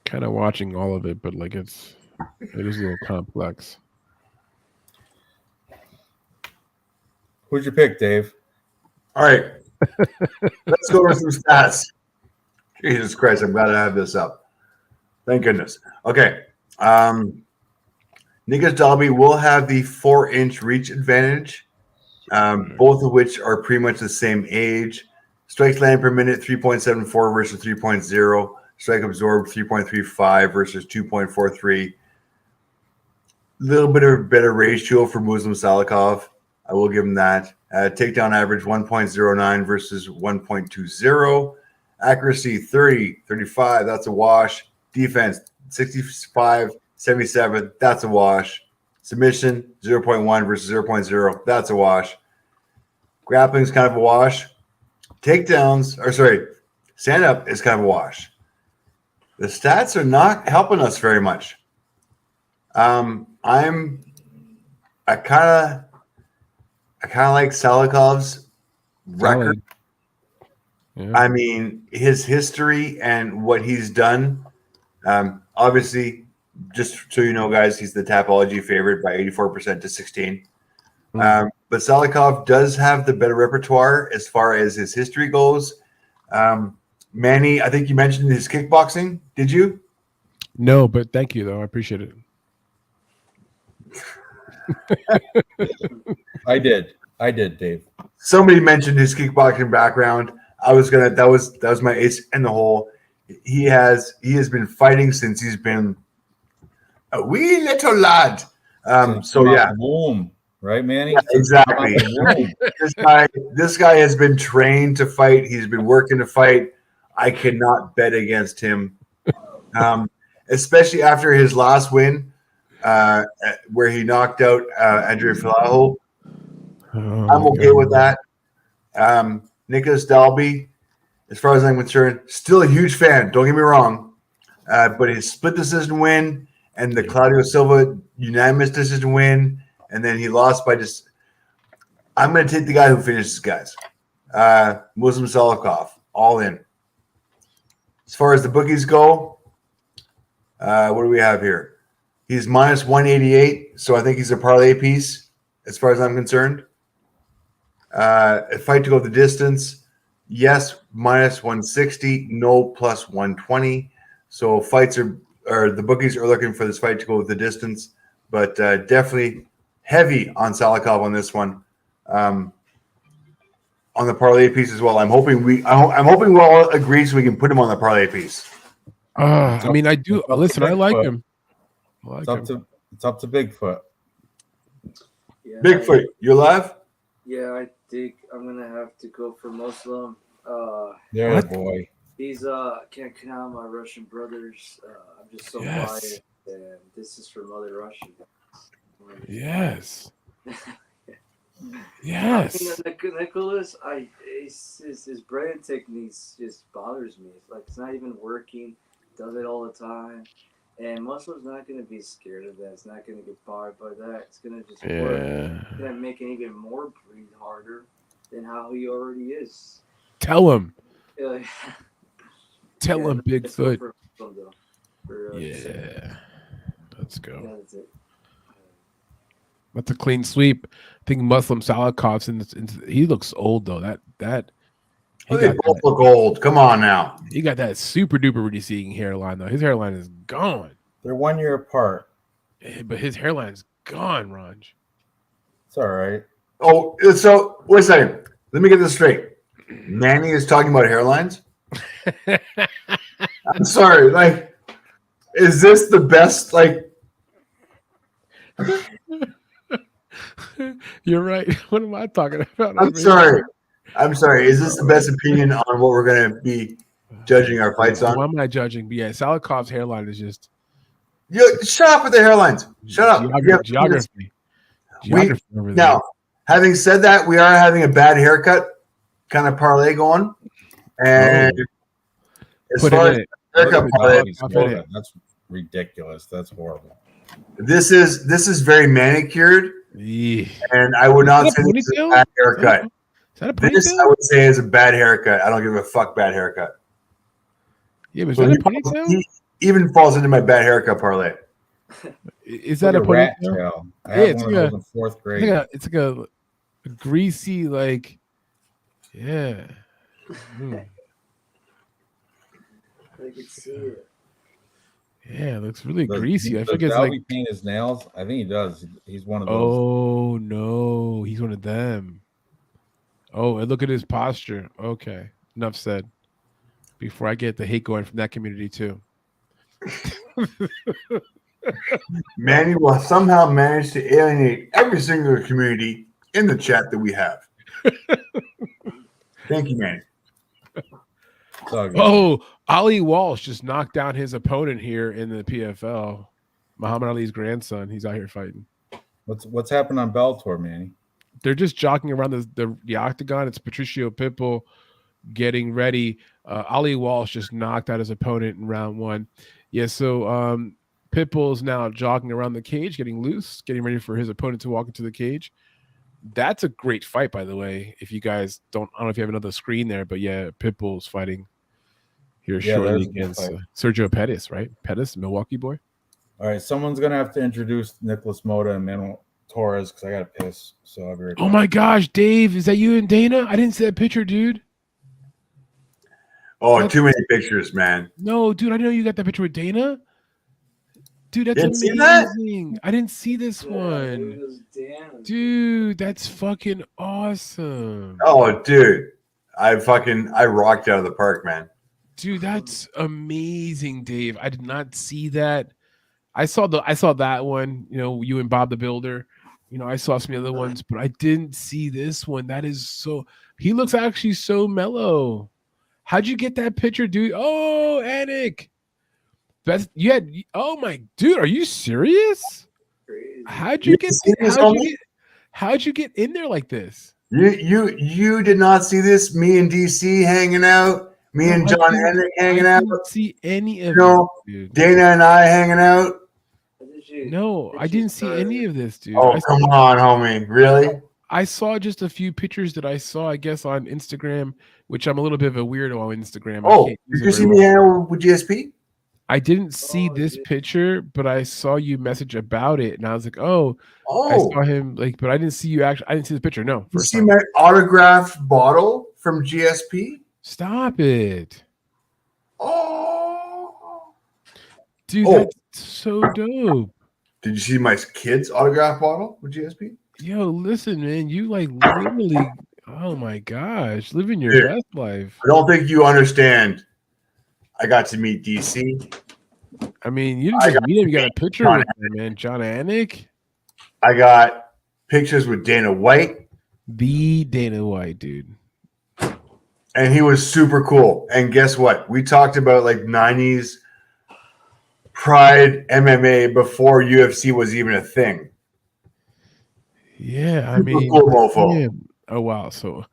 Kind of watching all of it, but like it is a little complex. Who'd you pick, Dave? All right. Let's go over some stats. Jesus Christ, I'm glad I have this up. Thank goodness. Okay. Nicholas Dalby will have the 4-inch reach advantage, both of which are pretty much the same age. Strikes land per minute, 3.74 versus 3.0. Strike absorbed, 3.35 versus 2.43. Little bit of a better ratio for Muslim Salikov. I will give him that. Takedown average, 1.09 versus 1.20. Accuracy, 30, 35. That's a wash. Defense, 65, 77. That's a wash. Submission 0.1 versus 0.0. That's a wash. Grappling is kind of a wash. Takedowns, or sorry, stand up is kind of a wash. The stats are not helping us very much. I kind of like Salakov's record. Yeah. I mean, his history and what he's done. Obviously, just so you know, guys, he's the Tapology favorite by 84% to 16. But Salikov does have the better repertoire as far as his history goes. Manny, I think you mentioned his kickboxing. Did you? No, but thank you, though. I appreciate it. I did, Dave. Somebody mentioned his kickboxing background. I was gonna. That was my ace in the hole. He has been fighting since he's been a wee little lad. So yeah, boom, right, Manny? Yeah, exactly. this guy has been trained to fight. He's been working to fight. I cannot bet against him, especially after his last win, where he knocked out Andrea Filaho. I'm okay with that. Nicholas Dalby, as far as I'm concerned, still a huge fan. Don't get me wrong, but his split decision win and the Claudio Silva unanimous decision win, and then he lost by just. I'm going to take the guy who finishes guys. Muslim Salikov, all in. As far as the bookies go, what do we have here? He's minus 188, so I think he's a parlay piece as far as I'm concerned. A fight to go the distance, yes, minus 160, no, plus 120. So fights or the bookies are looking for this fight to go the distance, but definitely heavy on Salikov on this one. On the parlay piece as well. I'm hoping we'll all agree so we can put him on the parlay piece. I mean, I do. Listen, I like him. It's up to Bigfoot. Yeah, Bigfoot, you alive? Yeah, I think I'm gonna have to go for Muslim. Yeah, boy. He's can't count my Russian brothers. I'm just so quiet, and this is for Mother Russia. Yes. Yes. Nicholas, his brain techniques just bothers me. It's like it's not even working. Does it all the time, and Muslim's not going to be scared of that. It's not going to get bothered by that. It's going to just work. It's going to make him even more breathe harder than how he already is. Tell him. Tell Yeah, him, Bigfoot. Yeah. Let's go. Yeah, that's it. That's a clean sweep. I think Muslim Salakov's he looks old though. They both look old. Come on now. He got that super duper receding hairline though. His hairline is gone. They're 1 year apart. But his hairline's gone, Ranj. It's all right. Oh, so wait a second. Let me get this straight. Manny is talking about hairlines. I'm sorry. Like, is this the best? Like, you're right. What am I talking about? I'm sorry. Is this the best opinion on what we're going to be judging our fights on? Why am I judging? But yeah, Salakov's hairline is just. Shut up with the hairlines. Shut up. Geography over there. Now, having said that, we are having a bad haircut kind of parlay going. And as far as haircut parlay, that's ridiculous. That's horrible. This is very manicured. Yeah. And I would not say this is a bad haircut. Is that a ponytail? This I would say is a bad haircut. I don't give a fuck bad haircut. Yeah, but is that a ponytail? He even falls into my bad haircut parlay. Is that a ponytail? I had one of those in fourth grade. It's like a greasy, like, yeah. I can see it. Yeah, it looks really greasy. I think it's like paint his nails. I think he does. He's one of those. Oh no, he's one of them. Oh, and look at his posture. Okay, enough said. Before I get the hate going from that community too. Manny will somehow manage to alienate every single community in the chat that we have. Thank you, Manny. It's all good. Oh, Ali Walsh just knocked down his opponent here in the PFL. Muhammad Ali's grandson. He's out here fighting. What's happened on Bellator, Manny? They're just jogging around the octagon. It's Patricio Pitbull getting ready. Ali Walsh just knocked out his opponent in round 1. Yeah, so Pitbull's now jogging around the cage, getting loose, getting ready for his opponent to walk into the cage. That's a great fight, by the way. If you guys don't, I don't know if you have another screen there, but yeah, Pitbull's fighting here shortly against Sergio Pettis, right? Pettis, Milwaukee boy. All right, someone's gonna have to introduce Nicholas Mota and Manuel Torres because I gotta piss. So I'll be right back. Oh my gosh, Dave, is that you and Dana? I didn't see that picture, dude. Oh, too many pictures, man. No, dude, I didn't know you got that picture with Dana. Dude, that's Didn't see amazing. I didn't see this It one. was Dan. Dude, that's fucking awesome. Oh, dude, I rocked out of the park, man. Dude, that's amazing, Dave. I did not see that. I saw that one, you know, you and Bob the Builder. You know, I saw some other ones, but I didn't see this one. That is so, he looks actually so mellow. How'd you get that picture, dude? Oh, Anik. Oh my dude, are you serious? Crazy. How'd you get in there like this? You did not see this? Me and DC hanging out, and John Henrik hanging out. I didn't see any of No, this, dude. Dana and I hanging out. No, I didn't see any of this, dude. Oh, come on, homie. Really? I saw just a few pictures that I saw, I guess, on Instagram, which I'm a little bit of a weirdo on Instagram. Oh, did you see me hanging out with GSP? I didn't see this picture, but I saw you message about it, and I was like, "Oh, I saw him." Like, but I didn't see you actually. I didn't see the picture. No, you see my autographed bottle from GSP? Stop it! Oh, dude, that's so dope. Did you see my kid's autograph bottle with GSP? Yo, listen, man, you like literally. Oh my gosh, living your best life. I don't think you understand. I got to meet DC. I mean, you didn't just meet him. You got a picture with him, man. John Anik. I got pictures with Dana White. The Dana White, dude. And he was super cool. And guess what? We talked about like 90s Pride MMA before UFC was even a thing. Yeah, I mean, cool mofo. Oh wow. So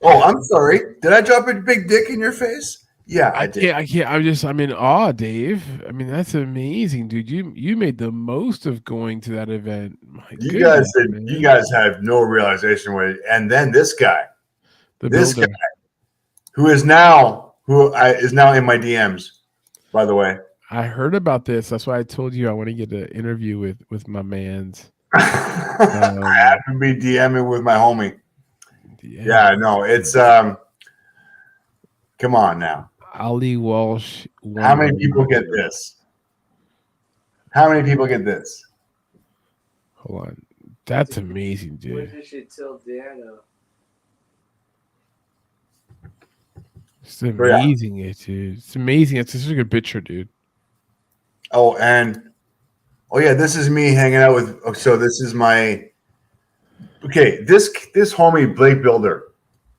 I'm sorry. Did I drop a big dick in your face? Yeah, I did. I can't. I'm in awe, Dave. I mean, that's amazing, dude. You made the most of going to that event. You guys have no realization what it, and then this guy, guy, who is now in my DMs, by the way. I heard about this. That's why I told you I want to get an interview with my mans. I have to be DMing with my homie. Yeah, no, it's come on now. Ali Walsh. How many people get this? How many people get this? Hold on. That's amazing, dude. What did she tell Dana? It's amazing, dude. It's amazing. It's such a good picture, dude. Oh, and this is me hanging out with. So this is my. Okay, this homie Blake Builder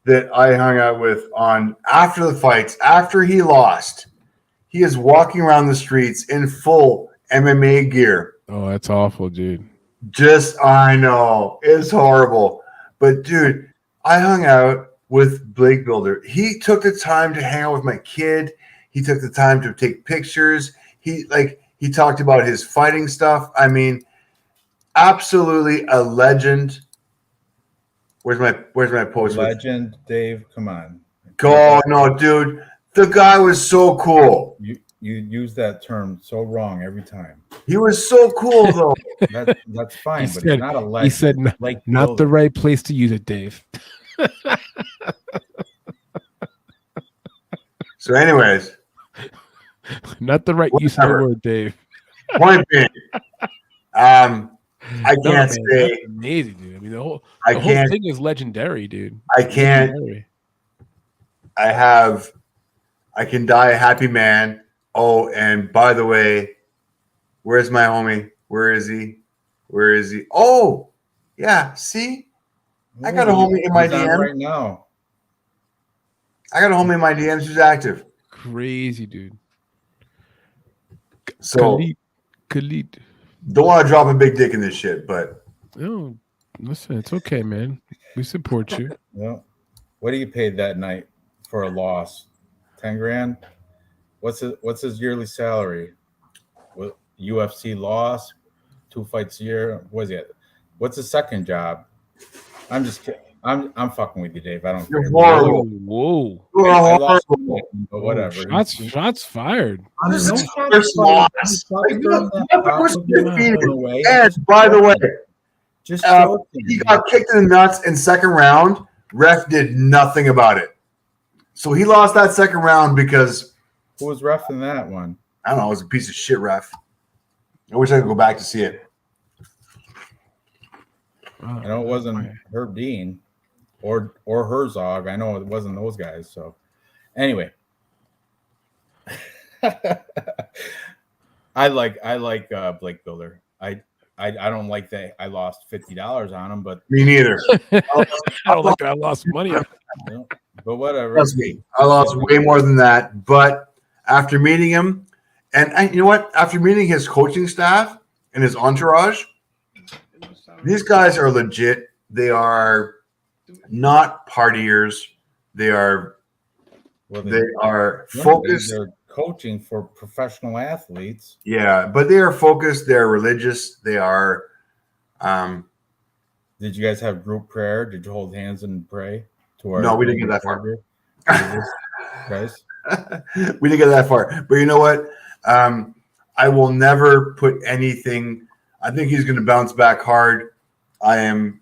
that I hung out with on after the fights, after he lost, he is walking around the streets in full MMA gear. Oh, that's awful, dude. I know, it's horrible. But dude, I hung out with Blake Builder. He took the time to hang out with my kid. He took the time to take pictures. He talked about his fighting stuff. I mean, absolutely a legend. Where's my post? Legend, Dave. Come on. Go no, dude. The guy was so cool. You use that term so wrong every time. He was so cool though. That's fine, he's not a legend. He said not the right place to use it, Dave. So, anyways, not the right use of the word, Dave. Point being, I can't say that's amazing, dude. I mean, the whole thing is legendary, dude. I can't. Legendary. I can die a happy man. Oh, and by the way, where's my homie? Where is he? Oh, yeah. See, I got a homie in my DM right now. I got a homie in my DMs who's active. Crazy, dude. So Khalid. don't want to drop a big dick in this shit, but No, listen, it's okay, man. We support you. Yeah. What do you pay that night for a loss? 10 grand? What's his yearly salary? What UFC loss? 2 fights a year? What is it? What's his second job? I'm just kidding. I'm fucking with you, Dave. I don't you're care. horrible. Whoa. You're I lost horrible. money, but whatever. Shots fired. This is No his shots first fired. loss. Like, Like, throwing that nothing pop was of your defeated. phone away. And Just by the way, just joking. he got kicked in the nuts in second round. Ref did nothing about it. So he lost that second round because Who was ref in that one? I don't know, it was a piece of shit ref. I wish I could go back to see it. I know it wasn't Herb Dean or Herzog. I know it wasn't those guys. So anyway, I like Blake Builder. I don't like that I lost $50 on him, but Me neither. I don't like that I lost money on. you know, but whatever. Trust me, I lost way more than that. But after meeting him, and you know what? After meeting his coaching staff and his entourage, these guys are legit. They are not partiers. They are focused. They're coaching for professional athletes. Yeah, but they are focused. They're religious. They are. Did you guys have group prayer? Did you hold hands and pray? No, we didn't get that far. Guys, We didn't get that far. But you know what? I will never put anything. I think he's going to bounce back hard. I am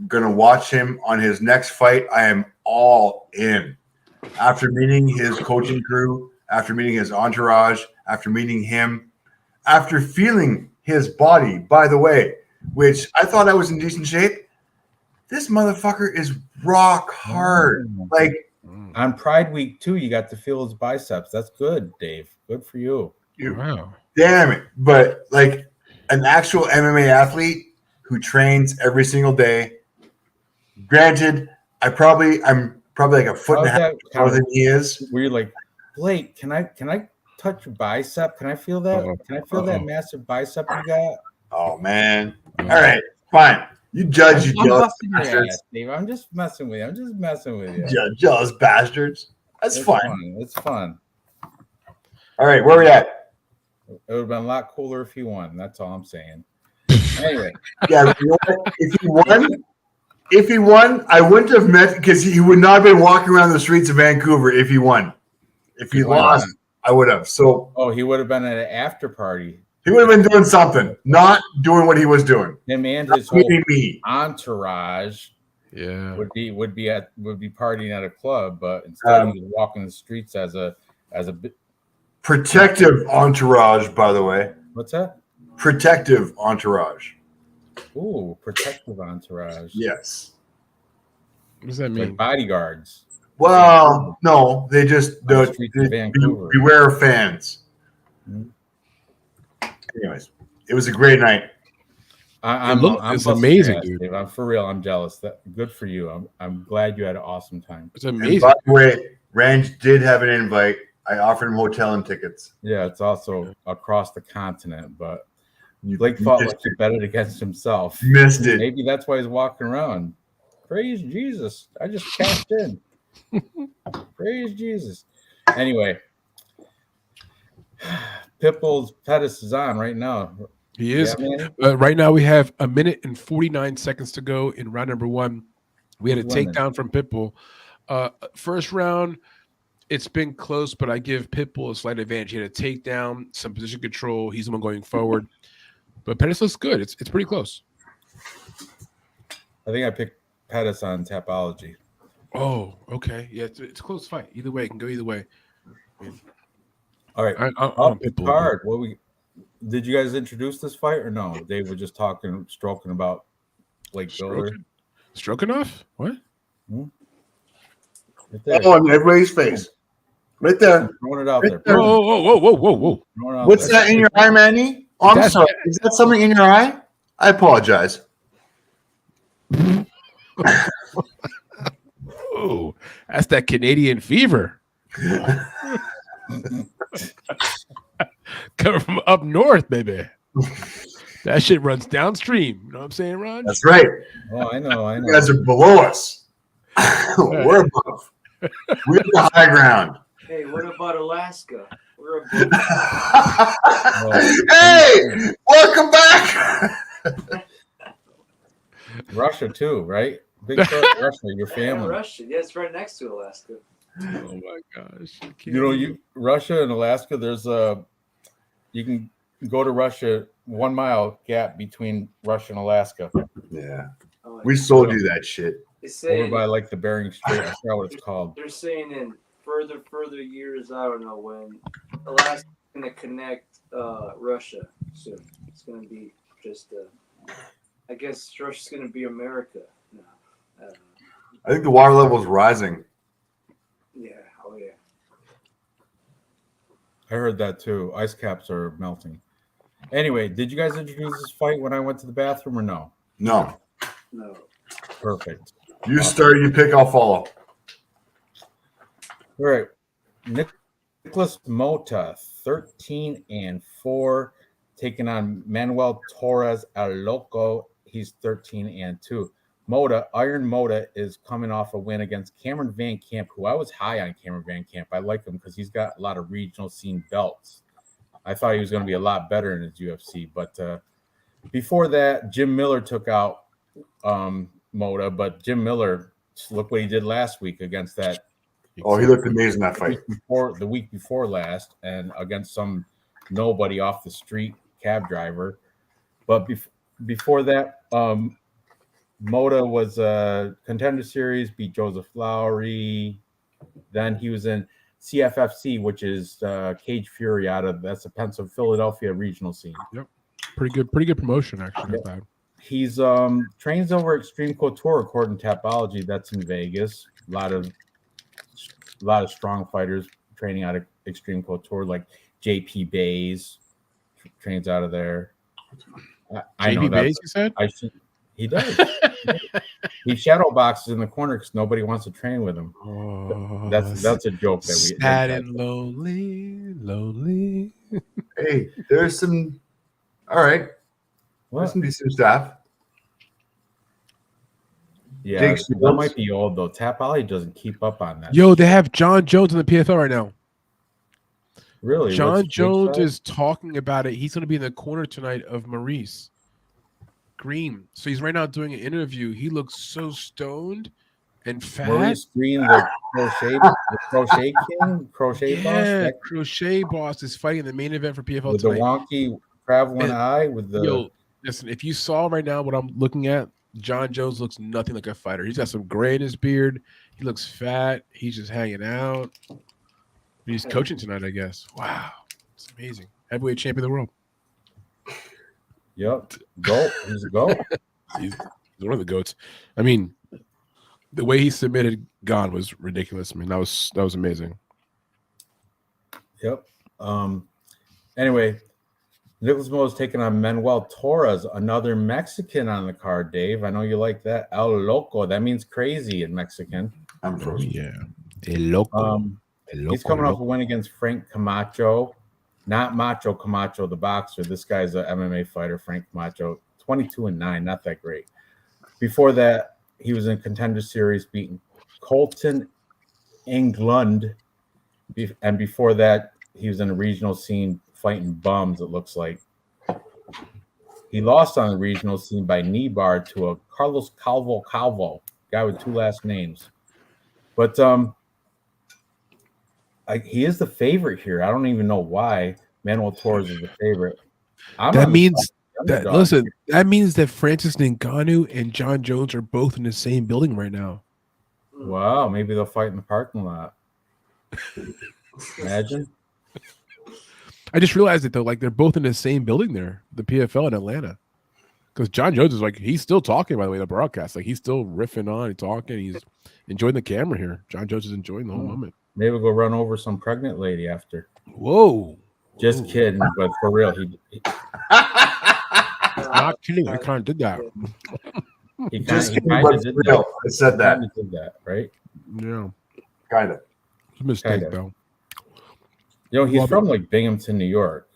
going to watch him on his next fight. I am all in. After meeting his coaching crew, after meeting his entourage, after meeting him, after feeling his body, by the way, which I thought I was in decent shape, this motherfucker is rock hard. Like, on Pride Week too, you got to feel his biceps. That's good, Dave. Good for you. Wow. damn it. But like an actual MMA athlete who trains every single day, granted, I'm probably like a foot and a half taller than he is. Where you're like, Blake, can I touch your bicep? Can I feel that? Can I feel that massive bicep you got? Oh man. All right, fine. You judge, you I'm jealous busting your bastards. ass, Dave. I'm just messing with you. Jealous bastards. That's It's fine. fun. It's fun. All right, where are we at? It would have been a lot cooler if he won. That's all I'm saying. Anyway, Yeah, you know what? If he won, I wouldn't have met because he would not have been walking around the streets of Vancouver if he won. If he lost, I would have. So he would have been at an after party. he would have been doing something, not doing what he was doing. Him and his whole entourage would be partying at a club, but instead he was walking the streets as a protective entourage, by the way. What's that? Protective entourage. Ooh, protective entourage. Yes. What does that mean? Like bodyguards. Well, no, they just On the streets of Vancouver. beware of fans. Mhm. Anyways, it was a great night. It's amazing, dude. Dave. I'm for real. I'm jealous. Good for you. I'm glad you had an awesome time. It's And amazing. by the way, Ranj did have an invite. I offered him hotel and tickets. Yeah, it's also across the continent, but You Blake fought missed like he bet it against himself. Missed it. Maybe that's why he's walking around. Praise Jesus. I just cashed in. Praise Jesus. Anyway, Pitbull's Pettis is on right now. He is. Yeah, man. Right now, we have 1 minute and 49 seconds to go in round number 1. We had a takedown from Pitbull. First round, it's been close, but I give Pitbull a slight advantage. He had a takedown, some position control. He's the one going forward. But Pettis looks good. It's pretty close. I think I picked Pettis on Tapology. Oh, okay. Yeah, it's a close fight. Either way, it can go either way. All right. I'm Pitbull. Card. Did you guys introduce this fight or no? Dave was just stroking about Blake Builder. Stroking off? What? Right Oh, on everybody's face. Right there. Throwing it out Right there. there. Whoa. What's that in your eye, Manny? Oh, I'm sorry. Is that something in your eye? I apologize. Oh, That's that Canadian fever. Coming from up north, baby. That shit runs downstream. You know what I'm saying, Ron? That's right. Oh, I know. You guys are below us. We're above. We're the high ground. Hey, what about Alaska? We're above. Hey, welcome back. Russia too, right? Bigfoot, Russia, your Yeah, family. Russia. Yeah, it's right next to Alaska. Oh my gosh. Russia and Alaska, there's you can go to Russia 1 mile gap between Russia and Alaska. Yeah. Oh, We sold you that shit. It's saying, Over by like the Bering Strait. I forgot what it's called. they're saying in further years, I don't know when, Alaska's going to connect Russia soon. It's going to be just, I guess Russia's going to be America now. I don't know. I think the water level is rising. Yeah, oh yeah. I heard that too. Ice caps are melting. Anyway, did you guys introduce this fight when I went to the bathroom or no? No. No. Perfect. You start, you pick, I'll follow. All right. Nicholas Mota, 13-4, taking on Manuel Torres El Loco. He's 13-2. Iron Mota is coming off a win against Cameron Van Camp, who I was high on Cameron Van Camp. I like him because he's got a lot of regional scene belts. I thought he was going to be a lot better in his UFC. But before that, Jim Miller took out Mota. But Jim Miller, look what he did last week against that. Oh, he looked amazing that fight. The week before last, and against some nobody off the street cab driver. But before that, Mota was a contender series, beat Joseph Lowry. Then he was in CFFC, which is Cage Fury that's a Philadelphia regional scene. Yep. Pretty good promotion, actually. Yep. He's trains over Extreme Couture, according to Tapology. That's in Vegas. A lot of strong fighters training out of Extreme Couture, like JP Bays trains out of there. I know JP Bays, you said? He does. He shadow boxes in the corner because nobody wants to train with him. Oh, that's a joke that we sad and lonely. Hey, there's some. All right. There's some decent stuff. Yeah, that might be old though. Tapology doesn't keep up on that. Yo, they have John Jones in the PFL right now. Really? John Jones is talking about it. He's going to be in the corner tonight of Maurice Green. So he's right now doing an interview. He looks so stoned and fat. Maurice Green, the crochet king, crochet boss. That crochet boss is fighting the main event for PFL with tonight. The wonky traveling eye with the. Yo, listen, if you saw right now what I'm looking at, John Jones looks nothing like a fighter. He's got some gray in his beard. He looks fat. He's just hanging out. He's coaching tonight, I guess. Wow. It's amazing. Heavyweight champion of the world. Yep. GOAT. He's a GOAT. He's one of the GOATs. I mean, the way he submitted Gon was ridiculous. I mean, that was amazing. Yep. Anyway, Nicholas Mo is taking on Manuel Torres, another Mexican on the card, Dave. I know you like that. El Loco. That means crazy in Mexican. I'm frozen. Yeah. El Loco. He's coming off a win against Frank Camacho. Not Macho Camacho, the boxer. This guy's an MMA fighter, Frank Camacho. 22-9, not that great. Before that, he was in Contender Series, beating Colton Englund. And before that, he was in a regional scene fighting bums, it looks like. He lost on the regional scene by knee bar to a Carlos Calvo, guy with 2 last names. But he is the favorite here. I don't even know why Manuel Torres is the favorite. That means that Francis Ngannou and John Jones are both in the same building right now. Wow, maybe they'll fight in the parking lot. Imagine. I just realized it though, like they're both in the same building there, the PFL in Atlanta. Because John Jones is like, he's still talking, by the way, the broadcast. Like he's still riffing on and talking. He's enjoying the camera here. John Jones is enjoying the whole moment. Maybe we'll go run over some pregnant lady after. Whoa. Just kidding, but for real. He not kidding. I kind of did that. He kind of did that. I said that. Did that, right? Yeah, Kind of. it's a mistake Kinda. though. He's Love from like Binghamton, New York.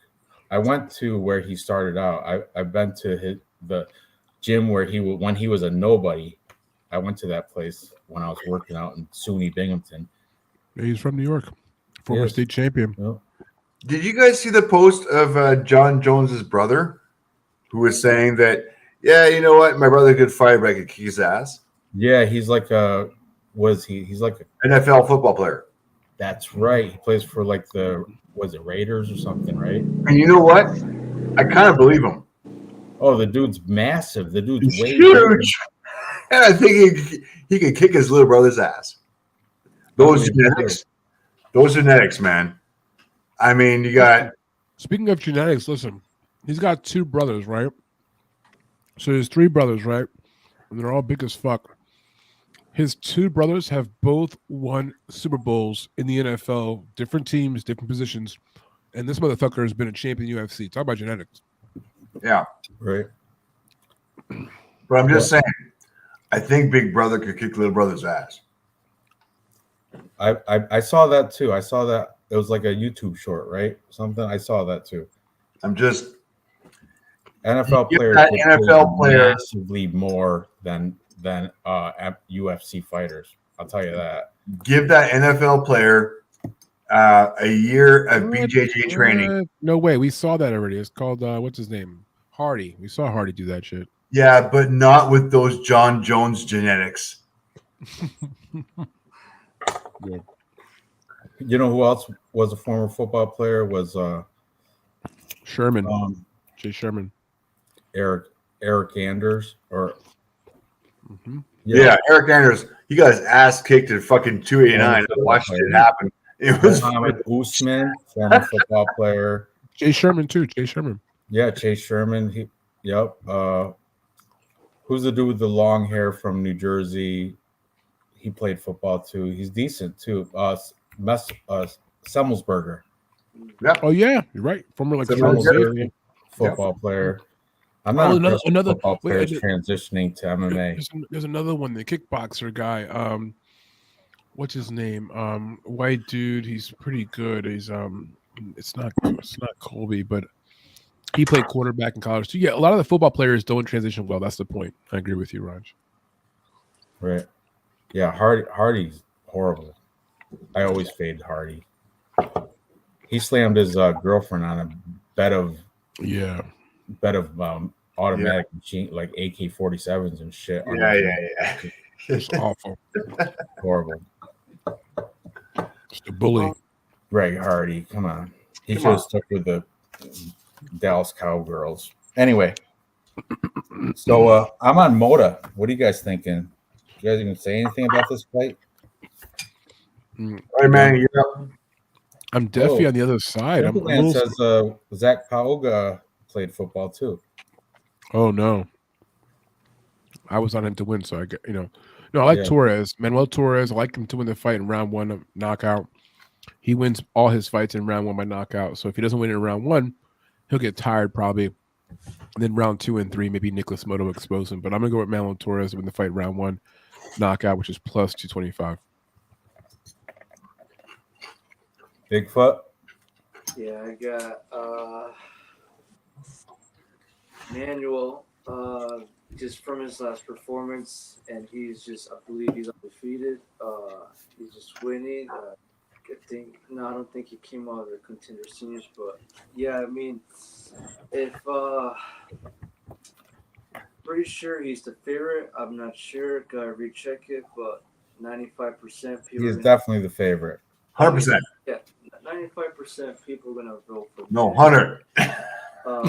I went to where he started out. I've been to the gym where when he was a nobody. I went to that place when I was working out in SUNY Binghamton. He's from New York, former Yes. state champion. Yep. Did you guys see the post of John Jones's brother, who was saying that, yeah, you know what, my brother could fight, but I could kick his ass? Yeah, he's like he's like a, NFL football player. that's right. He plays for like was it Raiders or something, right? And you know what? I kind of believe him. Oh, the dude's massive. The dude's He's way huge. And I think he could kick his little brother's ass. Those genetics, man. I mean, you got. Speaking of genetics, listen, he's got 2 brothers, right? So there's 3 brothers, right? And they're all big as fuck. His 2 brothers have both won Super Bowls in the NFL, different teams, different positions. And this motherfucker has been a champion in UFC. Talk about genetics. Yeah. right. But I'm just saying, I think Big Brother could kick little brother's ass. I saw that too. I saw that it was like a YouTube short, right? Something. I saw that too. I'm just NFL give players that get NFL paid player- massively more than UFC fighters. I'll tell you that. give that NFL player a year of BJJ training. No way. We saw that already. It's called, what's his name? Hardy. We saw Hardy do that shit. Yeah, but not with those John Jones genetics. Yeah. You know who else was a former football player? Was Sherman. Jay Sherman. Eric Anders or Yeah, Eric Anders, he got his ass kicked at fucking 289. I watched it happen. It was Mohammed Usman, former football player. Jay Sherman too. Jay Sherman. Yeah, Chase Sherman. Yep. Who's the dude with the long hair from New Jersey? He played football too. He's decent too. Semmelsberger. Oh yeah, you're right. Former like Semmelsberger, football player. I'm not another football players transitioning to MMA. There's another one, the kickboxer guy. What's his name? White dude. He's pretty good. He's it's not Colby, but he played quarterback in college too. Yeah, a lot of the football players don't transition well. That's the point. I agree with you, Ranj. Right. Yeah, Hardy's horrible. I always fade Hardy. He slammed his girlfriend on a bed of automatic machine, like AK-47s and shit. Yeah. It's awful. Horrible. Just a bully. Greg Hardy, come on. He should have stuck with the Dallas Cowgirls. Anyway, so I'm on Moda. What are you guys thinking? You guys even say anything about this fight? All right, man. You're up. I'm definitely on the other side. Man says Zach Pauga played football too. Oh no, I was on him to win, so I get No, I like Torres, Manuel Torres. I like him to win the fight in round 1 of knockout. He wins all his fights in round 1 by knockout. So if he doesn't win in round 1, he'll get tired probably. And then round 2 and 3, maybe Nicholas Moto expose him. But I'm gonna go with Manuel Torres to win the fight round 1 knockout, which is plus 225. Bigfoot. Yeah, I got Manuel, just from his last performance, and I believe he's undefeated. He's just winning. I don't think he came out of the contender seniors, but yeah, I mean, if pretty sure he's the favorite. I'm not sure. Gotta recheck it, but 95% people. He's definitely the favorite. 100%. Yeah, 95% people are gonna vote for. No, 100. Or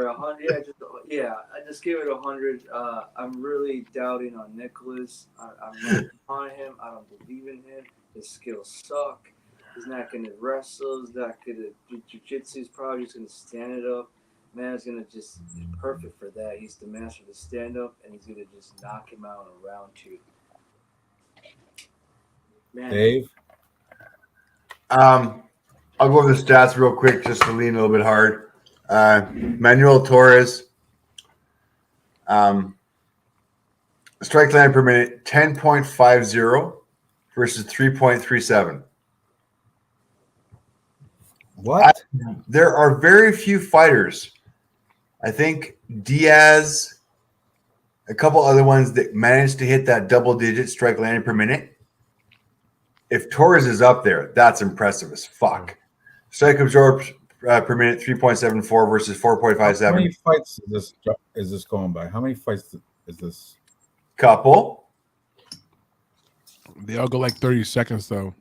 100. I just gave it 100. I'm really doubting on Nicholas. I'm not on him. I don't believe in him. His skills suck. He's not gonna wrestle. He's not gonna do jiu-jitsu. He's probably just gonna stand it up. Man's gonna just be perfect for that. He's the master of the stand-up, and he's gonna just knock him out in round 2. Man. Dave. I'll go over the stats real quick just to lean a little bit hard. Manuel Torres, Strike land per minute 10.50 versus 3.37. What? There are very few fighters. I think Diaz, a couple other ones that managed to hit that double-digit strike landing per minute. If Torres is up there, that's impressive as fuck. Strike absorbed per minute 3.74 versus 4.57. How many fights is this going by? How many fights is this? Couple. They all go like 30 seconds though.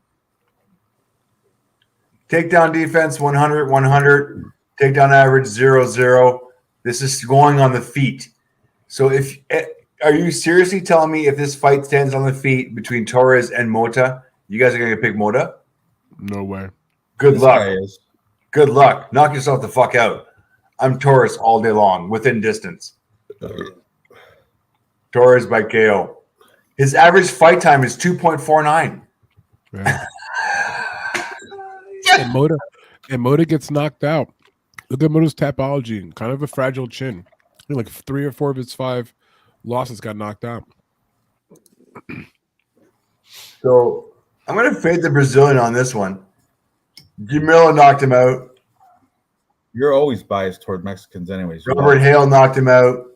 Takedown defense 100, 100. Takedown average 0-0. This is going on the feet. So are you seriously telling me if this fight stands on the feet between Torres and Mota, you guys are going to pick Mota? No way. Good This luck. guy is. Good luck. Knock yourself the fuck out. I'm Torres all day long, within distance. Torres by KO. His average fight time is 2.49. Yeah. And Mota gets knocked out. Look at Mota's topology. Kind of a fragile chin. I think like 3 or 4 of his 5 losses got knocked out. So I'm going to fade the Brazilian on this one. Jamila knocked him out. You're always biased toward Mexicans, anyways. Robert Hale knocked him out.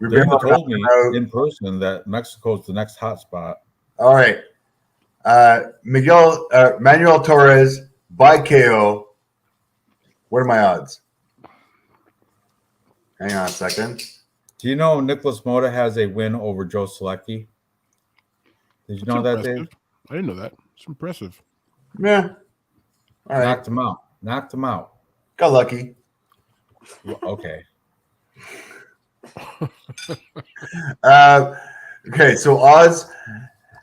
They Ribeiro told knocked me him out. in person that Mexico's the next hot spot. All right. Manuel Torres by KO. What are my odds? Hang on a second. Do you know Nicholas Mota has a win over Joe Selecki? Did you know that, Dave? I didn't know that. It's impressive. Yeah. All right. Knocked him out. Knocked him out. Got lucky. Well, okay. Okay, so odds.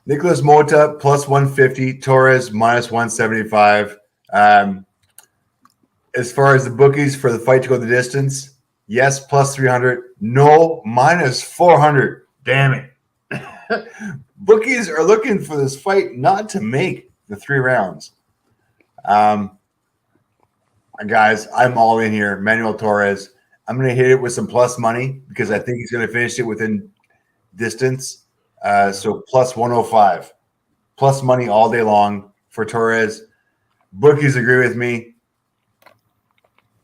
Nicholas Mota plus 150, Torres minus 175. As far as the bookies for the fight to go the distance, yes, plus 300. No, minus 400. Damn it. Bookies are looking for this fight not to make the 3 rounds. Guys, I'm all in here. Manuel Torres. I'm going to hit it with some plus money because I think he's going to finish it within distance. So plus 105. Plus money all day long for Torres. Bookies agree with me.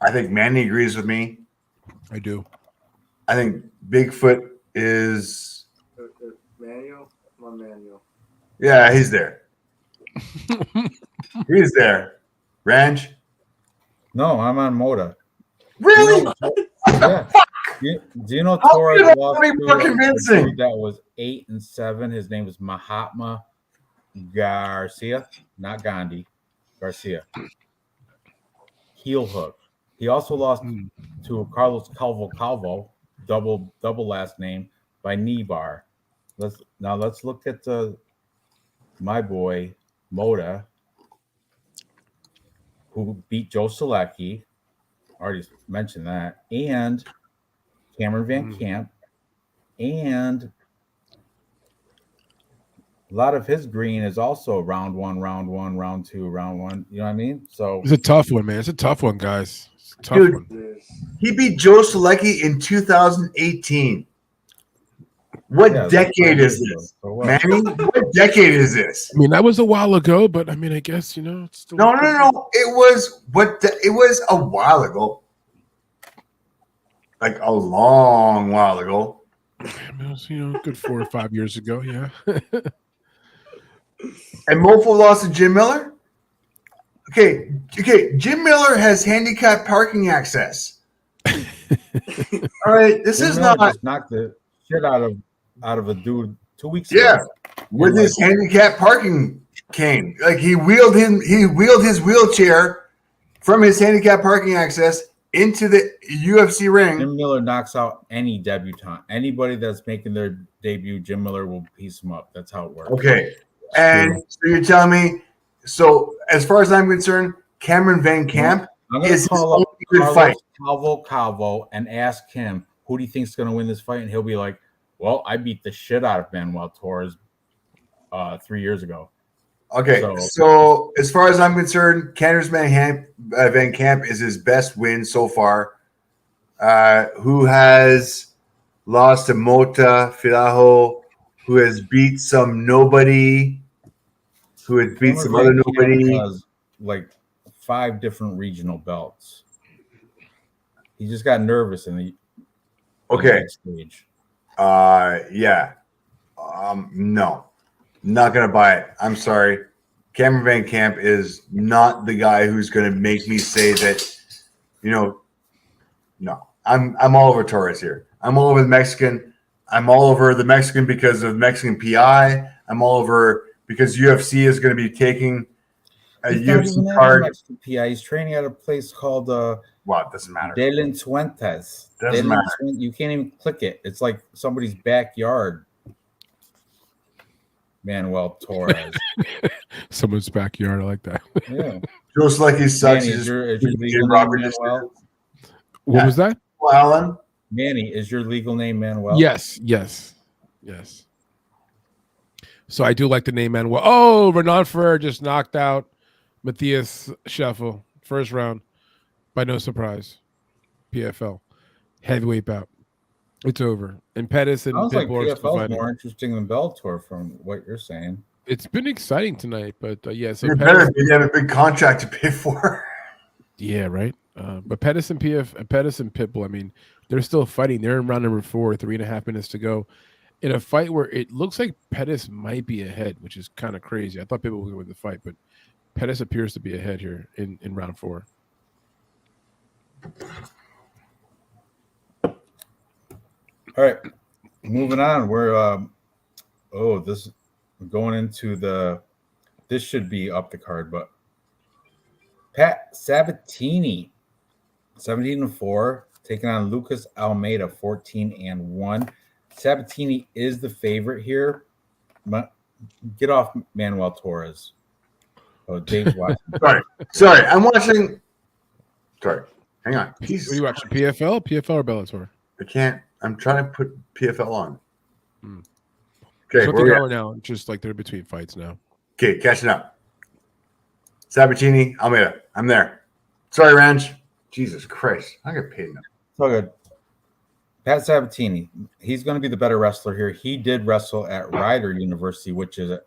I think Manny agrees with me. I do. I think Bigfoot is. Manuel? My Manuel. Yeah, he's there. He's there. Ranj? No, I'm on Mota. Really? Yeah. Do you know How Torres could that lost be to more a convincing? dude that was 8-7? His name was Mahatma Garcia, not Gandhi. Garcia. Heel hook. He also lost to Carlos Calvo, double last name, by knee bar. Let's look at my boy Mota, who beat Joe Selecki. Already mentioned that, and Cameron Van Camp, and a lot of his green is also round 1, round 1, round 2, round 1. You know what I mean? So It's a tough one, man. It's a tough one, guys. It's a tough Dude. one. He beat Joe Selecki in 2018. What decade is this? So what? Manny? What decade is this? I mean, that was a while ago, but I mean, I guess, it's still No. It was a while ago. Like a long while ago. I mean, it was, good 4 or 5 years ago, yeah. And Mofo lost to Jim Miller? Okay. Jim Miller has handicapped parking access. All right. This Jim is Miller not. just knocked the shit out of a dude 2 weeks ago. Yeah. With his handicapped parking cane. Like he wheeled his wheelchair from his handicapped parking access into the UFC ring. Jim Miller knocks out any debutant. Anybody that's making their debut, Jim Miller will piece them up. That's how it works. Okay. And so you're telling me, so as far as I'm concerned, Cameron Van Camp I'm going is to his call only up good fight. Calvo and ask him who do you think is going to win this fight, and he'll be like, "Well, I beat the shit out of Manuel Torres 3 years ago." Okay, so as far as I'm concerned, Cameron Van Camp is his best win so far. Who has lost to Mota, Filaho, who has beat some nobody, who has beat Former some other Van Camp nobody. has like 5 different regional belts. He just got nervous in the Okay. big stage. Yeah. No, not gonna buy it. I'm sorry. Cameron Van Camp is not the guy who's gonna make me say that. No. I'm all over Torres here. I'm all over the Mexican. I'm all over the Mexican because of Mexican PI. I'm all over because UFC is going to be taking a He's not UFC even at the card. Mexican PI. He's training at a place called Well, it doesn't matter. Delincuentes. Doesn't matter. You can't even click it. It's like somebody's backyard. Manuel Torres. Someone's backyard. I like that. Yeah. Just like he sucks. Manny, He's is your just legal name Robert Manuel? What was that? Well, Alan. Manny, is your legal name Manuel? Yes. So I do like the name Manuel. Oh, Renan Ferrer just knocked out Matthias Scheffel first round by no surprise. PFL heavyweight bout. It's over. And Pettis and Sounds like Pitbull are still PFL is fighting. more interesting than Bellator from what you're saying. It's been exciting tonight, but yeah. So You're Pettis, better if you have a big contract to pay for. yeah, right. But Pettis and Pitbull, I mean, they're still fighting. They're in round number 4, 3.5 minutes to go. In a fight where it looks like Pettis might be ahead, which is kind of crazy. I thought Pitbull was going to win the fight, but Pettis appears to be ahead here in round 4. All right, moving on. We're we're going into this should be up the card, but Pat Sabatini, 17-4, taking on Lucas Almeida, 14-1. Sabatini is the favorite here. Get off Manuel Torres. Oh, Dave's watching. Sorry, I'm watching. Sorry, hang on. Jesus. What are you watching? PFL or Bellator? I can't. I'm trying to put PFL on. Mm. Okay, So where we at? now, just like they're between fights now. Okay, catching up. Sabatini, Almeida. I'm there. Sorry, Ranj. Jesus Christ. I get paid now. It's all good. Pat Sabatini, he's going to be the better wrestler here. He did wrestle at Rider University, which is a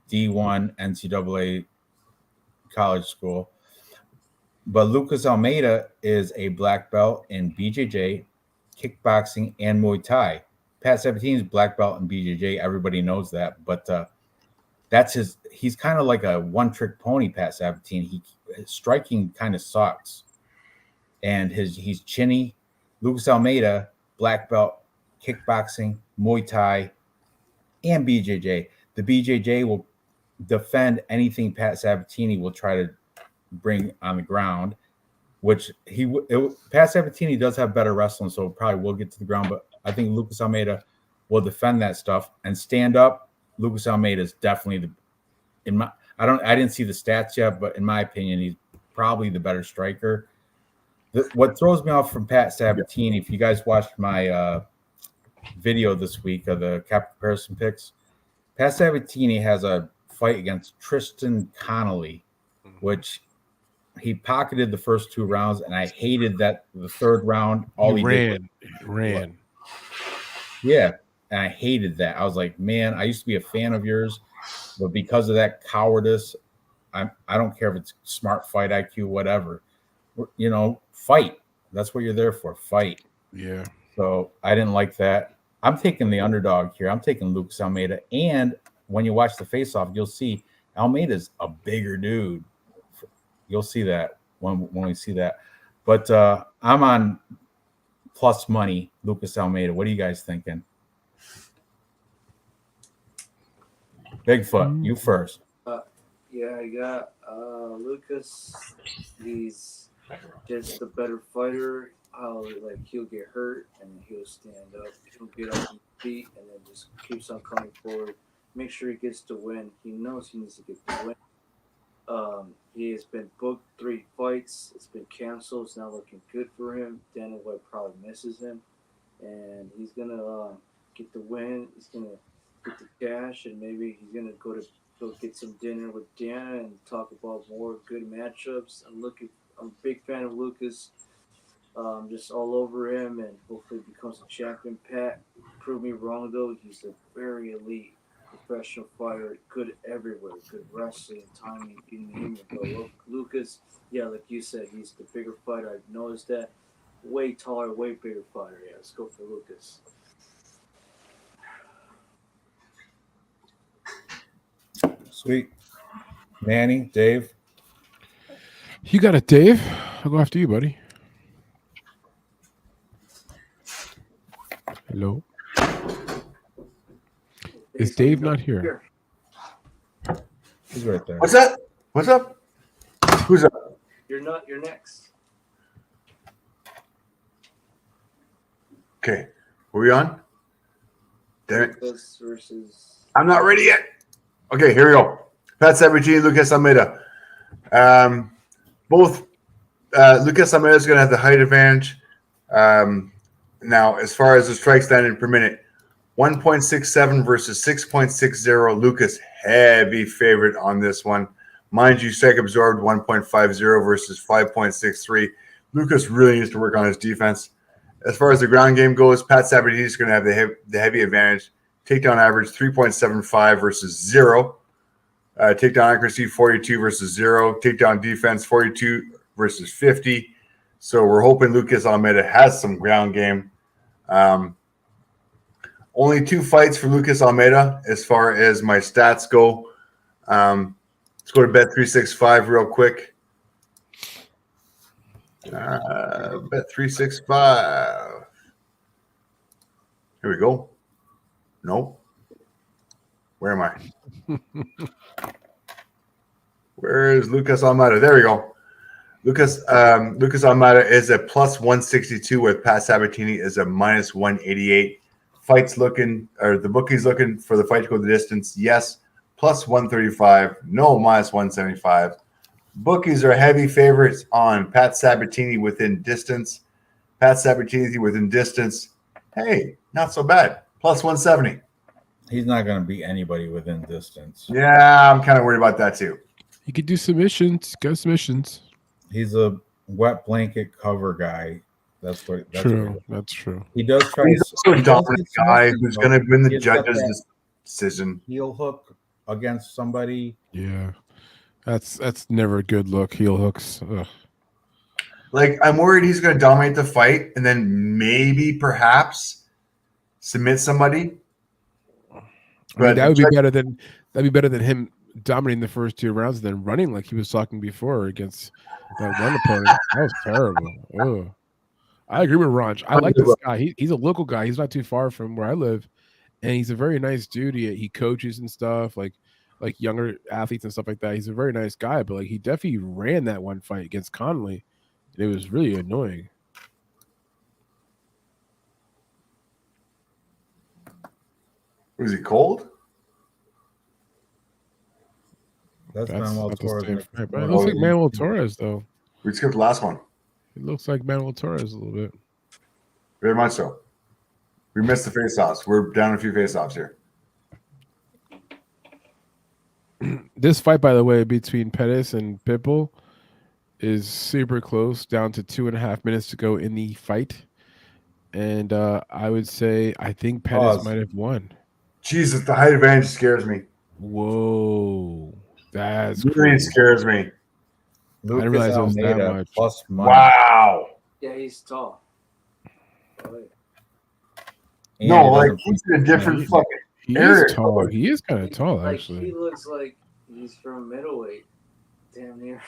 D1 NCAA college school. But Lucas Almeida is a black belt in BJJ, kickboxing, and Muay Thai. Pat Sabatini's black belt in BJJ. Everybody knows that. But that's he's kind of like a one-trick pony, Pat Sabatini. His striking kind of sucks. And he's chinny. Lucas Almeida, black belt, kickboxing, Muay Thai, and BJJ. The BJJ will defend anything Pat Sabatini will try to bring on the ground, which Pat Sabatini does have better wrestling, so probably will get to the ground, but I think Lucas Almeida will defend that stuff and stand up. Lucas Almeida is definitely I didn't see the stats yet, but in my opinion, he's probably the better striker. What throws me off from Pat Sabatini, if you guys watched my video this week of the cap comparison picks, Pat Sabatini has a fight against Tristan Connolly, which he pocketed the first 2 rounds, and I hated that the third round. He ran. Yeah, and I hated that. I was like, man, I used to be a fan of yours, but because of that cowardice, I don't care if it's smart fight IQ, whatever. Fight. That's what you're there for. Fight. Yeah. So I didn't like that. I'm taking the underdog here. I'm taking Lucas Almeida. And when you watch the face-off, you'll see Almeida's a bigger dude. You'll see that when we see that. But I'm on plus money, Lucas Almeida. What are you guys thinking? Bigfoot, you first. Yeah, I got Lucas. He's just a better fighter. He'll get hurt and he'll stand up. He'll get up on his feet and then just keeps on coming forward. Make sure he gets to win. He knows he needs to get the win. He has been booked 3 fights. It's been canceled. It's not looking good for him. Dana White probably misses him, and he's gonna get the win. He's gonna get the cash, and maybe he's gonna go get some dinner with Dana and talk about more good matchups. I'm a big fan of Lucas. just all over him, and hopefully becomes a champion. Pat, prove me wrong though. He's a very elite professional fighter, good everywhere, good wrestling, timing, you name it. But look, Lucas, yeah, like you said, he's the bigger fighter. I've noticed that. Way taller, way bigger fighter. Yeah, let's go for Lucas. Sweet. Manny, Dave. You got it, Dave. I'll go after you, buddy. Hello. Is Dave not here? He's right there. What's that? What's up? Who's up? You're not. You're next. Okay. Are we on? Damn it. Lucas versus. I'm not ready yet. Okay, here we go. Pat Sabatini, Lucas Almeida. Both Lucas Almeida is going to have the height advantage. Now, as far as the strike standard per minute, 1.67 versus 6.60. Lucas, heavy favorite on this one. Mind you, strike absorbed 1.50 versus 5.63. Lucas really needs to work on his defense. As far as the ground game goes, Pat Sabatini is going to have the heavy advantage. Takedown average 3.75 versus 0. Takedown accuracy 42 versus 0. Takedown defense 42 versus 50. So we're hoping Lucas Almeida has some ground game. Only 2 fights for Lucas Almeida as far as my stats go. Let's go to Bet365 real quick. Bet365. Here we go. Nope. Where am I? Where is Lucas Almeida? There we go. Lucas Almeida is a plus 162 with Pat Sabatini is a minus 188. The bookie's looking for the fight to go the distance. Yes, plus 135. No, minus 175. Bookies are heavy favorites on Pat Sabatini within distance. Pat Sabatini within distance. Hey, not so bad. Plus 170. He's not going to beat anybody within distance. Yeah, I'm kind of worried about that too. You could do submissions. Go submissions. He's a wet blanket cover guy. That's True. That's true. He does try. He's also a dominant guy who's going to win the judges' decision. Heel hook against somebody. Yeah, that's never a good look. Heel hooks. Ugh. Like, I'm worried he's going to dominate the fight and then maybe, perhaps, submit somebody. I mean, that'd be better than him dominating the first 2 rounds and then running like he was talking before against that one opponent. That was terrible. Ugh. I agree with Ranj. I like this guy. He's a local guy. He's not too far from where I live, and he's a very nice dude. He coaches and stuff, like younger athletes and stuff like that. He's a very nice guy, but like he definitely ran that one fight against Connolly. It was really annoying. Was he cold? That's Manuel Torres. It looks like Manuel Torres, though. We skipped the last one. It looks like Manuel Torres a little bit. Very much so. We missed the face-offs. We're down a few face-offs here. This fight, by the way, between Pettis and Pitbull is super close, down to 2.5 minutes to go in the fight. And I would say I think Pettis might have won. Jesus, the height advantage scares me. Whoa. That's really crazy. Scares me. I didn't realize it was that much. Plus money. Wow. Yeah, he's tall. No, like he's in a different fucking area. He's tall. He is kind of tall, like, actually. He looks like he's from middleweight. Damn near.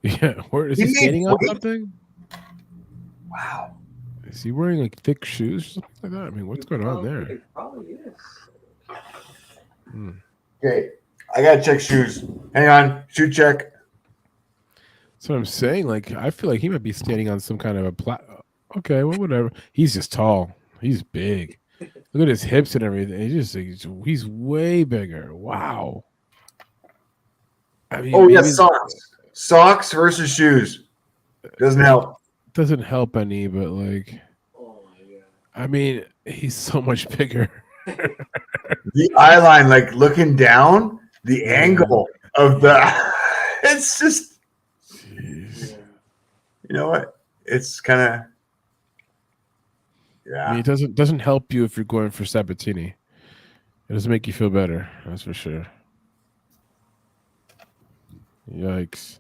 Yeah, where is he standing on something? Wow. Is he wearing like thick shoes or something like that? I mean, what's going on there? It probably is. Okay, I gotta check shoes. Hang on, shoe check. That's what I'm saying. Like, I feel like he might be standing on some kind of a Okay, well, whatever. He's just tall. He's big. Look at his hips and everything. He's way bigger. Wow. I mean, oh yeah, socks versus shoes doesn't help. Doesn't help any, but like, oh my god. I mean, he's so much bigger. The eye line, like looking down, the angle of the it's just Yeah. you know what? it's kind of I mean, it doesn't help you if you're going for Sabatini. It doesn't make you feel better. That's for sure. Yikes.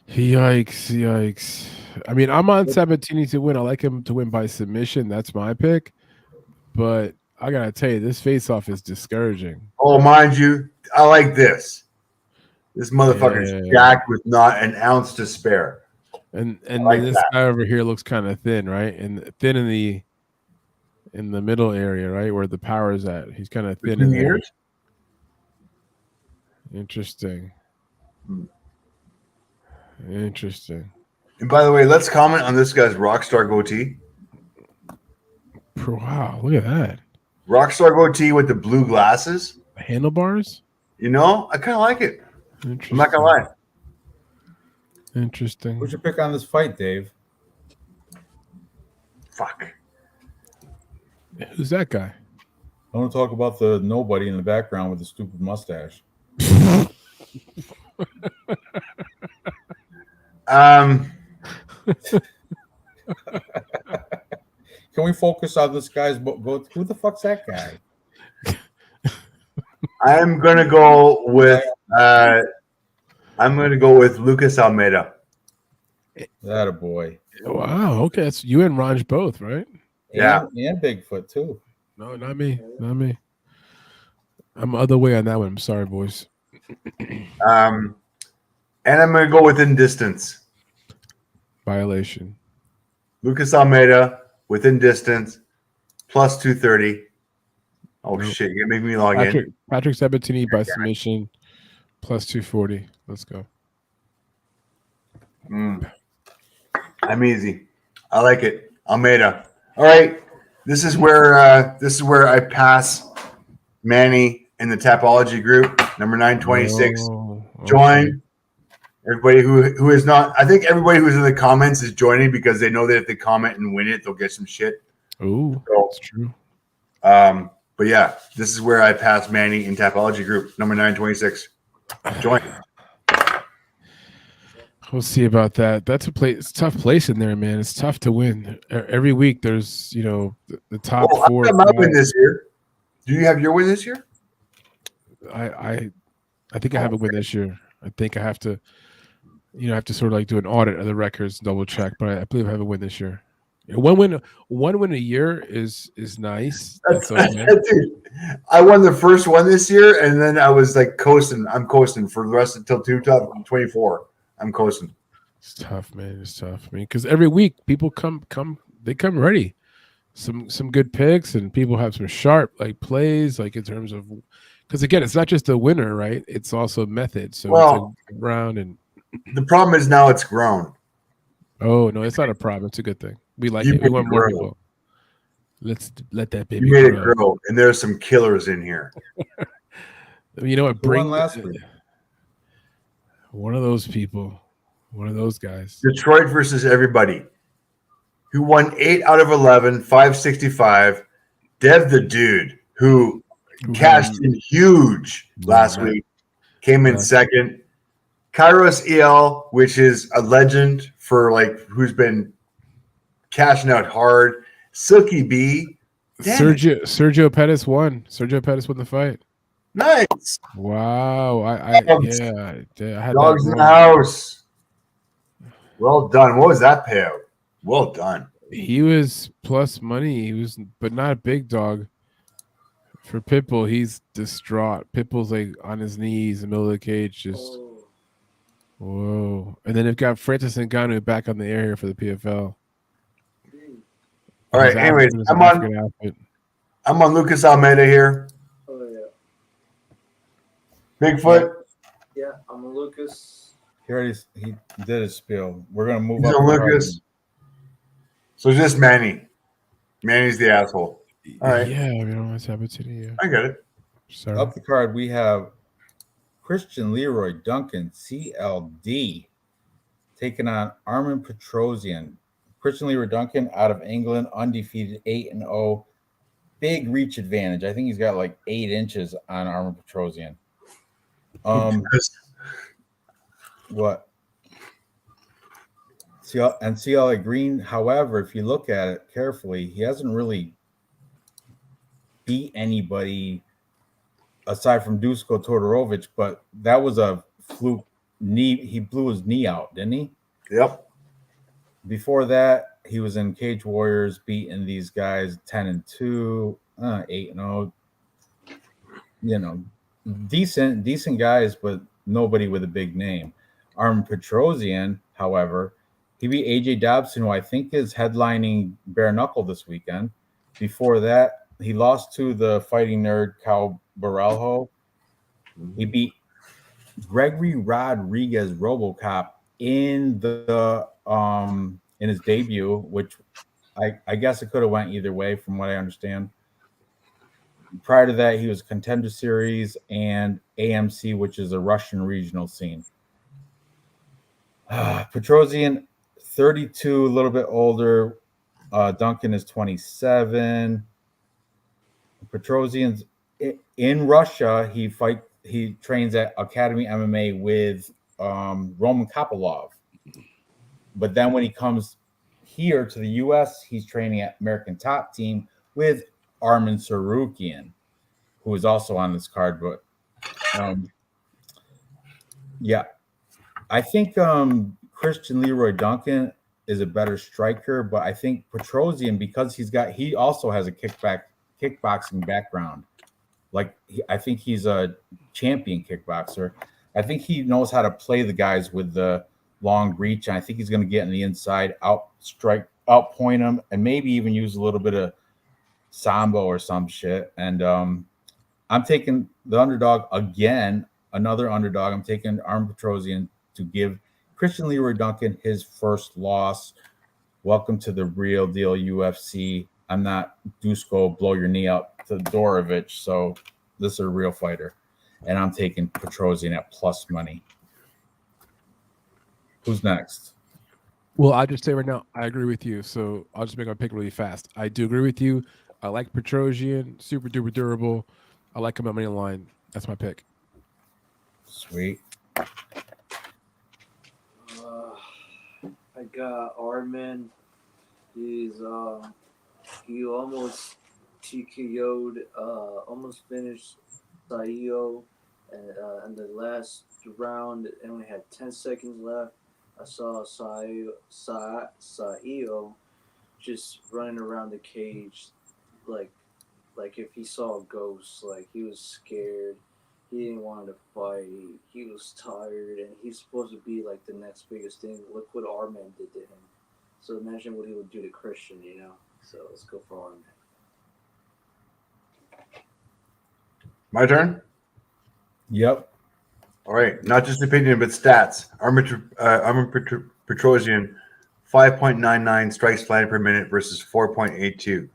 Yikes. I mean, I'm on Sabatini to win. I like him to win by submission. That's my pick. But I got to tell you, this face-off is discouraging. Oh, mind you, I like this. This motherfucker's jacked with not an ounce to spare. And like this that. guy over here looks kind of thin, right? And thin in the middle area, right? Where the power is at. He's kind of thin in there. Interesting. Interesting. And by the way, let's comment on this guy's rockstar goatee. Wow, look at that. Rockstar goatee with the blue glasses. Handlebars? You know, I kind of like it. I'm not going to lie. Interesting. Who's your pick on this fight, Dave? Fuck. Who's that guy? I want to talk about the nobody in the background with the stupid mustache. Can we focus on this guy's go? Who the fuck's that guy? I'm gonna go with Lucas Almeida. That a boy. Wow. Okay, it's you and Ranj both, right? Yeah, and Bigfoot too. No, not me. Not me. I'm other way on that one. I'm sorry, boys. And I'm gonna go within distance. Violation. Lucas Almeida within distance plus 230. Oh shit! You make me log in. Patrick Sabatini by submission plus 240. Let's go. I'm easy. I like it. Almeida. All right. This is where I pass Manny in the Tapology group, number 926. Oh, okay. Join. Everybody who is not, I think everybody who's in the comments is joining because they know that if they comment and win it, they'll get some shit. Oh, so, that's true. But yeah, this is where I pass Manny in Tapology group, number 926. Join. We'll see about that. That's a place. It's a tough place in there, man. It's tough to win. Every week there's, the top four. I got my win this year. Do you have your win this year? I think I have a win this year. I think I have to, I have to sort of like do an audit of the records, double check. But I believe I have a win this year. One win a year is nice. That's okay. Dude, I won the first one this year, and then I was like coasting. I'm coasting for the rest until 2024. I'm coasting. It's tough, man. It's tough. I mean, because every week people come ready. Some good picks, and people have some sharp like plays, like in terms of, because again, it's not just a winner, right? It's also method. So it's a round, and the problem is now it's grown. Oh no, it's not a problem. It's a good thing. We like it. We want more people. Let's let that baby. You made it grow, and there's some killers in here. You know what? Bring last week. One of those people, one of those guys. Detroit versus everybody. Who won 8 out of 11, 565. Dev the dude who cashed in huge last week, came in second. Kairos EL, which is a legend for who's been cashing out hard. Silky B. Sergio Pettis won. Sergio Pettis won the fight. Nice. Wow. I had dogs in the house. Well done. What was that payout? Well done. He was plus money. He was, but not a big dog. For Pitbull, he's distraught. Pitbull's like on his knees in the middle of the cage, just whoa. And then they've got Francis Ngannou back on the air here for the PFL. All right. Anyways, I'm on Lucas Almeida here. Oh yeah. Bigfoot. Yeah, I'm a Lucas. He did his spiel. We're gonna move He's up. Lucas. So just Manny. Manny's the asshole. All right. Yeah, we don't want to have it today. I get it. Sorry. Up the card, we have Christian Leroy Duncan, CLD, taking on Armin Petrosian. Christian Leroy Duncan out of England, undefeated, 8-0. Big reach advantage. I think he's got like 8 inches on Armin Petrosian. What? CLA Green, however, if you look at it carefully, he hasn't really beat anybody aside from Dusko Todorovic, but that was a fluke knee. He blew his knee out, didn't he? Yep. Before that, he was in Cage Warriors, beating these guys 10-2, 8-0. You know, decent guys, but nobody with a big name. Armin Petrosian, however, he beat AJ Dobson, who I think is headlining Bare Knuckle this weekend. Before that, he lost to the fighting nerd Cal Barelho. He beat Gregory Rodriguez RoboCop in his debut, which I guess it could have went either way from what I understand. Prior to that, he was Contender Series and AMC, which is a Russian regional scene. Petrosian, 32, a little bit older. Duncan is 27. Petrosian's in Russia. He trains at Academy MMA with Roman Kopylov. But then when he comes here to the U.S., he's training at American Top Team with Armin Sarukian, who is also on this card. But yeah, I think Christian Leroy Duncan is a better striker, but I think Petrosian, because he also has a kickboxing background. Like I think he's a champion kickboxer. I think he knows how to play the guys with the long reach, and I think he's going to get in the inside, outpoint them, and maybe even use a little bit of sambo or some shit. And I'm taking the underdog again, another underdog. I'm taking Armin Petrosian to give Christian Leroy Duncan his first loss. Welcome to the real deal UFC. I'm not Dusko blow your knee out to Dorovich, so this is a real fighter. And I'm taking Petrosian at plus money. Who's next? Well, I just say right now, I agree with you. So I'll just make my pick really fast. I do agree with you. I like Petrosian, super duper durable. I like him at money line. That's my pick. Sweet. I got Armin. He almost TKO'd, almost finished Saio in the last round, and we had 10 seconds left. I saw Saio just running around the cage like if he saw a ghost. Like he was scared. He didn't want to fight. He was tired, and he's supposed to be like the next biggest thing. Look what Armin did to him. So imagine what he would do to Christian, So let's go for Armin. My turn? Yep. All right. Not just opinion, but stats. Armin Petrosian, 5.99 strikes landed per minute versus 4.82.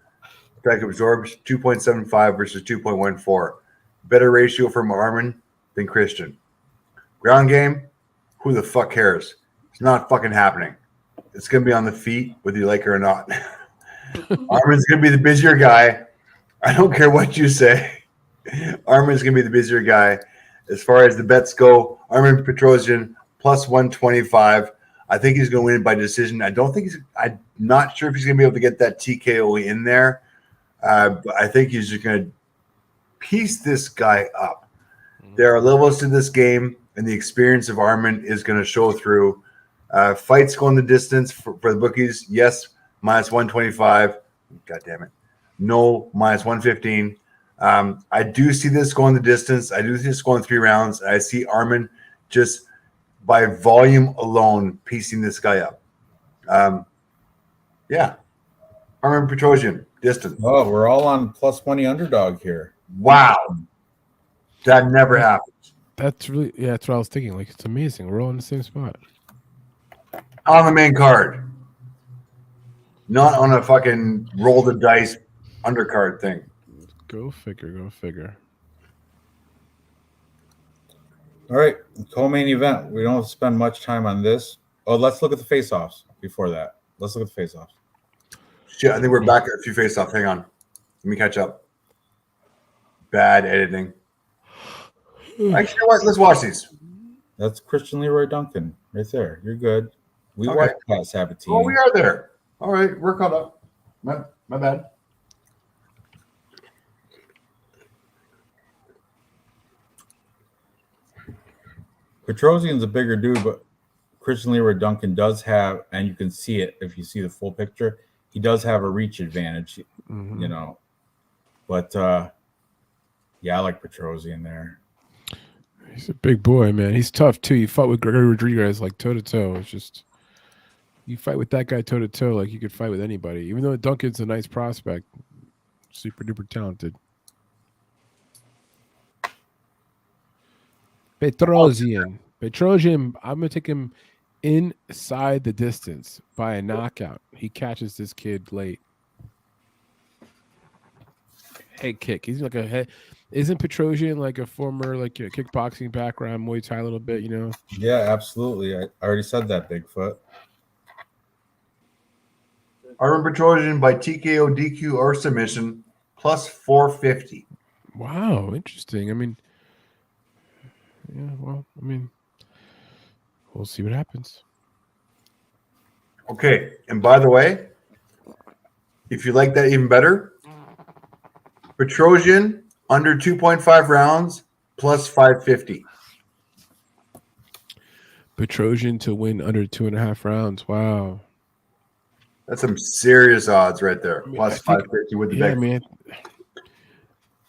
Strike absorbed, 2.75 versus 2.14. Better ratio from Armin than Christian. Ground game, who the fuck cares? It's not fucking happening. It's going to be on the feet, whether you like it or not. Armin's going to be the busier guy. I don't care what you say. Armin's going to be the busier guy. As far as the bets go, Armin Petrosian, plus 125. I think he's going to win by decision. I'm not sure if he's going to be able to get that TKO in there. But I think he's just going to piece this guy up. There are levels to this game, and the experience of Armin is going to show through. Fights going the distance for the bookies. Yes, minus 125. God damn it. No, minus 115. I do see this going the distance. I do see this going 3 rounds. I see Armin just by volume alone piecing this guy up. Yeah. Armin Petrosian, distance. Oh, we're all on plus money underdog here. Wow. That never happens. That's what I was thinking. Like, it's amazing. We're all in the same spot. On the main card. Not on a fucking roll the dice undercard thing. Go figure. All right, co-main event. We don't spend much time on this. Oh, let's look at the face-offs before that. Let's look at the face-offs. Shit, I think we're back at a few face-offs. Hang on. Let me catch up. Bad editing. Actually, you know what? Let's watch these. That's Christian Leroy Duncan right there. You're good. We Okay. watched Pat Sabatini. Oh, we are there. All right, we're caught up. My bad. Petrosian's a bigger dude, but Christian Leroy Duncan does have, and you can see it if you see the full picture, he does have a reach advantage, you know. But yeah, I like Petrosian there. He's a big boy, man. He's tough too. You fought with Gregory Rodriguez like toe to toe. It's just you fight with that guy toe to toe like you could fight with anybody. Even though Duncan's a nice prospect, super duper talented. Petrosian. I'm gonna take him inside the distance by a knockout. He catches this kid late. Head kick. He's like a head. Isn't Petrosian like a former like kickboxing background, Muay Thai a little bit? You know. Yeah, absolutely. I already said that, Bigfoot. Armin Petrosian by TKO, DQ, or submission plus 450. Wow, interesting. I mean, yeah. Well, I mean, we'll see what happens. Okay, and by the way, if you like that even better, Petrosian under 2.5 rounds plus 550. Petrosian to win under 2.5 rounds. Wow. That's some serious odds right there. I mean, Plus 550 with the yeah, bet. man.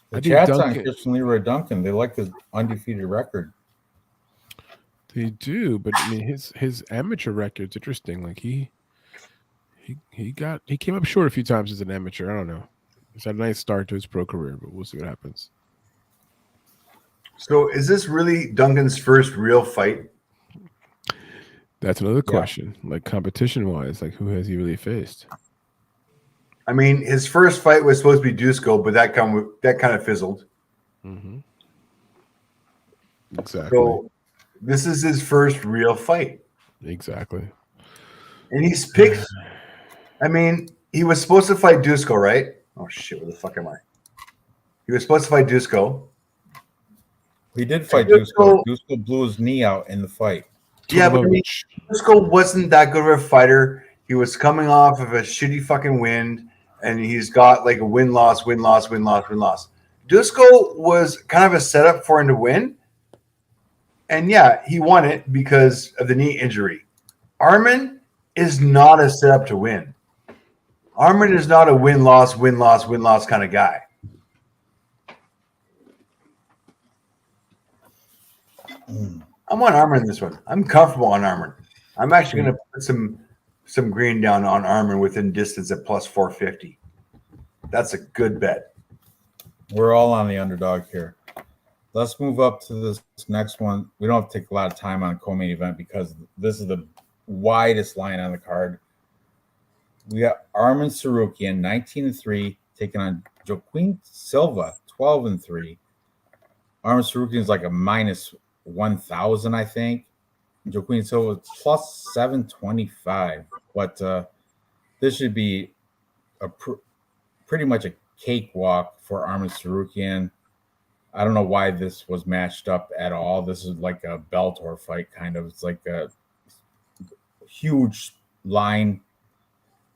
The I think chat's on Duncan. Christian Leroy Duncan. They like his undefeated record. They do, but I mean his amateur record's interesting. Like he came up short a few times as an amateur. I don't know. He's had a nice start to his pro career, but we'll see what happens. So is this really Duncan's first real fight? That's another question. Like competition wise, like who has he really faced? I mean, his first fight was supposed to be Dusko, but that kind of fizzled. Mm-hmm. Exactly. So this is his first real fight. Exactly. And he's picked. I mean, he was supposed to fight Dusko, right? Oh shit! Where the fuck am I? He was supposed to fight Dusko. He did fight Dusko. Dusko blew his knee out in the fight. Yeah, but I mean, Dusko wasn't that good of a fighter. He was coming off of a shitty fucking win, and he's got like a win-loss. Dusko was kind of a setup for him to win. And yeah, he won it because of the knee injury. Armin is not a setup to win. Armin is not a win-loss kind of guy. I'm on Armin in this one. I'm comfortable on Armin. I'm actually going to put some green down on Armin within distance at plus 450. That's a good bet. We're all on the underdog here. Let's move up to this next one. We don't have to take a lot of time on co-main event because this is the widest line on the card. We got Armin Tsarukyan, 19-3, taking on Joaquin Silva, 12-3. Armin Tsarukyan is like a minus 1,000, I think. Joaquin Silva plus 725. But this should be pretty much a cakewalk for Armin Tsarukyan. I don't know why this was matched up at all. This is like a Bellator fight, kind of. It's like a huge line.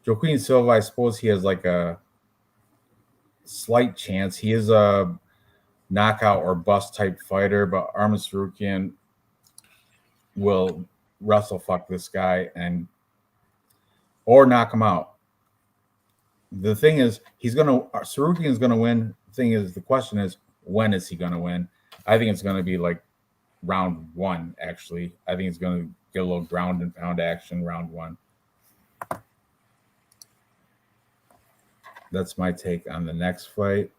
Joaquin Silva, I suppose he has like a slight chance. He is a knockout or bust type fighter, but Armin Tsarukyan will wrestle fuck this guy or knock him out. The thing is, Tsarukyan's gonna win. The question is, when is he gonna win? I think it's gonna be like round one, actually. I think it's gonna get a little ground and pound action round one. That's my take on the next fight.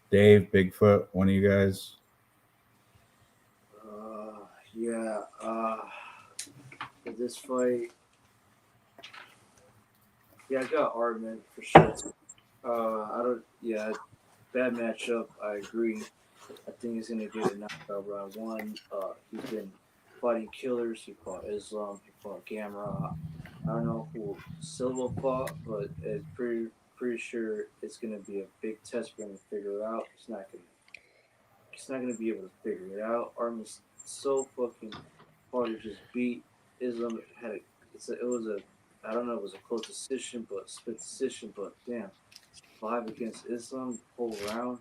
Dave, Bigfoot, one of you guys? For this fight, I got Armin for sure. Bad matchup. I agree. I think he's gonna get a knockout round one. He's been fighting killers. He fought Islam. He fought Gamrot. I don't know who Silva fought, but it's pretty sure it's gonna be a big test for him to figure it out. He's not gonna be able to figure it out. Armin's so fucking hard to just beat. Islam had a it was a I don't know, it was a close decision, but split decision. But damn, 5 against Islam, whole round.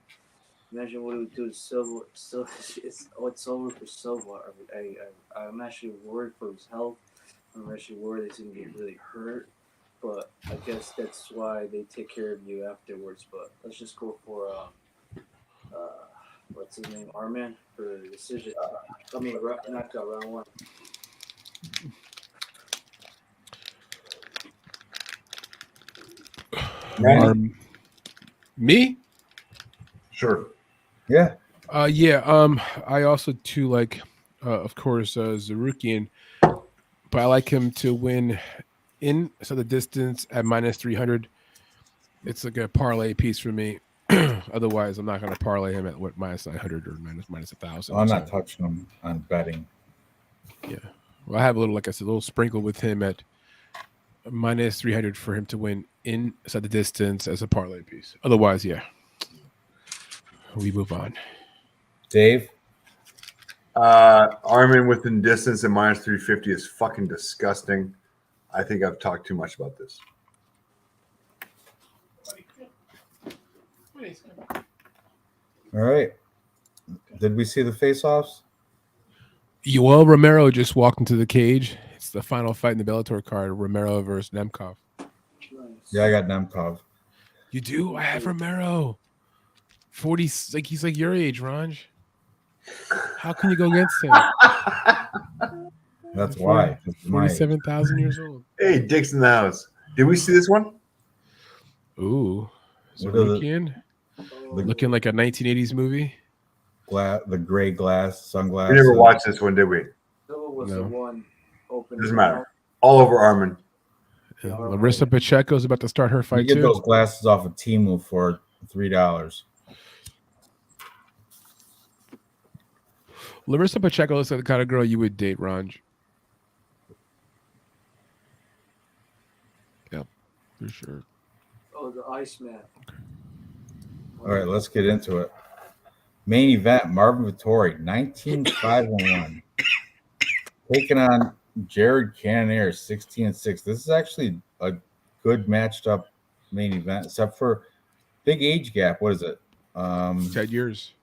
Imagine what it would do to Silva. Still, it's over for Silva. I'm actually worried for his health. I'm actually worried he's gonna get really hurt. But I guess that's why they take care of you afterwards. But let's just go for what's his name, Arman, for the decision. I mean, knockout round 1. Manny? Me? Sure. Yeah. I also too like, of course, Zarukian, but I like him to win so the distance at -300. It's like a parlay piece for me. Otherwise, I'm not going to parlay him at what -900 or minus 1,000. I'm not touching him on betting. Yeah. Well, I have a little, like I said, a little sprinkle with him at -300 for him to win inside the distance as a parlay piece. Otherwise, yeah, we move on. Dave? Armin within distance at -350 is fucking disgusting. I think I've talked too much about this. All right. Did we see the face-offs? Yoel Romero just walked into the cage. It's the final fight in the Bellator card, Romero versus Nemkov. Yeah, I got Nemkov. You do? I have Romero. 40, like he's like your age, Ranj. How can you go against him? That's why. 47,000 years old. Hey, Dick's in the house. Did we see this one? Ooh. Zarukian? Looking like a 1980s movie. The gray glass sunglasses. We never watched this one, did we? Silva was the one open. Doesn't matter. All over Armin. Yeah, Larissa Pacheco is about to start her fight you get too. those glasses off of Temu for $3. Larissa Pacheco looks like the kind of girl you would date, Ranj. Yep, for sure. Oh, the Iceman. All right, let's get into it. Main event, Marvin Vettori, 19-5-1. Taking on Jared Cannonier, 16-6. This is actually a good matched up main event, except for big age gap. What is it? 10 years.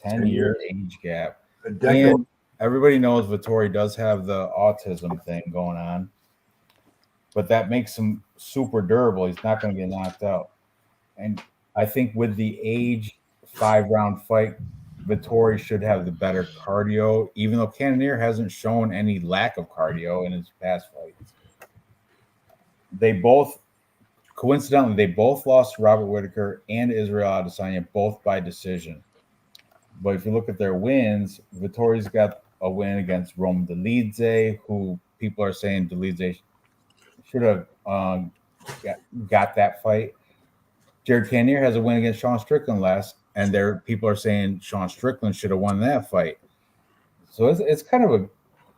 10-year age gap. A decade. And everybody knows Vettori does have the autism thing going on, but that makes him super durable. He's not going to get knocked out. And I think with the age 5-round fight, Vettori should have the better cardio, even though Cannonier hasn't shown any lack of cardio in his past fights. Coincidentally, they both lost to Robert Whitaker and Israel Adesanya, both by decision. But if you look at their wins, Vittori's got a win against Rome Delidze, who people are saying Delidze should have got that fight. Jared Cannonier has a win against Sean Strickland last, and people are saying Sean Strickland should have won that fight. So it's kind of an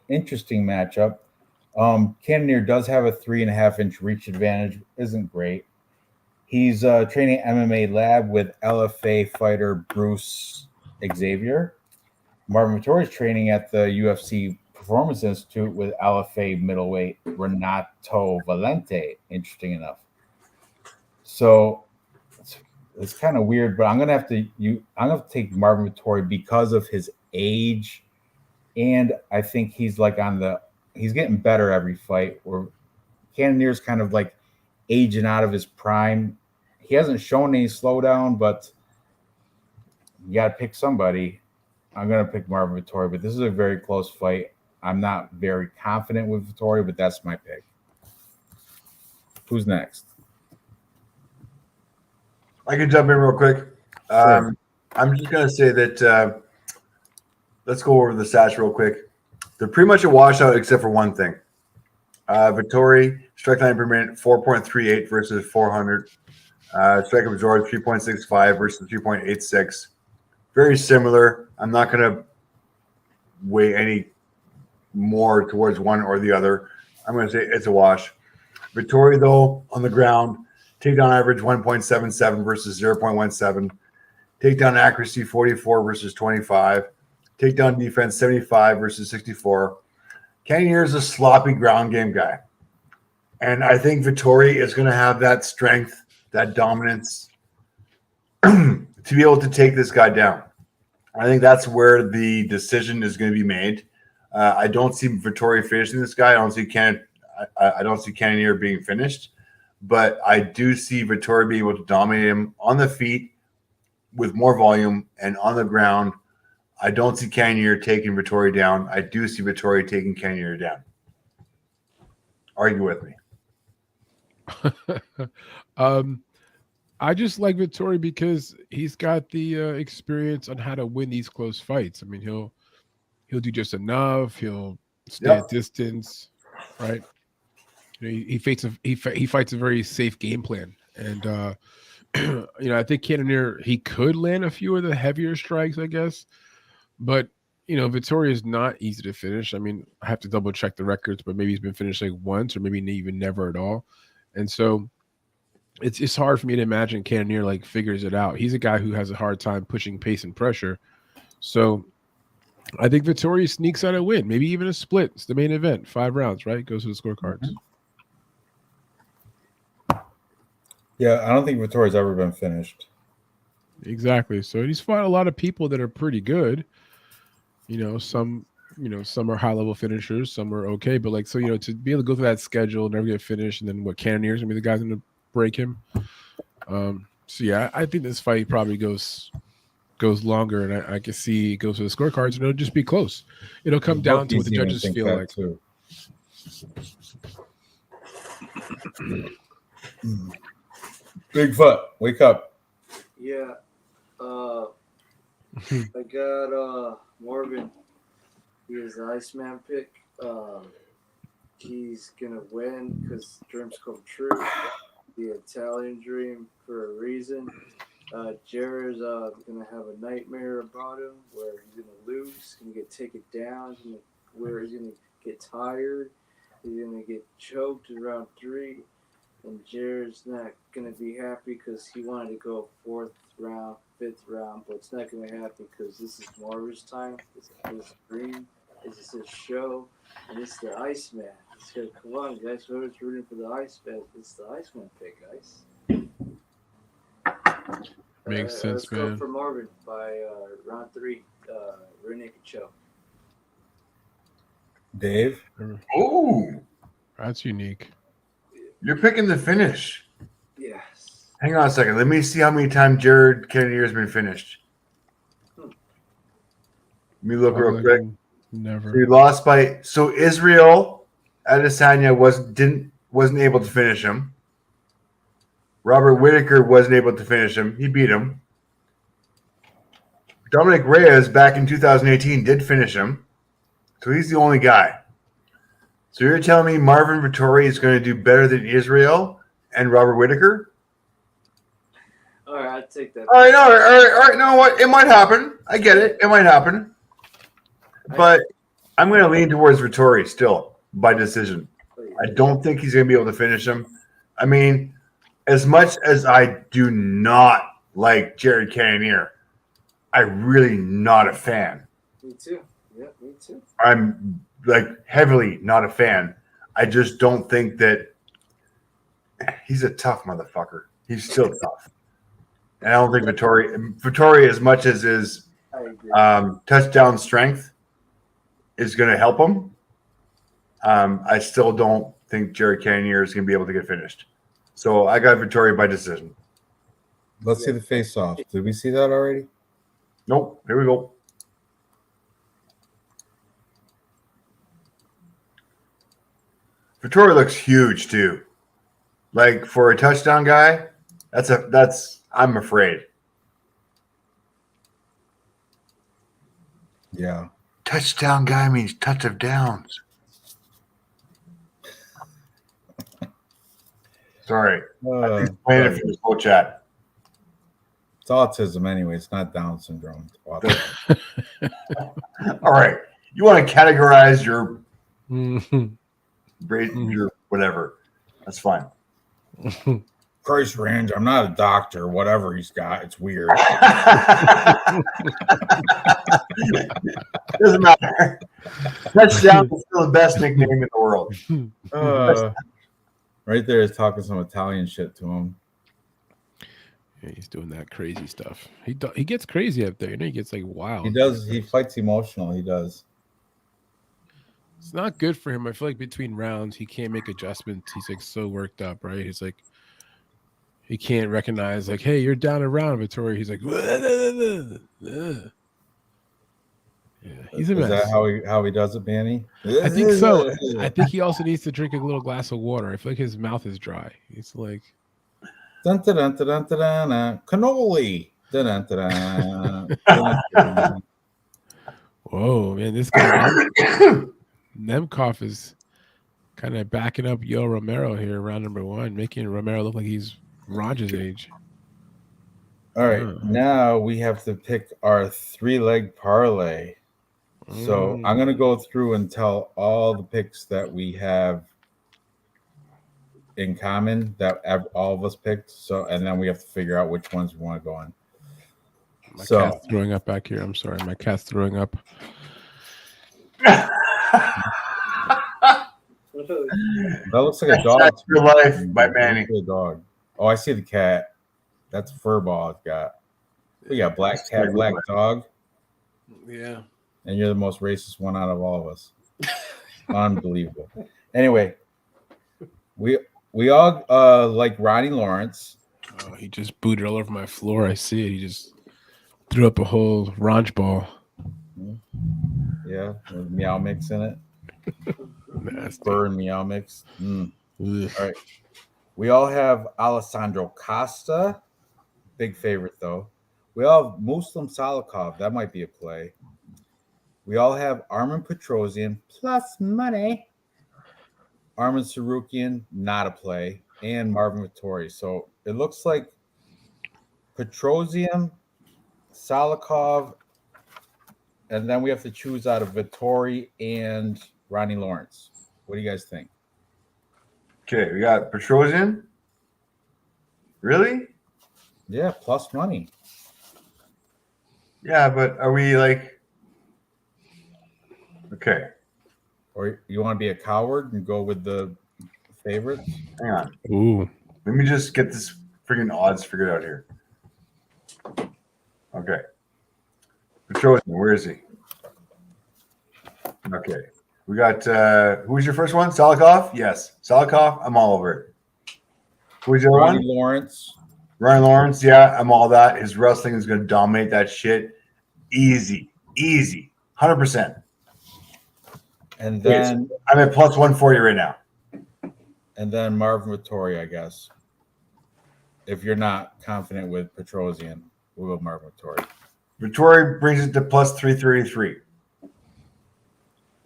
interesting matchup. Cannonier does have a 3.5-inch reach advantage. Isn't great. He's training at MMA Lab with LFA fighter Bruce Xavier. Marvin Vettori is training at the UFC Performance Institute with LFA middleweight Renato Valente. Interesting enough. So it's kind of weird, but I'm gonna have to take Marvin Vettori because of his age, and I think he's like he's getting better every fight. Where Cannonier's kind of like aging out of his prime. He hasn't shown any slowdown, but you got to pick somebody. I'm going to pick Marvin Vettori, but this is a very close fight. I'm not very confident with Vettori, but that's my pick. Who's next? I can jump in real quick. Sure. I'm just going to say that let's go over the stats real quick. They're pretty much a washout except for one thing. Vettori, strike line per minute, 4.38 versus 400. Strike absorbed, 3.65 versus 3.86. Very similar. I'm not going to weigh any more towards one or the other. I'm going to say it's a wash. Vettori, though, on the ground, takedown average 1.77 versus 0.17. Takedown accuracy 44 versus 25. Takedown defense 75 versus 64. Cannonier is a sloppy ground game guy. And I think Vettori is going to have that strength, that dominance to be able to take this guy down. I think that's where the decision is going to be made. I don't see Vettori finishing this guy. I don't see Cannonier being finished, but I do see Vettori being able to dominate him on the feet with more volume and on the ground. I don't see Cannonier taking Vettori down. I do see Vettori taking Cannonier down. Argue with me. I just like Vettori because he's got the experience on how to win these close fights. I mean, he'll do just enough. He'll stay at distance, right? He fights a very safe game plan, and I think Cannonier, he could land a few of the heavier strikes, I guess, but Vettori is not easy to finish. I mean, I have to double check the records, but maybe he's been finished like once or maybe even never at all, and so it's hard for me to imagine Cannonier like figures it out. He's a guy who has a hard time pushing pace and pressure, so I think Vettori sneaks out a win, maybe even a split. It's the main event, 5 rounds, right? Goes to the scorecards. Yeah, I don't think Vettori's ever been finished. Exactly. So he's fought a lot of people that are pretty good. Some are high level finishers, some are okay, but to be able to go through that schedule, never get finished, and then Cannonier's gonna be the guy's gonna break him. So yeah, I think this fight probably goes longer, and I can see it goes to the scorecards, and it'll just be close. It'll come down to what the judges feel like. Too. Bigfoot, wake up. Yeah. I got Morgan. He is the Iceman pick. He's gonna win because dreams come true. The Italian dream for a reason. Jared's gonna have a nightmare about him where he's gonna lose, he's gonna get taken down, where he's gonna get tired, he's gonna get choked in round 3, and Jared's not gonna be happy because he wanted to go 4th round, 5th round, but it's not gonna happen because this is Marvin's time. This is his dream. This is his show, and it's the Iceman. It's gonna come on, guys. Whoever's rooting for the Iceman, it's the Iceman pick, guys. Makes sense, let's man. go for Marvin by round 3, rear naked choke. Dave? Oh, That's unique. you're picking the finish. Yes. Hang on a second. Let me see how many times Jared Cannonier has been finished. Let me look real quick. Never. He lost by Israel Adesanya wasn't able to finish him. Robert Whittaker wasn't able to finish him. He beat him. Dominic Reyes back in 2018 did finish him. So he's the only guy. So you're telling me Marvin Vettori is going to do better than Israel and Robert Whittaker? All right, I'll take that. All right. You know what? It might happen. I get it. It might happen. But I'm going to lean towards Vettori still by decision. I don't think he's going to be able to finish him. I mean, as much as I do not like Jared Cannonier, I'm really not a fan. Me too. Yeah, me too. I'm heavily not a fan. I just don't think that he's a tough motherfucker. He's still tough. And I don't think Vettori as much as his touchdown strength is going to help him. I still don't think Jared Cannonier is going to be able to get finished. So I got Vettori by decision. Let's see the face-off. Did we see that already? Nope. Here we go. Vettori looks huge too. Like for a touchdown guy, I'm afraid. Yeah. Touchdown guy means touch of downs. Sorry. I think playing it for this whole chat. It's autism anyway. It's not Down syndrome. All right. You want to categorize your whatever. That's fine. Christ, Ranj, I'm not a doctor. Whatever he's got, it's weird. Doesn't matter. Touchdown is still the best nickname in the world. Right there is talking some Italian shit to him. Yeah, he's doing that crazy stuff. He gets crazy up there. You know, he gets like wild. He does. He fights emotional. He does. It's not good for him. I feel like between rounds, he can't make adjustments. He's like so worked up, right? He's like, he can't recognize like, hey, you're down a round, Vittori. He's like, yeah, he's a Is mess. that how he does it, Manny? I think so. I think he also needs to drink a little glass of water. I feel like his mouth is dry. It's like Dun, dun, dun, dun, dun, dun, dun, dun. Cannoli. Dun, dun, dun, dun, dun, dun, dun. whoa, man, this guy Nemkov is kind of backing up Yo Romero here, round number 1, making Romero look like he's Ranj's age. All right, now we have to pick our 3-leg parlay. So I'm going to go through and tell all the picks that we have in common that all of us picked. So, and then we have to figure out which ones we want to go on. My cat's throwing up back here. I'm sorry. My cat's throwing up. That looks like a dog. That's your life by Manny. A dog. Oh, I see the cat. That's Furball. It's got. We got black cat, black dog. Yeah. And you're the most racist one out of all of us. Unbelievable. Anyway, we all like Ronnie Lawrence. Oh, he just booted all over my floor. I see it. He just threw up a whole Ranj ball. Yeah, with meow mix in it. Nasty. Fur and meow mix. All right. We all have Alessandro Costa. Big favorite, though. We all have Muslim Salikov. That might be a play. We all have Armin Petrosian plus money. Armin Sarukian, not a play. And Marvin Vittori. So it looks like Petrosian, Salikov, and then we have to choose out of Vittori and Ronnie Lawrence. What do you guys think? Okay, we got Petrosian. Really? Yeah, plus money. Yeah, but are we like... Okay. Or you want to be a coward and go with the favorites? Hang on. Ooh. Let me just get this freaking odds figured out here. Okay. Petrosian, where is he? Okay. We got, who was your first one? Salikov? Yes. Salikov, I'm all over it. Who was your Ronnie one? Lawrence. Ryan Lawrence, yeah, I'm all that. His wrestling is going to dominate that shit. Easy. 100%. And then I'm at plus 140 right now. And then Marvin Vittori, I guess. If you're not confident with Petrosian, we'll go Marvin Vittori. Vittori brings it to plus 333.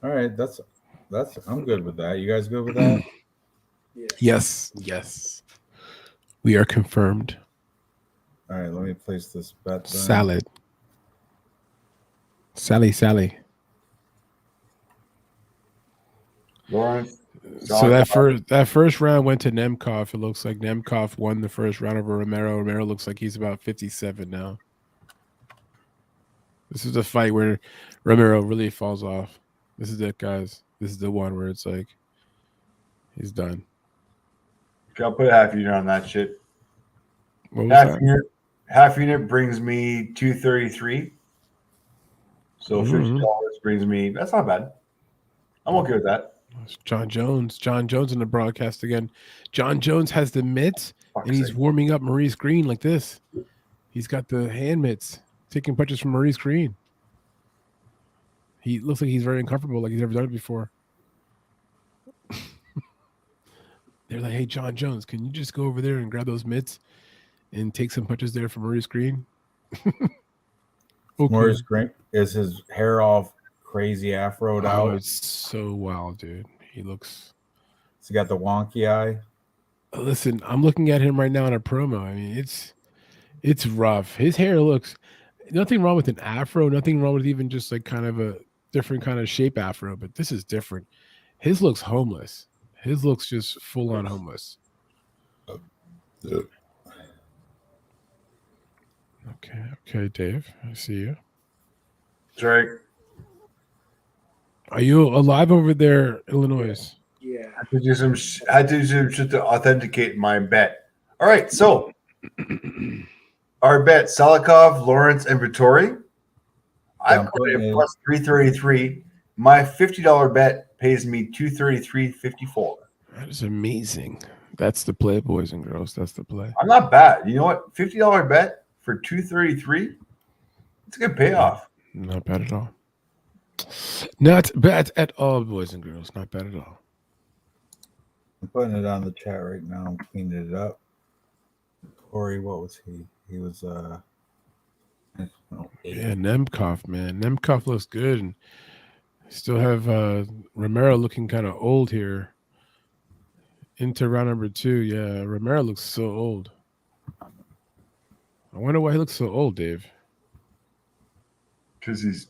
All right, that's I'm good with that. You guys good with that? Yes. We are confirmed. All right, let me place this bet then. Salad. Sally. Lawrence. So that first round went to Nemkov. It looks like Nemkov won the first round over Romero. Romero looks like he's about 57 now. This is a fight where Romero really falls off. This is it, guys. This is the one where it's like he's done. Okay, I'll put a half unit on that shit. What was Half unit brings me 233. So $50 brings me. That's not bad. I'm okay with that. John Jones in the broadcast again. John Jones has the mitts and he's warming up Maurice Green like this. He's got the hand mitts, taking punches from Maurice Green. He looks like he's very uncomfortable, like he's never done it before. They're like, hey, John Jones, can you just go over there and grab those mitts and take some punches there from Maurice Green? Okay. Maurice Green, is his hair all crazy afroed out? It's so wild, dude. He looks... He's got the wonky eye. Listen, I'm looking at him right now in a promo. I mean, it's rough. His hair looks... Nothing wrong with an afro. Nothing wrong with even just like kind of a different kind of shape afro. But this is different. His looks homeless. His looks just full on homeless. Okay, Dave. I see you. That's right. Are you alive over there, Illinois? Yeah. Yeah. Had to do some shit to authenticate my bet. All right, so our bet: Salikov, Lawrence, and Vittori. Yeah, I've I'm got putting it it- plus 333. My $50 bet pays me 233.54. That is amazing. That's the play, boys and girls. That's the play. I'm not bad. You know what? $50 bet for 233. It's a good payoff. Not bad at all. Not bad at all, boys and girls. Not bad at all. I'm putting it on the chat right now. I'm cleaning it up. Corey, what was he? He was eight. Yeah, Nemkov, man. Nemkov looks good. And still have Romero looking kind of old here. Into round number 2. Yeah, Romero looks so old. I wonder why he looks so old, Dave. Because he's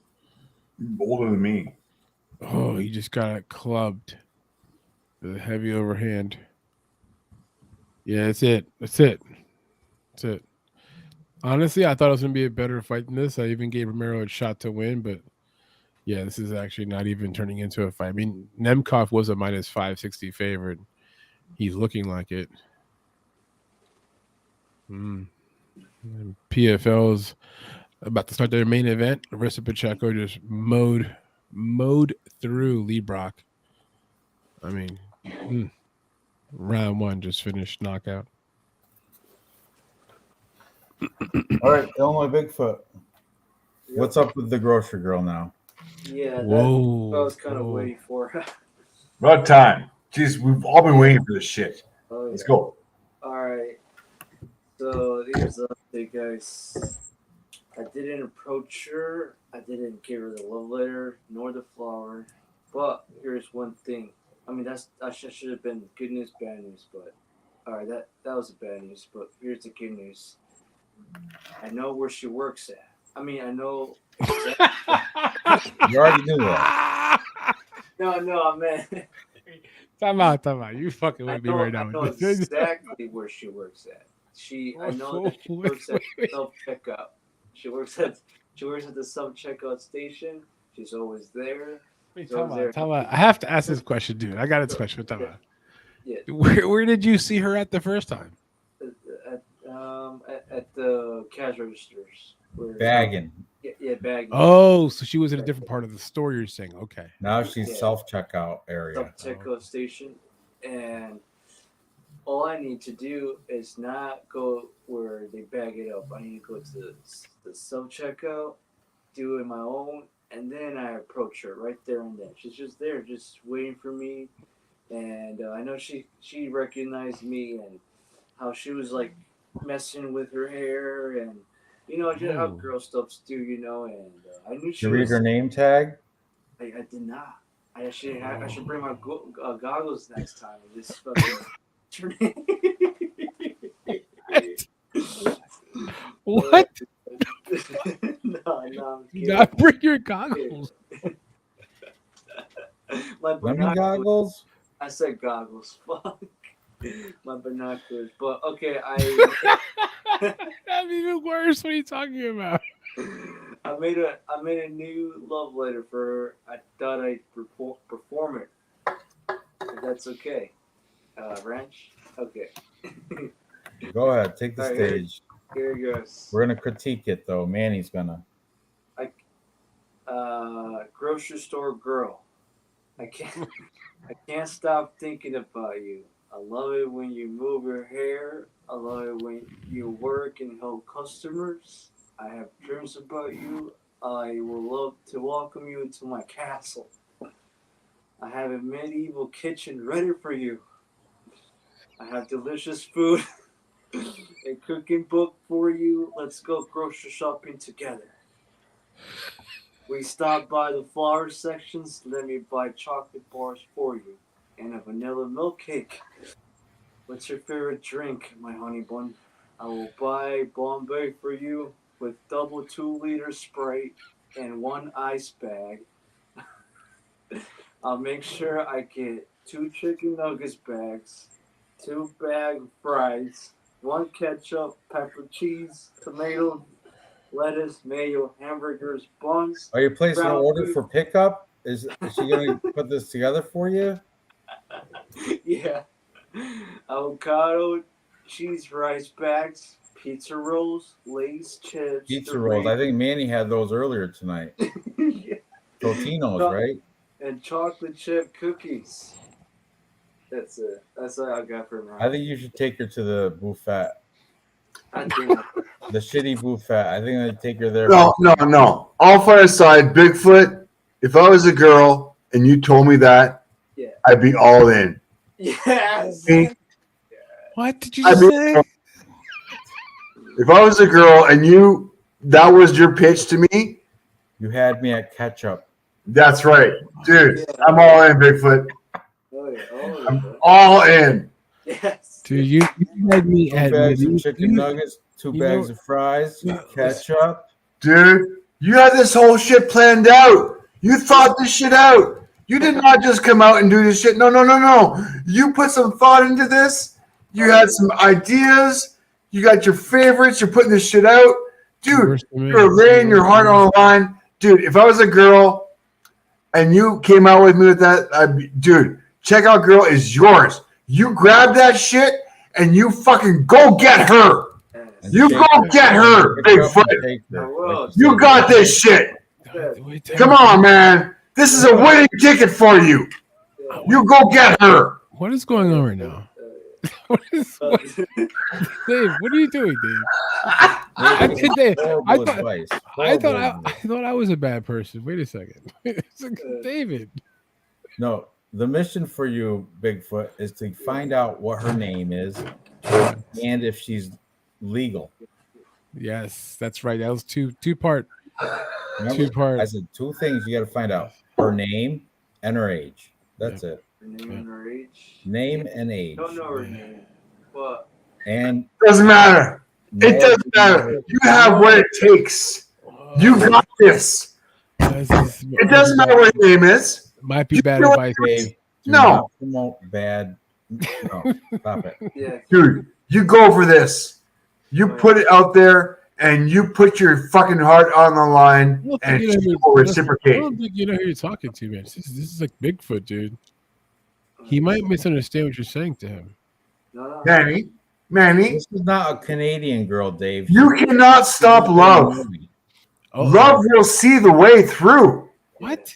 older than me. Oh, he just got clubbed with a heavy overhand. Yeah, that's it. That's it. That's it. Honestly, I thought it was going to be a better fight than this. I even gave Romero a shot to win, but yeah, this is actually not even turning into a fight. I mean, Nemkov was a minus 560 favorite. He's looking like it. And PFL's about to start their main event. Arista Pacheco just mowed through Lee Brock. I mean, round 1 just finished knockout. All right, Illinois Bigfoot. What's up with the grocery girl now? Yeah, that Whoa. I was kind of waiting for. About time. Jeez, we've all been waiting for this shit. Oh, Let's yeah. go. All right. So here's the update, guys. I didn't approach her. I didn't give her the love letter nor the flower. But here's one thing. I mean, that should have been good news, bad news. But all right, that was the bad news. But here's the good news. I know where she works at. I mean, I know. You already knew that. No, man. Time out. You fucking with me right now. I know exactly where she works at. I know that she works at self checkout. She works at the self checkout station. She's always there. Wait, time out. I have to ask this question, dude. I got this question. Time out. Yeah. Where did you see her at the first time? At the cash registers. Bagging. Yeah, bagging. Oh, so she was in a different part of the store. You're saying, okay. Now she's self-checkout area. Self-checkout station, and all I need to do is not go where they bag it up. I need to go to the self-checkout, do it my own, and then I approach her right there and then. She's just there, just waiting for me, and I know she recognized me and how she was like messing with her hair and just how girl stuffs do, and I knew she Did you read her name tag? I did not. I should bring my goggles next time. This fucking What? No, You gotta bring your goggles. Lemon goggles? I said goggles. Fuck. My binoculars. But okay, That'd be even worse. What are you talking about? I made a new love letter for her. I thought I'd perform it. If that's okay. Ranch? Okay. Go ahead, take the All right, stage. Here it goes. We're gonna critique it though. Manny's gonna. Grocery store girl. I can't stop thinking about you. I love it when you move your hair. I love it when you work and help customers. I have dreams about you. I will love to welcome you into my castle. I have a medieval kitchen ready for you. I have delicious food, a cooking book for you. Let's go grocery shopping together. We stop by the flower sections. Let me buy chocolate bars for you and a vanilla milk cake. What's your favorite drink, my honey bun? I will buy Bombay for you with double 2-liter Sprite and 1 ice bag. I'll make sure I get 2 chicken nuggets bags, 2 bag fries, 1 ketchup, pepper, cheese, tomato, lettuce, mayo, hamburgers, buns. Are you placing an order for pickup? Is she gonna put this together for you? Yeah. Avocado, cheese rice bags, pizza rolls, Lay's chips. Pizza rolls. I think Manny had those earlier tonight. Yeah. Totino's, right? And chocolate chip cookies. That's it. That's what I got for now. I think you should take her to the buffet. I think The shitty buffet. I think I'd take her there. No. All fire aside, Bigfoot, if I was a girl and you told me that, Yeah. I'd be all in. Yes. What did you say? If I was a girl and that was your pitch to me, You had me at ketchup. that's right. Dude, Yeah. I'm all in, Bigfoot. Oh yeah. Oh I'm yeah. all in. Yes. Dude, you had me Two at bags of you- chicken nuggets, two you bags know- of fries, Yeah. ketchup. Dude, you had this whole shit planned out. You thought this shit out. You did not just come out and do this shit. No. You put some thought into this. You had some ideas. You got your favorites. You're putting this shit out. Dude, you're laying your heart on the line. Dude, if I was a girl and you came out with me with that, dude, Checkout Girl is yours. You grab that shit and you fucking go get her. Yes. You go get her, Bigfoot. You got this shit. Come on, man. This is a winning ticket for you. You go get her. What is going on right now? Dave, what are you doing, Dave? I thought I was a bad person. Wait a second. It's like, David. No, the mission for you, Bigfoot, is to find out what her name is and if she's legal. Yes, that's right. That was two part. Remember, Two parts. I said two things you got to find out: her name and her age. That's it. Her name and her age. Name and age. Don't know her name, but And Doesn't matter. It doesn't matter. You have what it takes. You got this. It doesn't matter what your name is. Might be bad advice, Dave. do No. not promote bad. No, stop it. yeah. Dude, you go for this. You put it out there and you put your fucking heart on the line and she will I reciprocate. don't think you know who you're talking to, man. This is like Bigfoot, dude. He might misunderstand what you're saying to him. No. Manny, This is not a Canadian girl, Dave. you cannot stop love. Oh, Love will see the way through. What?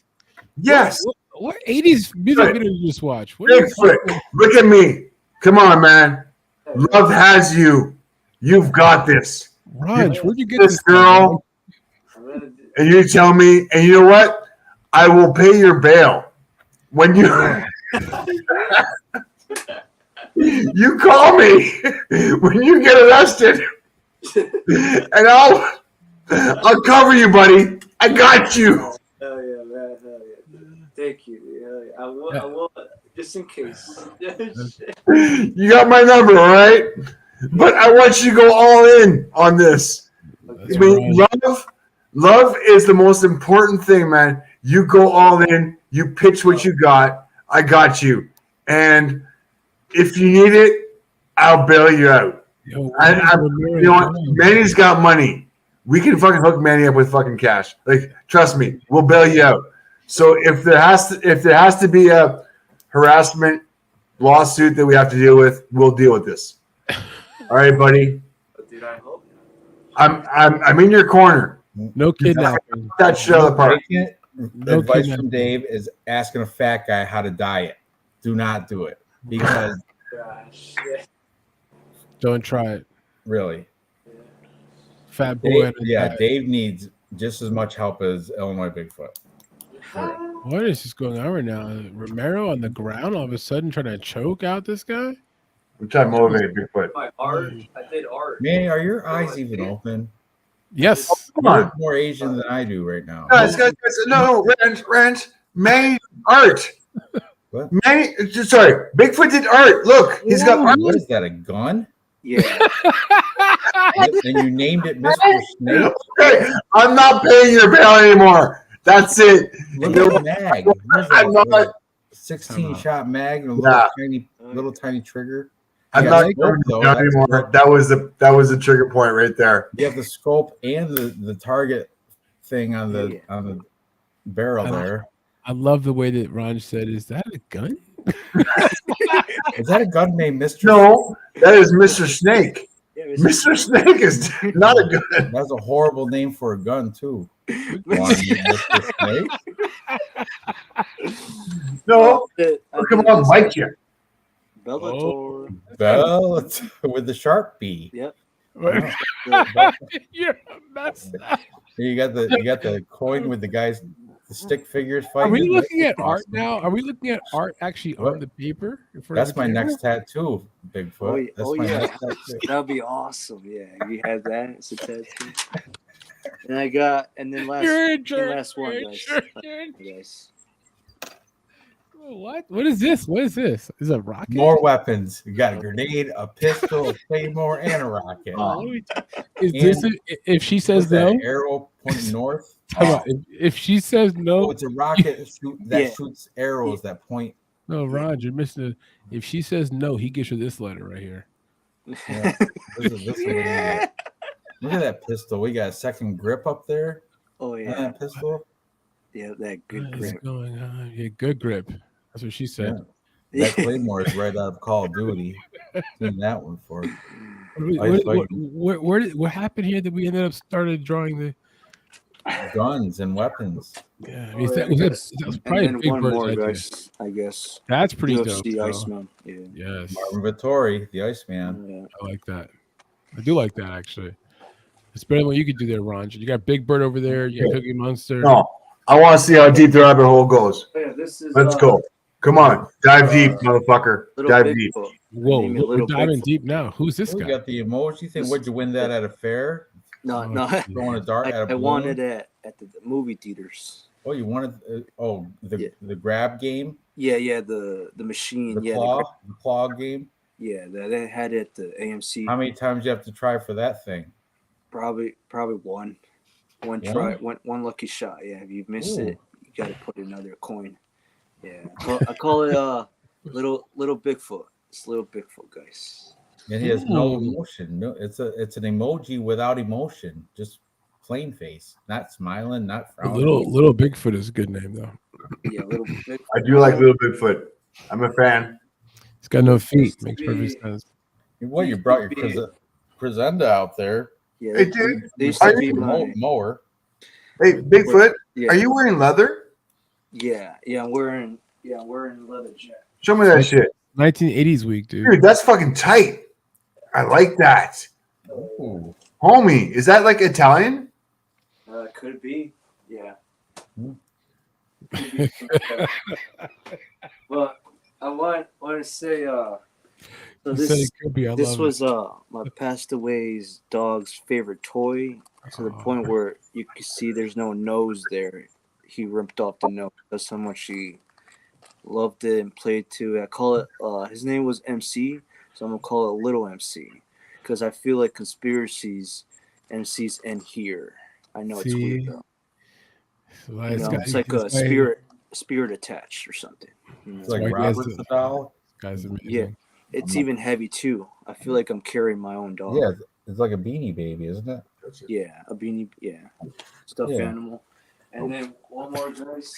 Yes. What 80s music Right. video did you just watch? What are you Bigfoot, talking- look at me. Come on, man. Love has you. You've got this. Ranj, where'd you get This this from, girl, I'm gonna do- and you tell me, and you know what? I will pay your bail. When you you call me when you get arrested, and I'll cover you, buddy. I got you. Hell yeah, man. Hell yeah. Thank you. Hell yeah. I will, just in case. You got my number, all right? But I want you to go all in on this. That's I mean, love is the most important thing, man. You go all in. You pitch what you got. I got you. And if you need it, I'll bail you out. Yo, You know what? Manny's got money. We can fucking hook Manny up with fucking cash. Like, trust me, we'll bail you out. So if there has to be a harassment lawsuit that we have to deal with, we'll deal with this. All right, buddy. Dude, I hope. I'm in your corner. No kidnapping. That shit out of the park. The advice kidnapping. from Dave is asking a fat guy how to diet. Do not do it because Gosh. Yeah. Don't try it. really, Fat boy. Dave needs just as much help as Illinois Bigfoot. What is just going on right now? Romero on the ground, all of a sudden trying to choke out this guy. I'm trying to motivate Bigfoot. My art. I did art. Manny, are your eyes even open? Yes. Come You on. look more Asian than I do right now. Guys, no, Ranch, Manny art. What? Manny, sorry, Bigfoot did art. Look, he's got art. What is that? A gun? Yeah. And you named it Mr. Snake? Okay, I'm not paying your bail anymore. That's it. Look at the mag. What is I'm that? not- 16 shot mag and a Yeah. little tiny trigger. I'm Yeah, not scope, going though, down that's anymore. good. That was the trigger point right there. You have the scope and the target thing on the barrel I like- there. I love the way that Ron said, "Is that a gun?" Is that a gun named Mr. No, that is Mr. Snake. Yeah, Mr. Snake is not a gun. That's a horrible name for a gun, too. Snake. Want to meet Mr. Snake? No, I come did on, this bite you. Bellator. Bell with the sharp B. Yep. You're a mess. You got the coin with the stick figures Are fighting. we looking at That's art awesome. now? Are we looking at art actually What? on the paper? In front of That's the my camera? next tattoo, Bigfoot. That's my yeah. next tattoo. That'd be awesome. Yeah, if you had that, it's a tattoo. And then last one, guys. What? What is this? What is this? Is it a rocket? More weapons. You got a grenade, a pistol, a claymore, and a rocket. Is this if she says What's that no? arrow pointing north? Come on, if she says Oh, no, it's a rocket that Yeah. shoots arrows that point. no, Ron, you're missing it. If she says no, he gives her this letter right here. Yeah. This is look at that pistol. We got a second grip up there. Oh On yeah, that pistol. yeah, that good What is grip. going on? Yeah, good grip. That's what she said. Yeah. That claymore is right out of Call of Duty. Seen that one for. What happened here that we ended up started drawing the Guns and weapons. yeah? I mean, that was probably and then Big one Bird's more, idea. guys. I guess. That's pretty UFC dope. Iceman. Yeah. Yes, Marvin Vittori, the Iceman. Yeah. I like that. I do like that actually. It's better than what you could do there, Ron. You got Big Bird over there. You got Cookie Monster. No, I want to see how deep the rabbit hole goes. Yeah, this is. Let's go. Come on, dive deep, motherfucker. Little Dive Bigfoot. deep. Whoa, Name it we're Little diving Bigfoot. deep now. Who's this We guy? got the emoji thing. Would you win that at a fair? No, Oh, no. Throwing a dart at a I balloon? wanted it at the movie theaters. Oh, you wanted the grab game, Yeah, the machine. the yeah, claw game. they had it at the AMC. How many times you have to try for that thing? Probably one. One try, one lucky shot. Yeah, if you miss Ooh. it, you got to put another coin. Yeah, I call it little Bigfoot. It's little Bigfoot, guys. And he has no Ooh. emotion. No, it's an emoji without emotion, just plain face, not smiling, not frowning. Little Bigfoot is a good name though. Yeah, little Bigfoot. I do like Little Bigfoot. I'm a fan. He's got no feet. to Makes be- perfect sense. Well, you brought your presenda out there. Yeah, Hey, dude, they used are to be you- my. Mower. Hey, Bigfoot, Yeah, are you wearing leather? Yeah, I'm wearing leather jacket. Show me that shit. 1980s week, dude. Dude, that's fucking tight. I like that. Ooh. Homie, is that like Italian? Could be. Yeah. Hmm. But I want to say so You said this it could be. I this love was my passed away's dog's favorite toy, to the point where you can see there's no nose there. He ripped off the nose. That's how much he loved it and played to. I call it his name was MC, so I'm gonna call it Little MC, because I feel like conspiracies MCs end here. I know it's weird though. So You know, it's like a spirit attached or something. You know? It's like White guys Robert's do- doll. Guy's amazing. Yeah. It's even heavy too. I feel like I'm carrying my own dog. Yeah, it's like a beanie baby, isn't it? Yeah, a beanie. Yeah, stuffed Yeah. animal. And then one more, guys.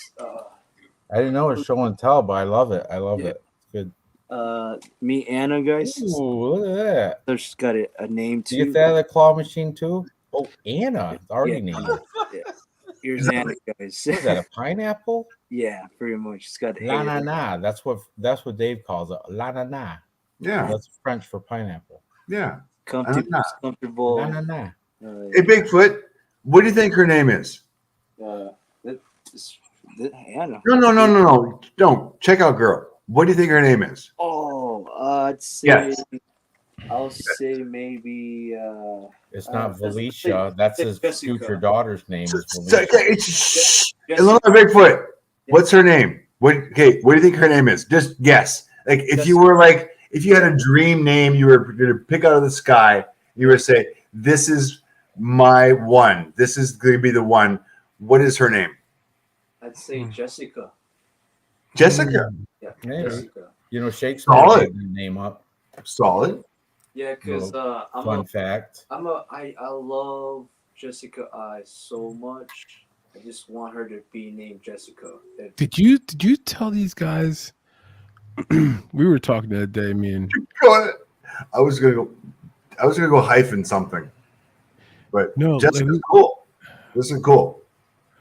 I didn't know it was show and tell, but I love it. I love Yeah. it. It's good. Me Anna, guys. Ooh, look at that. So she's got a name Do you too. get that at the claw machine too? Oh, Anna. It's already Yeah. named. Yeah. Here's Anna, guys. What is that, a pineapple? Yeah, pretty much. She's got La na hair. na. That's what Dave calls it. La na na. Yeah, That's French for pineapple. yeah. Comfortable. La na na. Hey, Bigfoot, what do you think her name is? Anna. No. Don't. Check out girl. What do you think her name is? Oh, I'd say. Yes. I'll say maybe. It's not that's- Felicia. That's his Jessica. future daughter's name. Is Okay, Felicia. shh. Illinois Bigfoot. What's her name? What do you think her name is? Just guess. Like if you had a dream name you were gonna pick out of the sky, you were to say, this is my one. This is gonna be the one. What is her name? I'd say Jessica. Jessica. Yeah, Yeah. Jessica. You know, Shakespeare Solid. made the name up. Solid. Yeah, because Fun fact. I love Jessica I so much. I just want her to be named Jessica. Did you tell these guys We were talking the other day, me and Go ahead. I was gonna go hyphen something, but No, Jessica's cool. This is cool.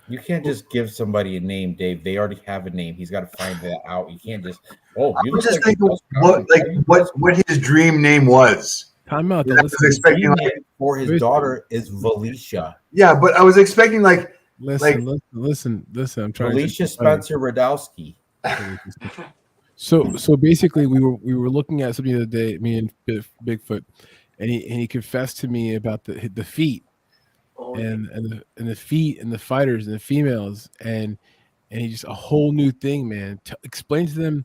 You can't just give somebody a name, Dave. They already have a name. He's got to find that out. You can't just, oh, you I'm look just like thinking a what his dream name was. time out. I Though. was His expecting dream like name for his daughter is Valicia. yeah, but I was expecting like Listen. I'm trying Valicia to Spencer Radowski. So basically, we were looking at something the other day, me and Bigfoot, and he confessed to me about the feet and the feet and the fighters and the females and he just a whole new thing, man. Explain to them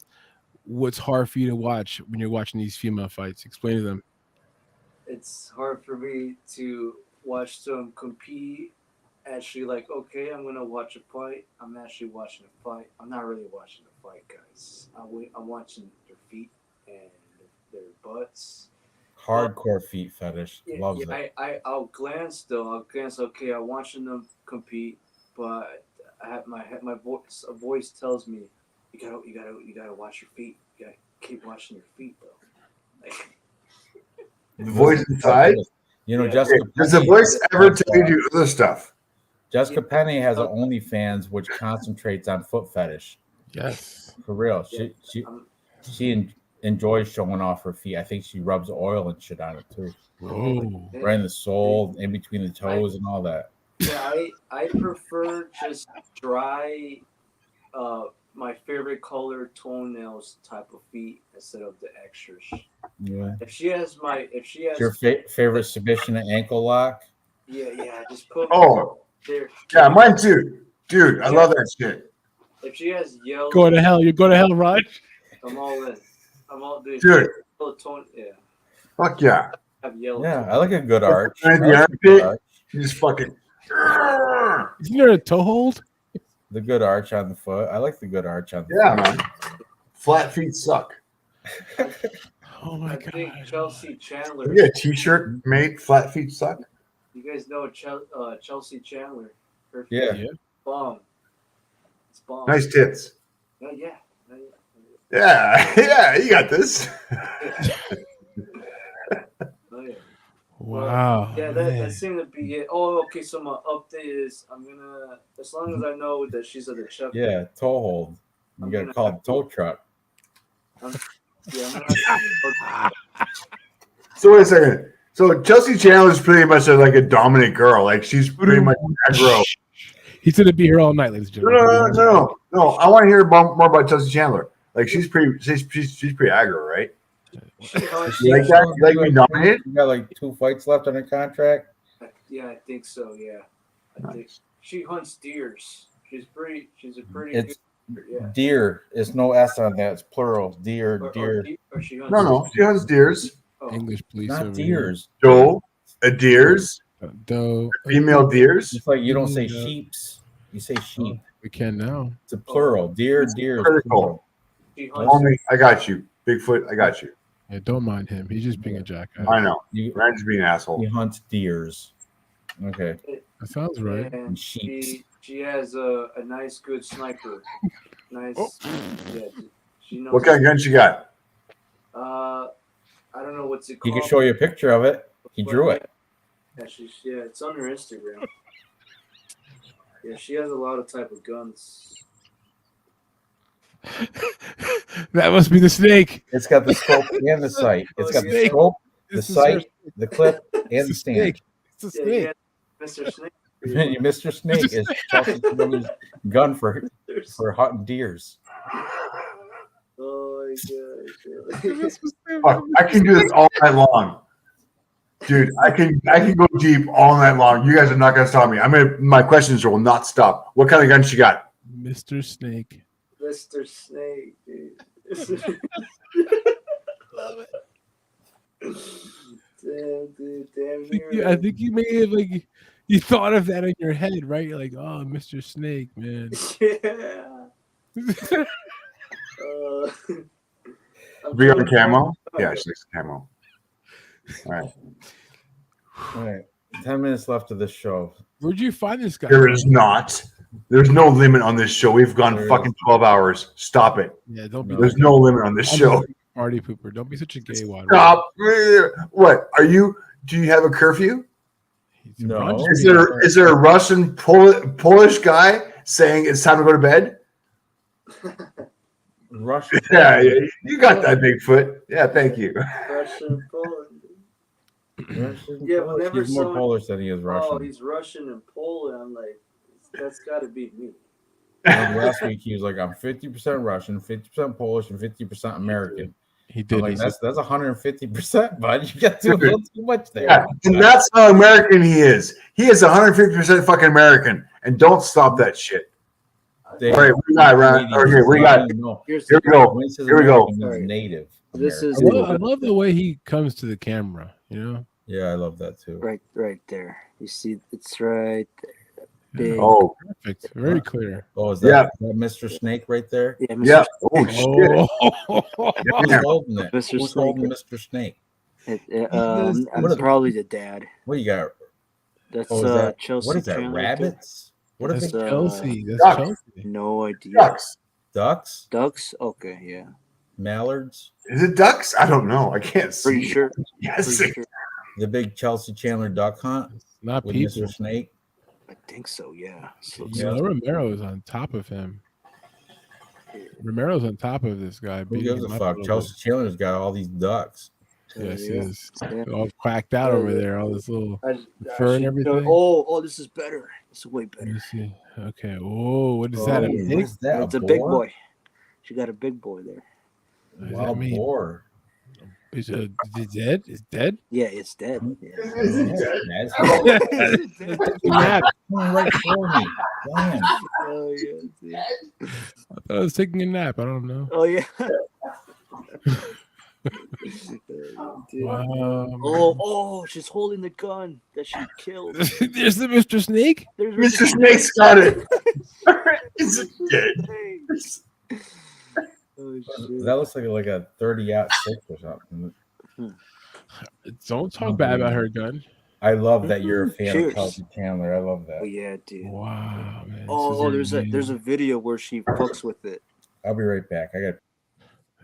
what's hard for you to watch when you're watching these female fights. Explain to them. It's hard for me to watch them compete. Actually, like, okay, I'm gonna watch a fight. I'm actually watching a fight. I'm not really watching a fight, guys. I'm watching their feet and their butts. Hardcore feet fetish. Yeah, Loves yeah, it. I'll glance though. I'll glance. Okay, I'm watching them compete, but I have my voice. A voice tells me, you gotta watch your feet. You gotta keep watching your feet, though. Like, the voice inside. You know, Yeah. Jessica Does the Penny voice ever has, tell you to do other stuff? Jessica Penny has an OnlyFans which concentrates on foot fetish. Yes. For real. Yeah. She enjoys showing off her feet. I think she rubs oil and shit on it too. Whoa. Right in the sole, in between the toes and all that. Yeah, I prefer just dry, my favorite color toenails type of feet instead of the extras. Yeah. If she has Your favorite submission and ankle lock? yeah, just put Oh, there. yeah, mine too, dude. I love that shit, If she has yellow, Go to hell. You go to hell, Raj. I'm all in. I'm all dude. dude. Yellow tone, yeah, Fuck yeah. have yellow. Yeah, tone. I like a good arch. Right I in the like a armpit. good arch. You just fucking. Isn't there a toe hold? The good arch on the foot. I like the good arch on the Yeah, foot. man. Flat feet suck. Oh my I god. think Chelsea Chandler. You get a T-shirt made. Flat feet suck. You guys know Chelsea Chandler. Her Yeah. Yeah. bomb. It's bomb. Nice tits. Oh, yeah. Yeah, yeah. You got this. Oh, yeah. Wow. Yeah, man. that seemed to be it. Oh, okay. So my update is I'm gonna, as long as I know that she's at the check. Yeah, toe hold. You gotta call it tow truck. I'm gonna So wait a second. So Chelsea Chandler is pretty much like a dominant girl. Like she's pretty much aggro. He's gonna be here all night, ladies and No, gentlemen. no. I want to hear more about Chelsea Chandler. Like she's pretty aggro, right? You like that? You like me dominant? You got like 2 fights left on her contract. Yeah, I think so. Yeah, I think she hunts deers. She's a pretty It's good. Yeah. deer. It's no S on that. It's plural. Deer, deer. Or she hunts No. She hunts deers. Oh. English, please. Not over deers. Joe, a deers, here. Doe. female deers. Just like you don't say Yeah. sheeps. You say sheep. We can now. It's a plural. Deer, deer. is Critical. plural. She hunts. Only I got you, Bigfoot. I got you. Yeah, don't mind him. He's just being a jackass. I know. You, Ranch being an asshole. he hunts deers. Okay. That sounds right. And sheeps. she has a nice, good sniper. Nice. Oh. Yeah, she knows. What kind of gun she got? I don't know what's it He called. can show you a picture of it. He but drew it. Yeah, it's on her Instagram. Yeah, she has a lot of type of guns. That must be the snake. It's got the scope and the sight. It's got the Snake. scope, the This is sight, the clip, and It's the a stand. snake. It's a Yeah, snake. yeah, Mr. Snake. Mr. Snake is Chelsea Chandler's gun for hunting deers. Oh my god. Fuck, I can do this all night long, dude. I can go deep all night long. You guys are not gonna stop me. My questions will not stop. What kind of gun she got? Mr. Snake. Mr. Snake, dude. Love it. Damn, dude. Damn I think you may have you thought of that in your head, right? You're like, oh, Mr. Snake, man. Yeah. We got the camo? Yeah, she likes the camo. All right. All right. 10 minutes left of this show. Where'd you find this guy? There is not. There's no limit on this show. We've gone There fucking is. 12 hours. Stop it. Yeah, don't be. There's no limit on this show. Party pooper. Don't be such a gay wad. Stop. What are you? Do you have a curfew? No. Is there a Russian Polish guy saying it's time to go to bed? Russian. Yeah, you got that, Bigfoot. Yeah, thank you. Russian, Poland. Russian Yeah, Polish. whenever He's more someone- Polish than he is Russian. Oh, he's Russian and Poland. I'm like, that's got to be me. Like last week he was like, I'm 50% Russian, 50% Polish, and 50% American. He I'm did. like, He that's 150%, bud. You got a little too much there. Yeah, and that's how American he is. He is 150% fucking American, and don't stop that shit. They- All right, we got Ranj. Okay, we got. No. Here's Here we go. When it says Here we go. American, it means Sorry. native. This American. is I love the way he comes to the camera. You know. Yeah, I love that too. right there. You see, it's right there. Big. Oh, Perfect. Very clear. Oh, is that Mr. Snake right there? Yeah, Mr. yeah. Oh shit. Who's Yeah. holding it? Mr. Who's Snake. holding Mr. Snake? I'm What is- probably the dad. What do you got? That's Oh, is that Chelsea. what is that? Chandler. Rabbits? What are That's they? Chelsea. That's Ducks. Chelsea. No idea. Ducks. Ducks? Ducks? Okay, yeah. Mallards? Is it ducks? I don't know. I can't see. Pretty sure. Yes. Pretty sure. The big Chelsea Chandler duck hunt It's not with people. Mr. Snake? I think so, yeah. So, You know, Romero is on top of him. Romero's on top of this guy. Who beating gives a him up fuck? little Chelsea Chandler's got all these ducks. bit. Yes, yeah. yes. Yeah. All quacked out over there. All this little. I Fur and should- everything? Oh, this is better. It's way Let me better. see. Okay. Oh, what is that? A Oh, pig? what is that? It's a big boar? boy. She got a big boy there. What does Wild that mean? boar. Is it dead? It's dead? Yeah, it's dead. Yeah. That's Nap. right for me. Damn. Oh yeah. I thought I was taking a nap. I don't know. Oh yeah. Wow. Oh, she's holding the gun that she killed. There's the Mr. Snake. There's Mr. Snake's got it. Is it dead? Oh, shit. That looks like a 30-06 or something. Don't talk bad about her gun. I love that you're a fan Cheers. of Chelsea Chandler. I love Oh that. yeah, dude. Wow, man. Oh, there's a video where she fucks with it. I'll be right back. I got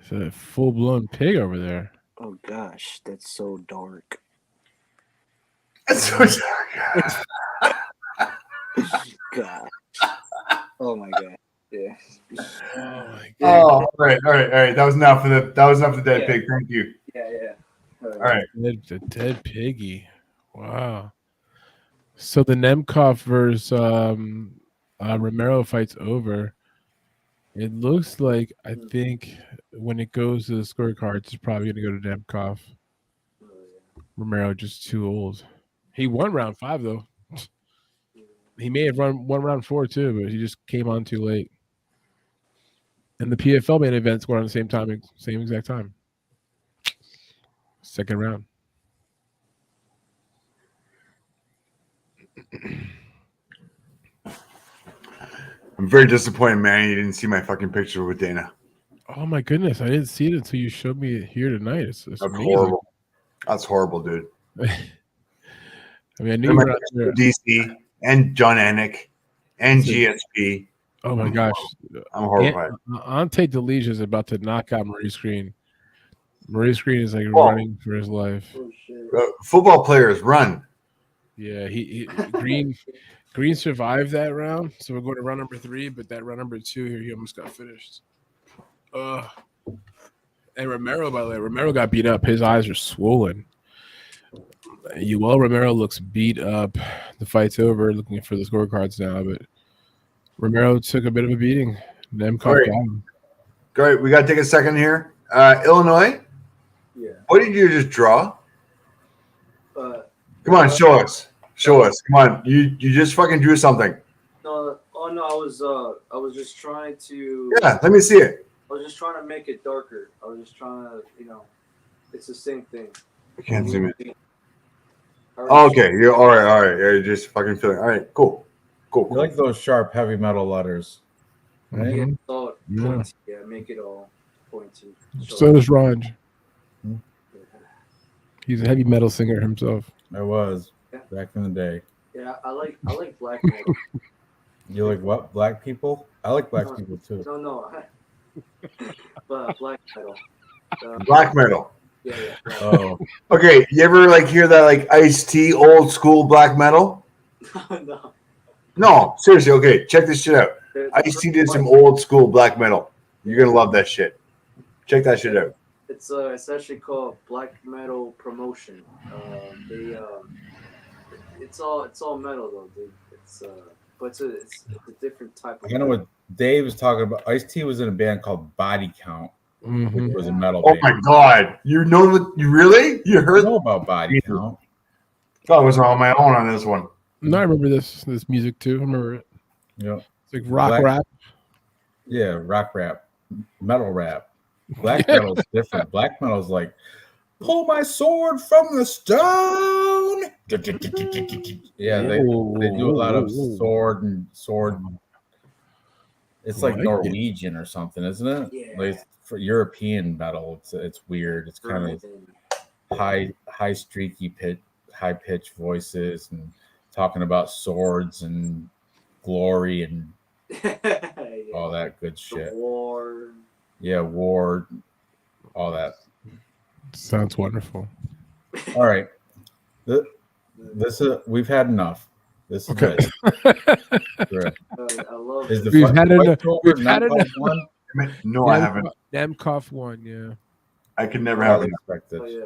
It's a full blown pig over there. Oh gosh, that's so dark. That's so dark. Gosh. Oh my god. Yeah. Oh my Oh, all right. That was enough for the dead Yeah. pig. Thank you. Yeah. All right. The dead piggy. Wow. So the Nemkov versus Romero fight's over. It looks like I think when it goes to the scorecards, it's probably going to go to Nemkov. Romero just too old. He won round 5 though. He may have won round 4 too, but he just came on too late. And the PFL main events were on the same exact time. Second round. I'm very disappointed, man. You didn't see my fucking picture with Dana. Oh my goodness, I didn't see it until you showed me it here tonight. It's That's amazing. horrible. That's horrible, dude. I mean, I knew you were out there. DC and John Anik and GSP. Oh my gosh, I'm horrified. Ante Delija is about to knock out Maurice Green. Maurice Green is like Oh. running for his life. Oh shit. Football players run. Yeah, he Green survived that round, so we're going to round number 3. But that round number 2 here, he almost got finished. And Romero, by the way, Romero got beat up. His eyes are swollen. Romero looks beat up. The fight's over. Looking for the scorecards now, but Romero took a bit of a beating. Nemkov All right. got him. Great. We got to take a second here. Illinois, Yeah. what did you just draw? But Come on, show us. Show us. Come on. You just fucking drew something. no. Oh no. I was just trying to. Yeah, let me see it. I was just trying to make it darker. I was just trying to, it's the same thing. I can't zoom in. Oh, okay. You're all right. All right. Yeah, you're just fucking feeling. All right. Cool. Cool. You like those sharp, heavy metal letters. Right? Yeah, Mhm. it's all Yeah. pointy. Yeah, make it all pointy. So does Ranj. Yeah. He's a heavy metal singer himself. I was Yeah. back in the day. Yeah, I like black metal. You like what? Black people? I like black people too. No. But black metal. Black metal. Yeah. Black Oh, Okay, you ever like hear that like Ice-T old school black metal? no. No, seriously. Okay, check this shit out. The Ice-T first did some one, old school black metal. You're gonna love that shit. Check that shit out. it's actually called black metal promotion. It's all metal though, dude. But it's a different type of. I know what Dave was talking about. Ice-T was in a band called Body Count, Mhm. which was a metal Oh band. my god, you know what? You really? You I heard? know about Body Count. I was on my own on this one. No, I remember this music too. I remember it. Yeah, It's like rock Black- rap. yeah, rock rap, metal rap. Black metal's different. Black metal's like, pull my sword from the stone. Yeah, they do a lot of sword. It's like Like it. Norwegian or something, isn't it? Yeah. Like for European metal, it's weird. It's kind of high streaky high pitched voices and talking about swords and glory and all that good shit. War. Yeah, war, all that. Sounds wonderful. All right, this is we've had enough. This is Okay. good. I love Is the We've fight had enough- over? we've had Not enough. one? No, I haven't. Nemkov won, yeah. I could never I have it. expect this. Oh yeah.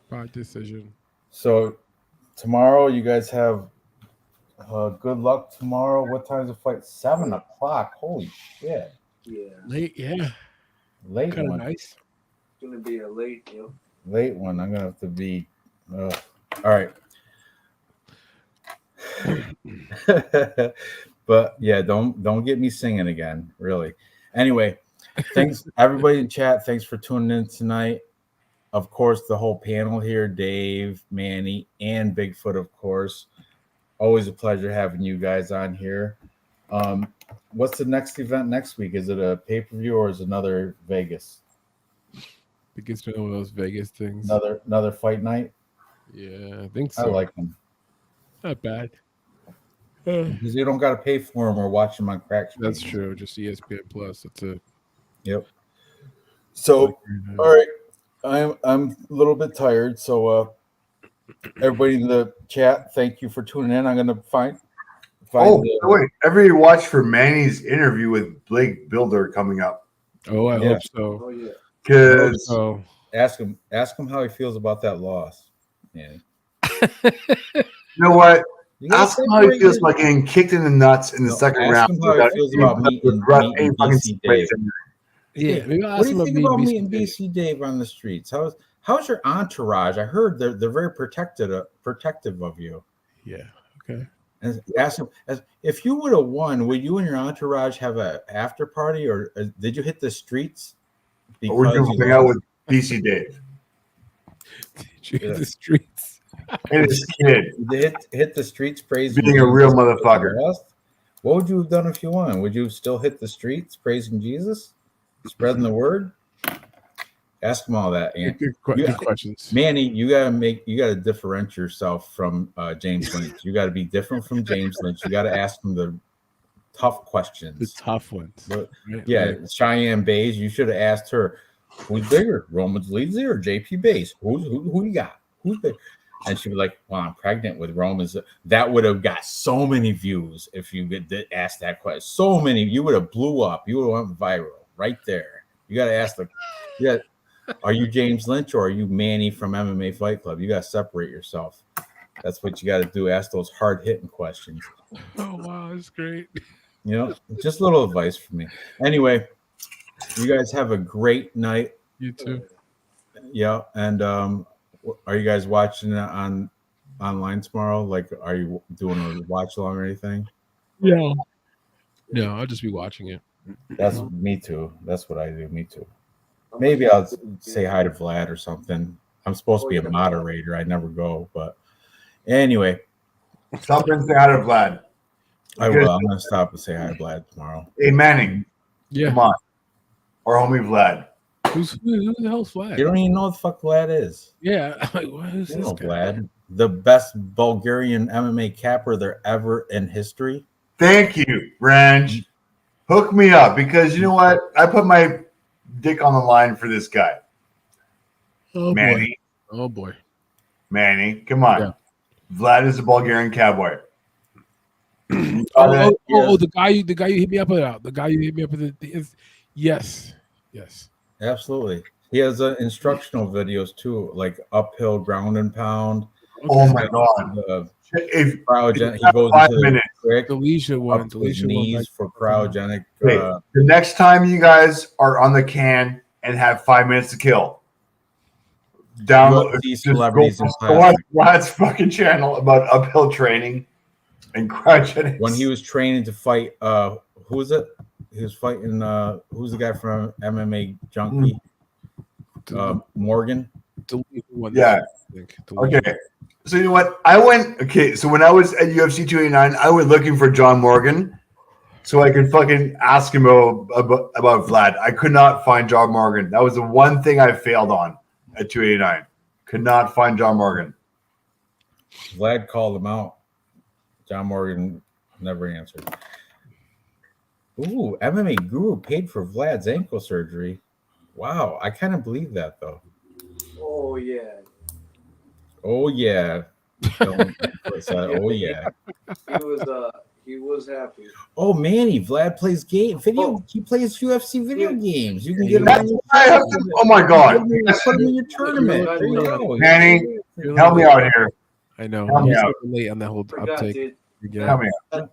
By decision. So tomorrow, you guys have good luck tomorrow. What time's the fight? 7 o'clock. Holy shit! Yeah. Late, yeah. Late Kind of one. nice. It's gonna be a late, Late one. I'm gonna have to be. All right. But yeah, don't get me singing again. Really. Anyway, thanks everybody in chat. Thanks for tuning in tonight. Of course, the whole panel here, Dave, Manny, and Bigfoot, of course. Always a pleasure having you guys on here. What's the next event next week? Is it a pay-per-view or is it another Vegas? It gets to one of those Vegas things. Another fight night? Yeah, I think I so. like them. Not bad. Because you don't got to pay for them or watch them on crack screens. That's true. Just ESPN Plus. That's it. Yep. So, all right. I'm a little bit tired. So, everybody in the chat, thank you for tuning in. I'm gonna find Wait! Everybody watch for Manny's interview with Blake Builder coming up. Oh, I Yeah. hope so. Oh yeah. I hope Because so. ask him how he feels about that loss. Yeah. you know what? You gotta Ask him how he separate feels your- about getting kicked in the nuts in the No, second ask round. him how he without feels any- about meeting without any fucking BC Dave. separation. Yeah, maybe I'll What ask do him you think about BC meeting Dave. BC Dave on the streets? How's your entourage? I heard they're very protective of you. Yeah. Okay. And ask him if you would have won, would you and your entourage have a after party, or did you hit the streets? But we're doing you hang out lost? with BC Dave Did you hit Yeah. the streets? and his kid. They hit the streets praising Being a real Jesus motherfucker. lost? What would you have done if you won? Would you still hit the streets praising Jesus, spreading the word? Ask them all that, and Good questions. Manny, you gotta differentiate yourself from James Lynch. You gotta be different from James Lynch. You gotta ask him the tough The questions. tough ones. But, Right? yeah, Like, Cheyenne Bays, you should have asked her, who's bigger, Roman's Leadsy or JP Bays? Who you got? Who's bigger? And she'd be like, well, I'm pregnant with Romans. That would have got so many views if you did ask that question. So many. You would have blew up. You would have went viral right there. You got to ask are you James Lynch or are you Manny from MMA Fight Club? You got to separate yourself. That's what you got to do. Ask those hard-hitting questions. oh wow, that's great. You know, just a little advice from me. Anyway, you guys have a great night. You too. Yeah, and are you guys watching it online tomorrow? Like, are you doing a watch along or anything? Yeah. No, I'll just be watching it. That's me too. That's what I do. Me too. Maybe I'll say hi to Vlad or something. I'm supposed to be a moderator. I never go, but anyway, Stop and say hi to Vlad. I will. I'm gonna stop and say hi to Vlad tomorrow. Hey Manning, Yeah. come on. Our homie Vlad. Who the hell's Vlad? You don't even know what the fuck Vlad is. Yeah. I'm like, what is You this know guy? Vlad, the best Bulgarian MMA capper there ever in history. Thank you, Ranj. Hook me up because you know what? I put my dick on the line for this guy. Oh Manny. boy. Oh boy. Manny, come on. Yeah. Vlad is a Bulgarian cowboy. The guy you hit me up about. The guy you hit me up with yes. Absolutely. He has instructional videos too, like uphill ground and pound. Oh my god! If He goes 5 into the minutes, trick Deletion up to his knees for cryogenic. the next time you guys are on the can and have 5 minutes to kill, download UFC just celebrities go in watch class. Vlad's fucking channel about uphill training and cryogenics. When he was training to fight, who was it? He was fighting. Who's the guy from MMA Junkie? Morgan. Yeah. Okay. So you know what? So when I was at UFC 289, I went looking for John Morgan so I could fucking ask him about Vlad. I could not find John Morgan. That was the one thing I failed on at 289. Could not find John Morgan. Vlad called him out. John Morgan never answered. Ooh, MMA Guru paid for Vlad's ankle surgery. Wow, I kind of believe that though. Oh yeah. Oh yeah. Oh yeah. He was happy. Oh Manny, Vlad plays he plays UFC video games. You can get him That's on your why I have to, oh my god. put him in your tournament. There you go. Manny, help me out here. I know. Help me He's out. late on that whole uptake. Help me out.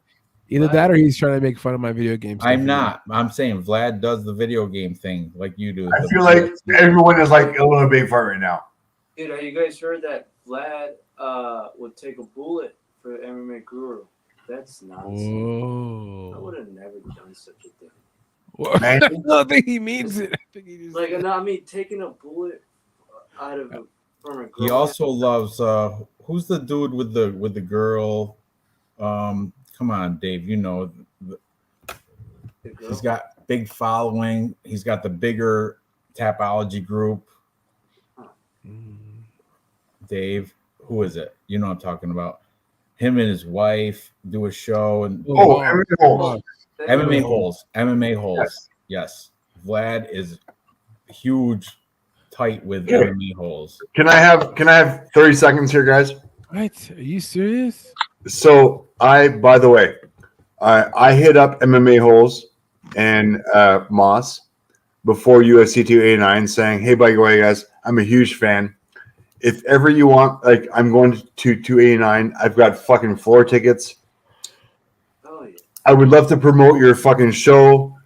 Either that or he's trying to make fun of my video games. I'm not. I'm saying Vlad does the video game thing like you do. I feel like everyone is like a little big fart right now. Dude, have you guys heard that Vlad would take a bullet for MMA Guru? That's nonsense. Whoa. I would have never done such a thing. Man. I don't think he means it. I think he just Like, no, I mean, taking a bullet out of from a girl. He also loves who's the dude with the girl? Come on, Dave. You know, he's got big following. He's got the bigger Tapology group. Dave, who is it? You know what I'm talking about. Him and his wife do a show and MMA holes. Yes. Vlad is huge, tight with MMA holes. Can I have 30 seconds here, guys? What? Are you serious? So by the way, I hit up MMA holes and Moss before UFC 289 saying, hey, by the way, guys, I'm a huge fan. If ever you want, like, I'm going to 289. I've got fucking floor tickets. Oh, yeah. I would love to promote your fucking show.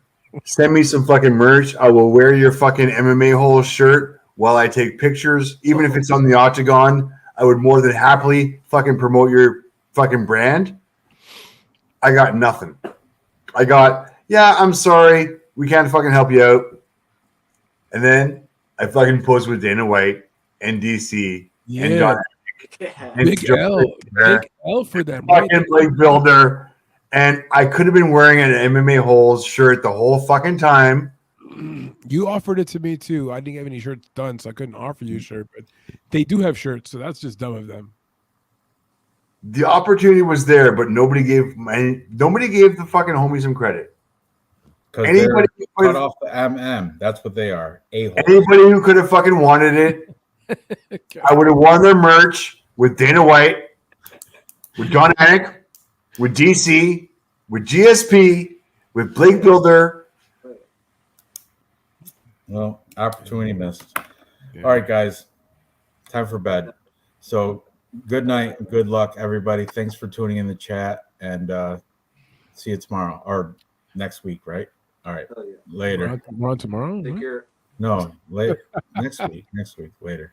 Send me some fucking merch. I will wear your fucking MMA hole shirt while I take pictures. Even if it's on the octagon, I would more than happily fucking promote your fucking brand. I got nothing. Yeah, I'm sorry. We can't fucking help you out. And then I fucking posed with Dana White and DC and John. And Big L for them. Fucking Blake Builder. And I could have been wearing an MMA holes shirt the whole fucking time. You offered it to me too. I didn't have any shirts done, so I couldn't offer you a shirt. But they do have shirts, so that's just dumb of them. The opportunity was there, but nobody gave the fucking homies some credit. Anybody cut off the MM. That's what they are. A-holes. Anybody who could have fucking wanted it, I would have worn their merch with Dana White, with John Anik, with DC, with GSP, with Blake Builder. Well, opportunity missed. Yeah. All right, guys. Time for bed. So good night and good luck, everybody. Thanks for tuning in the chat, and see you tomorrow or next week, right? All right. Later. We're on tomorrow? Take care. No, later. Next week. Later.